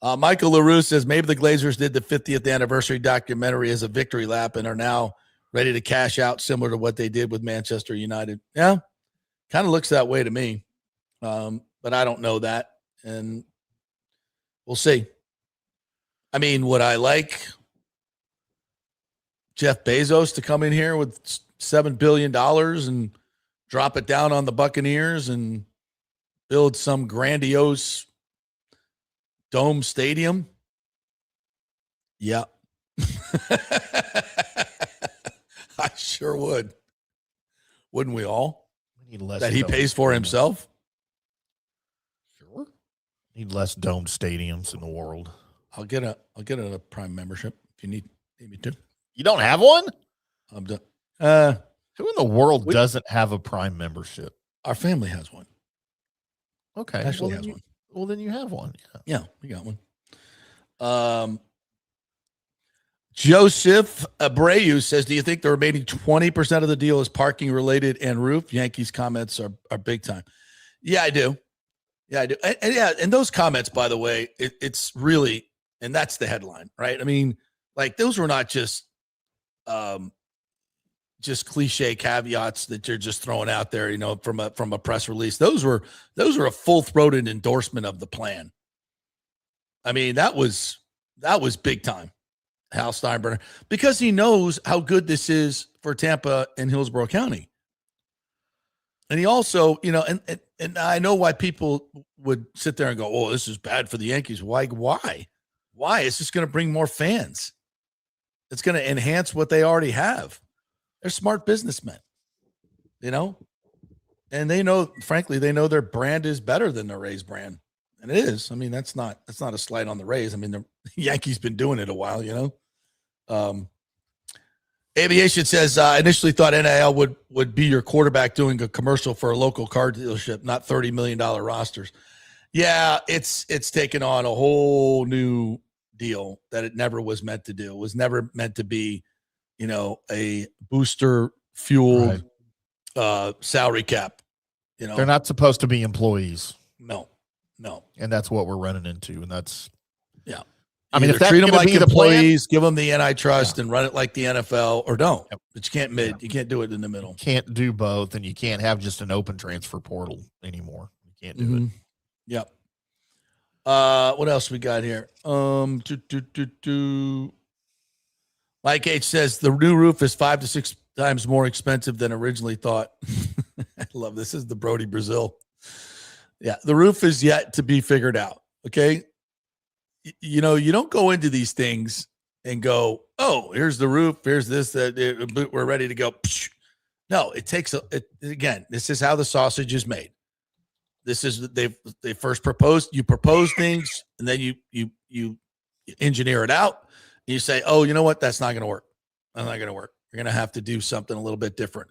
Michael LaRue says maybe the Glazers did the 50th anniversary documentary as a victory lap and are now ready to cash out similar to what they did with Manchester United. Yeah, kind of looks that way to me, but I don't know that, and we'll see. I mean, would I like Jeff Bezos to come in here with $7 billion and drop it down on the Buccaneers and build some grandiose dome stadium? Yeah. I sure would. Wouldn't we all? We need less that he pays for himself? Sure. Need less domed stadiums in the world. I'll get a Prime membership if you need me to. You don't have one? I'm done. Who in the world doesn't have a Prime membership? Our family has one. Okay. Ashley has one. Well, then you have one. Yeah, we got one. Joseph Abreu says, do you think the remaining 20% of the deal is parking related and roof? Yankees comments are big time. Yeah, I do. Yeah, I do. And those comments, by the way, it's really, and that's the headline, right? I mean, like those were not just just cliche caveats that you're just throwing out there, from a press release. Those were a full-throated endorsement of the plan. I mean, that was big time, Hal Steinbrenner, because he knows how good this is for Tampa and Hillsborough County. And he also, and I know why people would sit there and go, "Oh, this is bad for the Yankees." Why? It's just going to bring more fans. It's going to enhance what they already have. They're smart businessmen, and they know, frankly, their brand is better than the Rays brand. And it is. I mean, that's not a slight on the Rays. I mean, the Yankees been doing it a while, Aviation says, initially thought NIL would be your quarterback doing a commercial for a local car dealership, not $30 million rosters. Yeah, it's taken on a whole new deal that it never was meant to do. It was never meant to be, a booster fueled salary cap. They're not supposed to be employees. No. And that's what we're running into. And that's, yeah. I mean, if if treat them like the employees, give them the antitrust and run it like the NFL, or don't. Yep. But you can't do it in the middle. Can't do both, and you can't have just an open transfer portal anymore. You can't do it. Yep. What else we got here? Mike H says the new roof is 5 to 6 times more expensive than originally thought. I love this. This is the Brody Brazil. Yeah, the roof is yet to be figured out. Okay. You don't go into these things and go, "Oh, here's the roof. Here's this, that we're ready to go." No, it takes again, this is how the sausage is made. This is, they first you propose things, and then you engineer it out. And you say, "Oh, you know what? That's not going to work. That's not going to work. You're going to have to do something a little bit different."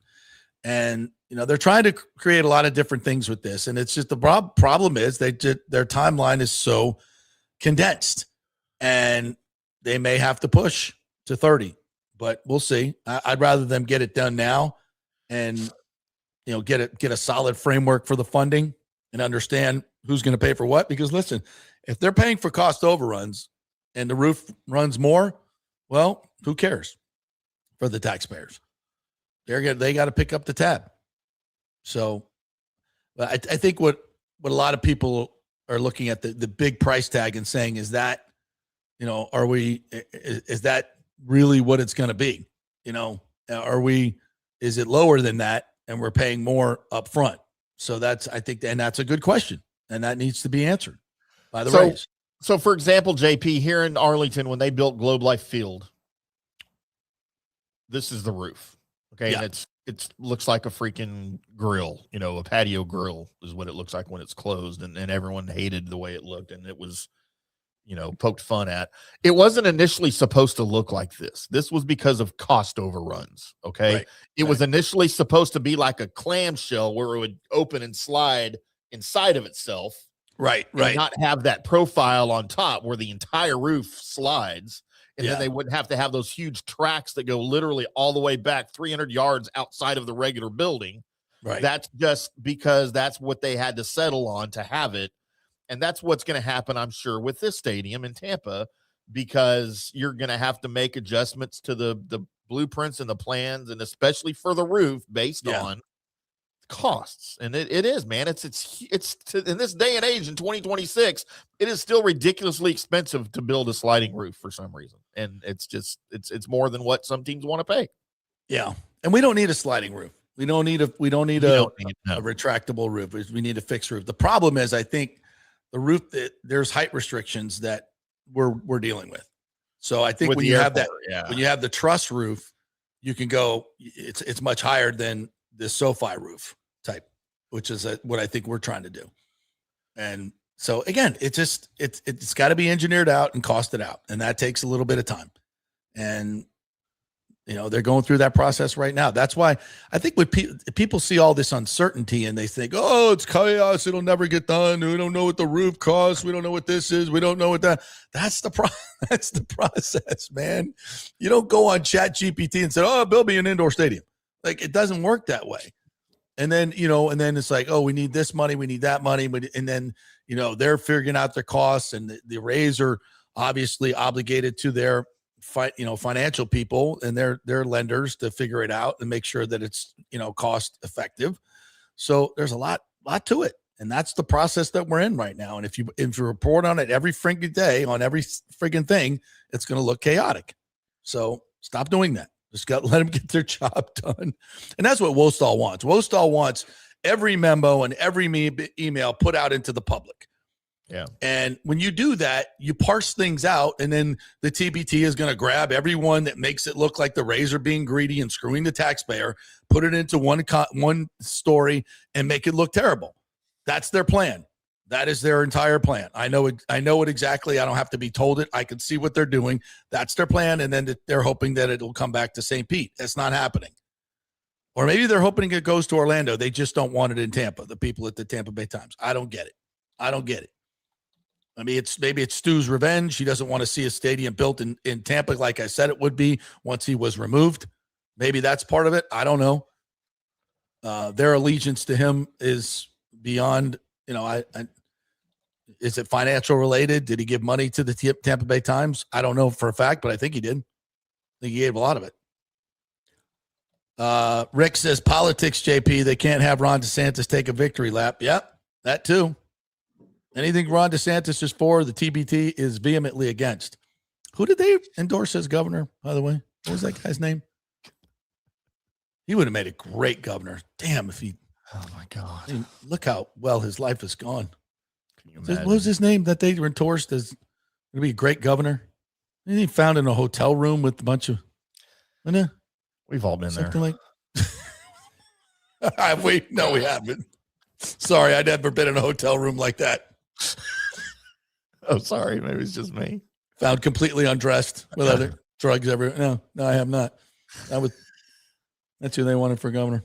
And, they're trying to create a lot of different things with this. And it's just the problem is their timeline is so condensed, and they may have to push to 30, but we'll see. I'd rather them get it done now and, get a solid framework for the funding and understand who's going to pay for what. Because listen, if they're paying for cost overruns and the roof runs more, well, who cares for the taxpayers? They got to pick up the tab. So I think what a lot of people are looking at the big price tag and saying, is that, is that really what it's going to be? Is it lower than that and we're paying more up front? So that's a good question, and that needs to be answered by the Rays. So for example, JP, here in Arlington, when they built Globe Life Field, this is the roof. Okay. Yeah. And it looks like a freaking grill, a patio grill is what it looks like when it's closed. And everyone hated the way it looked, and it was, poked fun at. It wasn't initially supposed to look like this. This was because of cost overruns. Okay. Right. It was initially supposed to be like a clamshell where it would open and slide inside of itself. Right. And not have that profile on top where the entire roof slides. And then they wouldn't have to have those huge tracks that go literally all the way back 300 yards outside of the regular building. Right. That's just because that's what they had to settle on to have it. And that's what's going to happen, I'm sure, with this stadium in Tampa, because you're going to have to make adjustments to the blueprints and the plans, and especially for the roof based on costs. And it is, man, it's in this day and age in 2026, it is still ridiculously expensive to build a sliding roof for some reason. And it's more than what some teams want to pay. Yeah. And we don't need a sliding roof. We don't need a retractable roof. We need a fixed roof. The problem is, I think the roof, there's height restrictions that we're dealing with. So I think when you have the truss roof, you can go, it's much higher than the SoFi roof type, which is what I think we're trying to do. And so again, it's got to be engineered out and costed out. And that takes a little bit of time. And, they're going through that process right now. That's why I think when people see all this uncertainty and they think, "Oh, it's chaos. It'll never get done. We don't know what the roof costs. We don't know what this is. We don't know what that." That's the process, man. You don't go on Chat GPT and say, "Oh, build me an indoor stadium." Like, it doesn't work that way. And then, it's like, "Oh, we need this money. We need that money." And then, they're figuring out their costs, and the Rays are obviously obligated to their financial people and their lenders to figure it out and make sure that it's, cost effective. So there's a lot to it. And that's the process that we're in right now. And if you report on it every friggin' day on every friggin' thing, it's going to look chaotic. So stop doing that. Just let them get their job done. And that's what Wostall wants. Wostall wants every memo and every email put out into the public. Yeah. And when you do that, you parse things out, and then the TBT is going to grab everyone that makes it look like the Rays are being greedy and screwing the taxpayer, put it into one story, and make it look terrible. That's their plan. That is their entire plan. I know it exactly. I don't have to be told it. I can see what they're doing. That's their plan, and then they're hoping that it will come back to St. Pete. It's not happening. Or maybe they're hoping it goes to Orlando. They just don't want it in Tampa, the people at the Tampa Bay Times. I don't get it. I mean, maybe it's Stu's revenge. He doesn't want to see a stadium built in Tampa like I said it would be once he was removed. Maybe that's part of it. I don't know. Their allegiance to him is beyond, is it financial related? Did he give money to the Tampa Bay Times? I don't know for a fact, but I think he did. I think he gave a lot of it. Rick says, politics, JP, they can't have Ron DeSantis take a victory lap. Yep, that too. Anything Ron DeSantis is for, the TBT is vehemently against. Who did they endorse as governor, by the way? What was that guy's name? He would have made a great governor. Damn, if he... Oh, my God. I mean, look how well his life is gone. Can you imagine? What was his name that they endorsed as to be a great governor? Isn't he found in a hotel room with a bunch of... We've all been there. Something like... Have we? No, we haven't. Sorry, I'd never been in a hotel room like that. Oh, sorry. Maybe it's just me. Found completely undressed with other drugs everywhere. No, I have not. That's who they wanted for governor.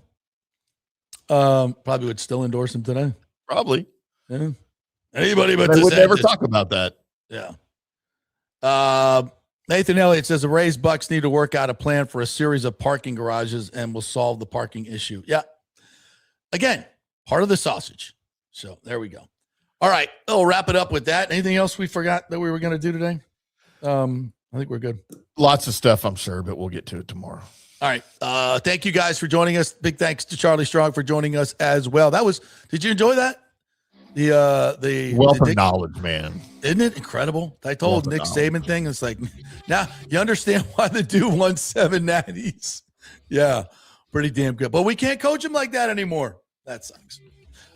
Probably would still endorse him today. Probably. Yeah. Anybody but they DeSantis. would never talk about that. Yeah. Nathan Elliott says the Rays Bucs need to work out a plan for a series of parking garages and will solve the parking issue. Yeah. Again, part of the sausage. So there we go. All right. We'll wrap it up with that. Anything else we forgot that we were going to do today? I think we're good. Lots of stuff, I'm sure, but we'll get to it tomorrow. All right. Thank you guys for joining us. Big thanks to Charlie Strong for joining us as well. Did you enjoy that? The wealth of knowledge, man. Isn't it incredible? I told Nick Saban thing. It's like, now you understand why the dude won 7 natties. Yeah. Pretty damn good. But we can't coach him like that anymore. That sucks.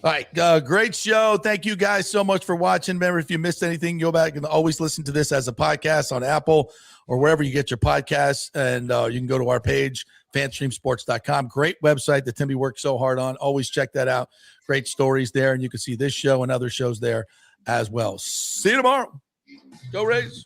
All right. Great show. Thank you guys so much for watching. Remember, if you missed anything, go back and always listen to this as a podcast on Apple or wherever you get your podcasts. And you can go to our page, fanstreamsports.com. Great website that Timmy worked so hard on. Always check that out. Great stories there. And you can see this show and other shows there as well. See you tomorrow. Go Rays.